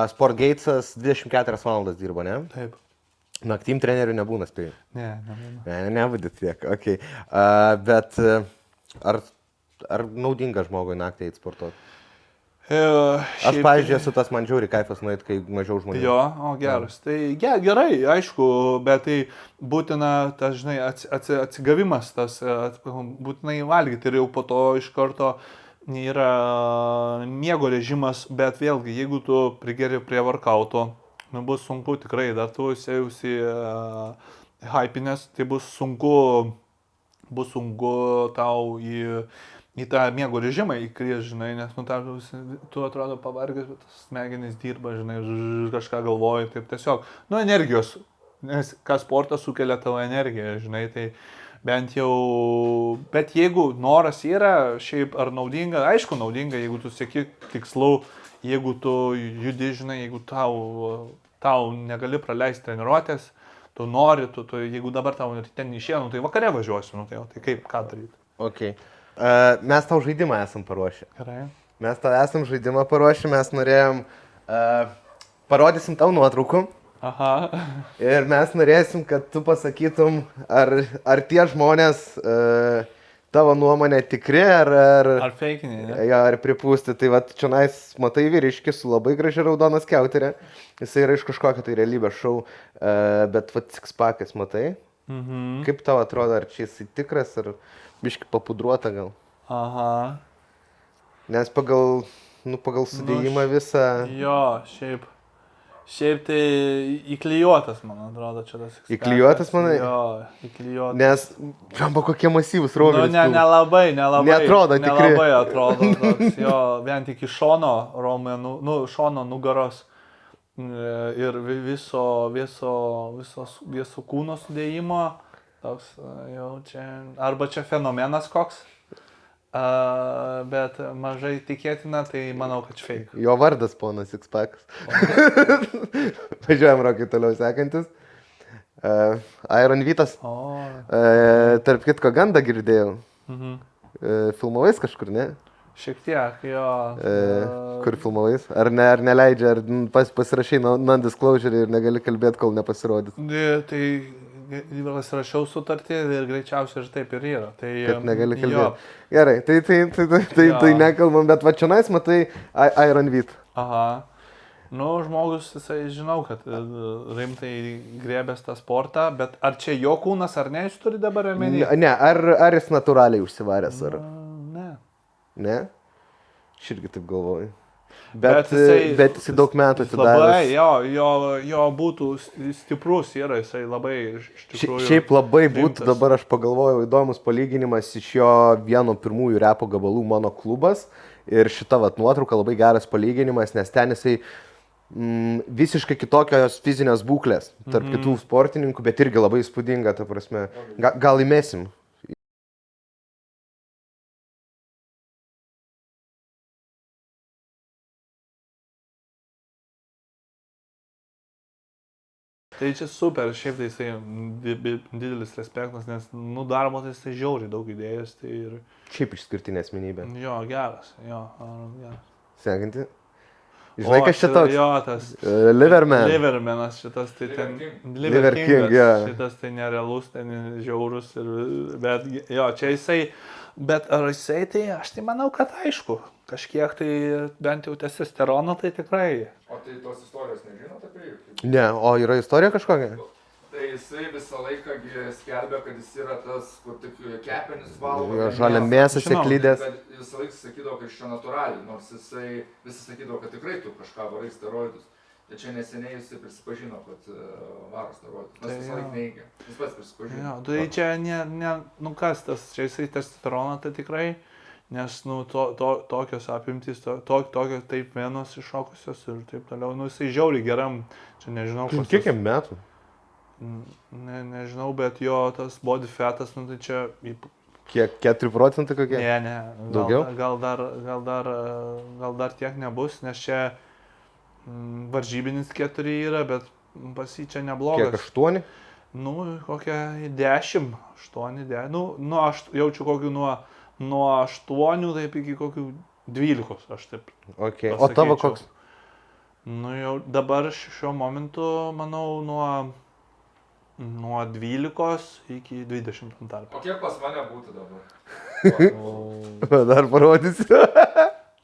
Sportgatesas 24 valandas dirbo, ne? Taip. Naktim trenerių nebūna spėjai? Ne, nebūna. Nebūdit tiek, okei. Bet ar naudinga žmogui naktį eiti sportuoti? Aš, pavyzdžiui, esu tas man žiauri kaifas nueiti, kai mažiau žmonių. Jo, geras. Tai gerai, aišku, bet tai būtina, tas, žinai, atsigavimas, tas būtinai valgyti ir jau po to iš karto yra miego režimas, bet vėlgi, jeigu tu prigeri prie workouto, bus sunku tikrai, dar tu įsėjusi hypinės, tai bus sunku tau į tą miego režimą įkriesti, žinai, nes tu atrodo pavargęs, bet smegenys dirba, žinai, kažką galvoji, taip tiesiog, energijos, nes ką sportas sukelia tavo energiją, žinai, tai Bent jau, bet jeigu noras yra, šiaip ar naudinga, aišku naudinga, jeigu tu sieki tikslų, jeigu tu judi, žinai, jeigu tau negali praleisti treniruotės, tu nori, jeigu dabar tau ten išėjau, tai vakare važiuosiu, tai kaip, ką daryti? Okay. Mes tau žaidimą esam paruošę. Gerai. Mes tau esam žaidimą paruošę, mes norėjom, parodysim tau nuotraukų. Aha. Ir mes norėsim, kad tu pasakytum, ar tie žmonės tavo nuomonė tikri, Ar feikiniai, ne? Ja, ar pripūsti. Tai va, čionais matai vyriškį su labai gražia raudona skiauterė. Jisai yra iš kažkokio tai realybės šou, bet va, sixpackas matai. Mhm. Kaip tau atrodo, ar čia jisai tikras, ar biški papudruota gal? Aha. Nes pagal sudėjimą visą... Jo, Šiaip tai įklijuotas, man atrodo, čia tas. Įklijuotas, manai? Jo, įklijuotas. Nes, žamba, kokie masyvūs raumenys. Nelabai. Neatrodo tikrai. Nelabai atrodo, toks, jo, vien tik iš šono raumenų, šono nugaros ir viso kūno sudėjimo. Toks, jau čia, arba čia fenomenas koks. Bet mažai tikėtina, tai manau, kad fake. Jo vardas ponas Sixpackas. Važiuojam, Rokai, toliau sekantis. Iron Vytas. Tarp kitko gandą girdėjau. Filmavais kažkur, ne? Šiek tiek, jo. Kur filmavais? Ar neleidžia, ar pasirašai non-disclosure ir negali kalbėti, kol nepasirodys? Tai pasirašiau sutartį ir greičiausiai ir taip ir yra. Tai, kad negali kalbėti. Gerai, tai nekalbam, bet va čionais matai Iron Vyt. Aha. Nu, žmogus, jisai žinau, kad rimtai grėbės tą sportą, bet ar čia jo kūnas, ar ne, jis turi dabar omeny? Ne, ar jis natūraliai užsivaręs, ar? Ne. Ne? Aš irgi taip galvoju. Bet jisai daug metų atidaręs. Labai, jo būtų stiprus yra, jisai labai iš tikrųjų. Šiaip labai būtų, dabar aš pagalvojau, įdomus palyginimas iš jo vieno pirmųjų repo gabalų Mano klubas. Ir šita vat nuotrauka labai geras palyginimas, nes ten jisai visiškai kitokios fizinės būklės tarp kitų sportininkų, bet irgi labai įspūdinga, ta prasme. Gal įmesim? Tai čia super, šiaip tai jisai didelis respektas, nes darbo tai jisai žiauriai daug idėjus. Tai ir... Šiaip išskirtinė asmenybė. Jo, geras. Sekanti. Žinai, kas čia toks? Jo, tas. Liverman. Livermanas šitas, tai ten. Liver King, jo. Šitas tai nerealus, ten žiaurus. Bet jo, čia jisai. Bet ar jisai tai, aš tai manau, kad aišku. Kažkiek tai bent jau testosterono, tai tikrai. O tai tos istorijos nežinot apie jį? Ne, o yra istorija kažkokia? Tai jisai visą laiką skelbia, kad jis yra tas, kur tik kepenis valgo. Žalia mėsą seklydės. Bet visą laiką sakydavo, kad iš čia natūraliai, nors jisai visi sakydavo, kad tikrai tu kažką varai steroidus. Tai čia neseniai jisai prisipažino, kad varo steroidus. Nes visą laiką neigia. Jis pats prisipažino. Jo, tai čia ne, kas tas, čia jisai testosteroną tai tikrai. Nes, tokios apimtys, tokios taip vienos iššokusios ir taip toliau. Jisai žiauriai geram, čia nežinau. Kiek jam metų? Nežinau, bet jo tas body fatas, tai čia... Kiek? 4% kokie? Ne. Daugiau? Gal dar tiek nebus, nes čia varžybinis 4 yra, bet pas jį čia neblogas. Kiek, 8? Kokia 10, 8, 10. Aš jaučiu kokiu nuo 8 taip iki kokių 12, aš taip. Okay. O tavo koks? Jau dabar šiuo momentu, manau, nuo 12 iki 20 tarp. O kiek pas mane būtų dabar? Dar parodysiu.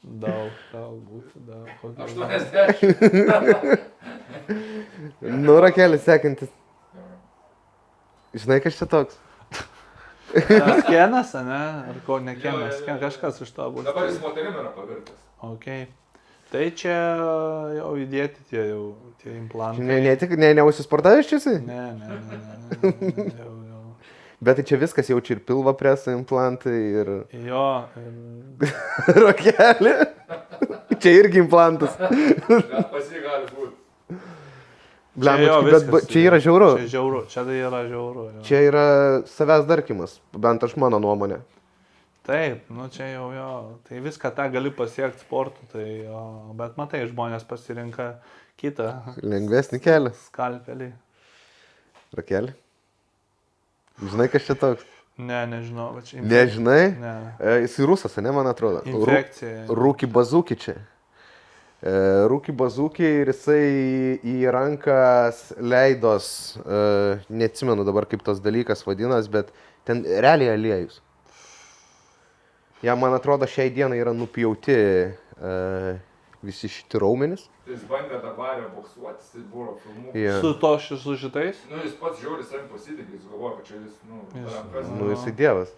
Daug būtų, daug. 80. Rakelis sekantis. Žinai, kas čia toks? Kenas, ne? Ar ko ne Kenas? Kažkas iš to bus. Dabar jis moterim yra pavirtas. Ok. Tai čia jau įdėti tie implantai. Neusisportavęs čia esi? Ne. Bet tai čia viskas jau čia ir pilvo preso implantai ir... Jo. Rokelį. Čia irgi implantas. Pas jį gali būti. Blembački, viskas, bet čia yra žiauru. Čia žiauru, čia tai yra žiauru. Jo. Čia yra savęs darkimas, bent aš mano nuomonė. Taip, nu čia jau jo, tai viską tą gali pasiekti sportu, tai jo, bet matai, žmonės pasirinka kitą Lengvesnį kelią. skalpelį. Rakelį. Žinai, kas čia toks? Ne, nežinau, bet čia Nežinai? Ne. Jisai rusas, ne, man atrodo. Infekcija. Rūki bazūki čia. Rūki bazūki ir jisai į rankas leidos, neatsimenu dabar kaip tas dalykas vadinas, bet ten realiai aliejus. Ja, man atrodo, šiai dienai yra nupjauti visi šiti raumenys. Tai jis bandė dabar boksuotis, tai buvo filmų. Yeah. Su šitais? Nu, jis pats žiauriai savim pasitikė, jis galvoja, kad čia jis, rankas. Nu, jisai dievas.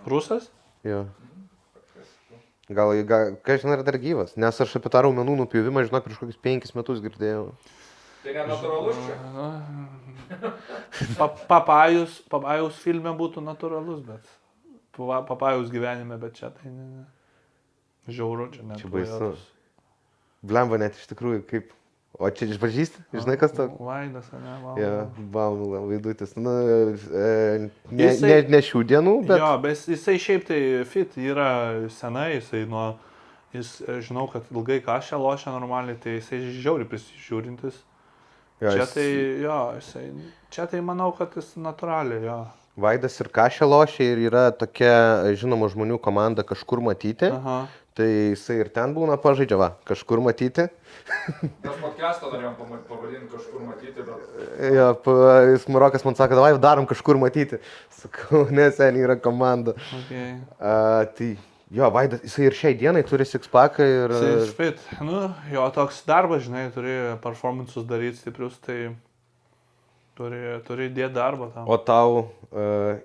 Rusas? Jo. Gal, ką žinai, ar dar gyvas? Nes aš apie tą raumenų nupjovimą, žinok, prieš kokius 5 metus girdėjau. Tai nenatūralus čia. Papajus filme būtų natūralus, bet papajus gyvenime, bet čia tai ne. Žiauru, čia net. Čia baisu. Blemba net iš tikrųjų kaip... O čia išpažįsti? Žinai, kas to? Vaidas, ne, man. Ja, Baumila, Vaidutis. Nu, ne šių dienų, bet... Jo, bet jisai šiaip tai fit yra senai, jisai žinau, kad ilgai kažką lošia normaliai, tai jisai žiauriai prisižiūrintis. Jo, Čia tai, jo, čia tai manau, kad jis natūraliai, jo. Vaidas ir Kašė lošia ir yra tokia žinoma žmonių komanda Kažkur matyti. Aha. Tai jisai ir ten būna pažaidžia, va, Kažkur matyti. Mes podcast'ą norėjom pavadinti Kažkur matyti, bet... Jo, Smurokas man sako, davai darom Kažkur matyti. Sakau, nes ten yra komanda. Okay. Tai jo, Vaidas, jisai ir šiai dienai turi six-packą ir... Jisai fit, nu, jo toks darbas, žinai, turi performances daryti stiprius, tai turi dėti darbą tam. O tau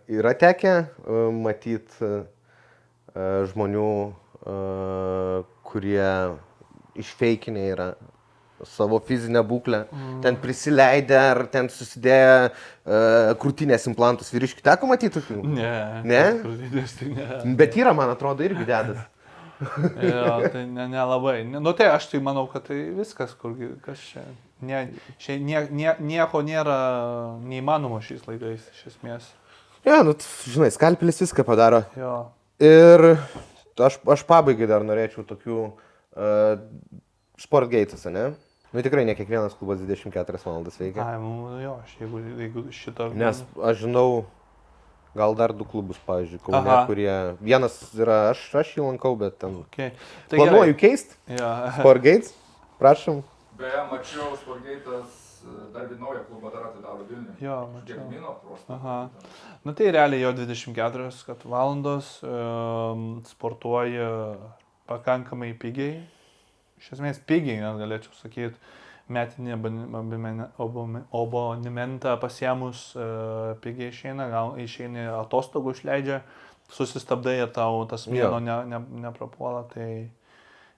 yra tekę matyti žmonių, kurie išfeikinė yra savo fizinę būklę, ten prisileidę ar ten susidėję krūtinės implantus vyriškių. Teko matyti tokių? Ne? Tai ne. Bet yra, man atrodo, irgi dedas. Jo, tai nelabai. Nu tai aš tai manau, kad tai viskas, kas čia. Nieko nėra neįmanoma šiais laikais, iš esmės. Ja, nu, žinai, skalpelis viską padaro. Jo. Ir aš pabaigai dar norėčiau tokių Sportgates'ą, ne? Nu tikrai ne kiekvienas klubas 24 valandas veikia. Ai, jo, jeigu šito... Nes aš žinau, gal dar 2 klubus, pavyzdžiui, Kaune, kurie... Vienas yra, aš jį lankau, bet ten... Okay. Tai planuoju keisti. Ja. Sportgates, prašom. Beje, mačiau, Sportgate'as dar naują klubą dar atidaro Vilniuje. Jo, mačiau. Gedimino prostą. Aha. Nu tai realiai jo 24 valandos sportuoja pakankamai pigiai. Iš esmės pigiai, net galėčiau sakyti, metinį abonementą pasiemus pigiai išeina, gal išeini atostogų išleidžia, susistabdai ir tau tas mėnuo neprapuola, tai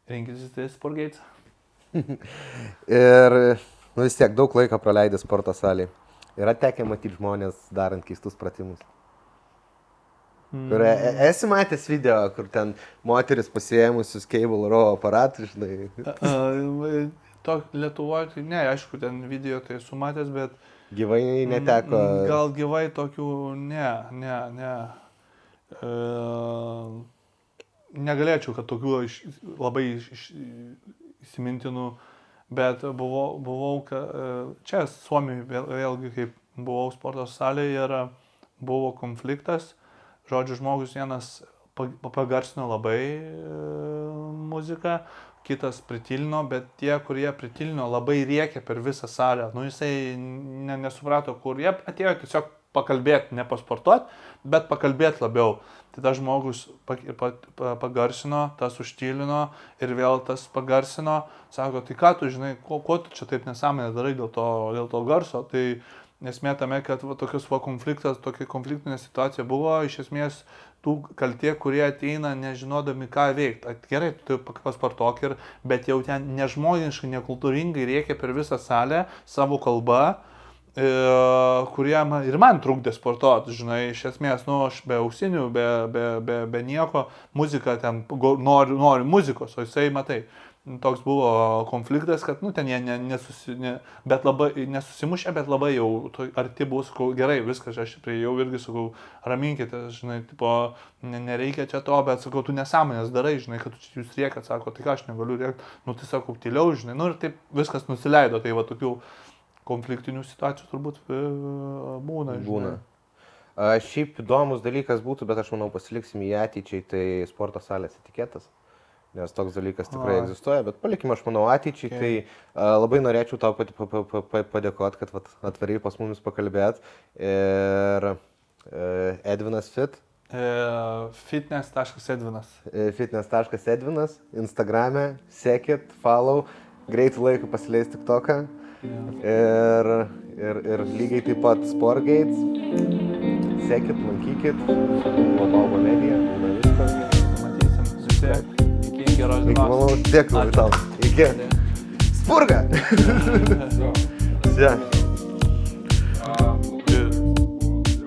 rinkitės tai Sportgates. Ir vis tiek daug laiko praleidai sporto salėje. Yra tekę matyti žmonės darant keistus pratimus. Kur esi matęs video, kur ten moteris pasiėmusius cable raw aparatų, žinai. Lietuvoje, tai ne, aišku, ten video tai esu matęs, bet... Gyvai neteko. Gal gyvai tokių, ne. Negalėčiau, kad tokių labai įsimintinų, bet buvau čia Suomijoje vėlgi, kaip buvau sporto salėje ir buvo konfliktas. Žodžiu, žmogus vienas pagarsino labai muziką, kitas pritilino, bet tie, kurie pritilino, labai rėkė per visą salę. Nu, jisai nesuprato, kur jie atėjo tiesiog pakalbėti, ne pasportuoti, bet pakalbėti labiau. Tai tas žmogus pagarsino, tas užtylino ir vėl tas pagarsino. Sako, tai ką tu žinai, ko tu čia taip nesąmonę darai dėl to garso. Tai esmė tame, kad tokia konfliktinė situacija buvo, iš esmės tų kaltė, kurie ateina nežinodami, ką veikti. Gerai, tu pasportuok, bet jau ten nežmoniškai, nekultūringai rėkia per visą salę savo kalbą kurie ir man trukdė sportuoti, žinai, iš esmės, nu, aš be ausinių, be nieko, muzika ten, noriu muzikos, o jisai, matai, toks buvo konfliktas, kad, nu, ten jie nesusimušė, bet labai jau arti buvo, sakau, gerai, viskas, aš priėjau irgi, sakau, raminkite, žinai, tipo, nereikia čia to, bet, sakau, tu nesąmonės darai, žinai, kad jūs rėkat, sako, tai ką aš negaliu rėkti, nu, tai sakau, tyliau, žinai, nu, ir taip viskas nusileido, tai va, tokių konfliktinių situacijų turbūt būna, žinai. Šiaip įdomus dalykas būtų, bet aš manau pasiliksim į ateičiai, tai sporto salės etiketas. Nes toks dalykas tikrai egzistuoja, bet palikime, aš manau, ateičiai, tai labai norėčiau tau padėkoti, kad atvariai pas mumis pakalbėt. Ir Edvinas Fit. Fitness.edvinas. Fitness.edvinas, Instagrame, sekit, follow, greitų laikų pasileis TikToką. Ir lygiai taip pat Sportgates. Sekit, lankykit, Global Media, viskas. Matysim, susiek. Geros dienos. Dėkui tau. Iki. Spurga! Jau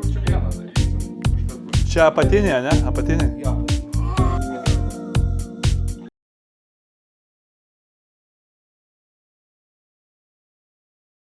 čia vieną darysim. Čia apatinė, ne? Apatinė? Jo.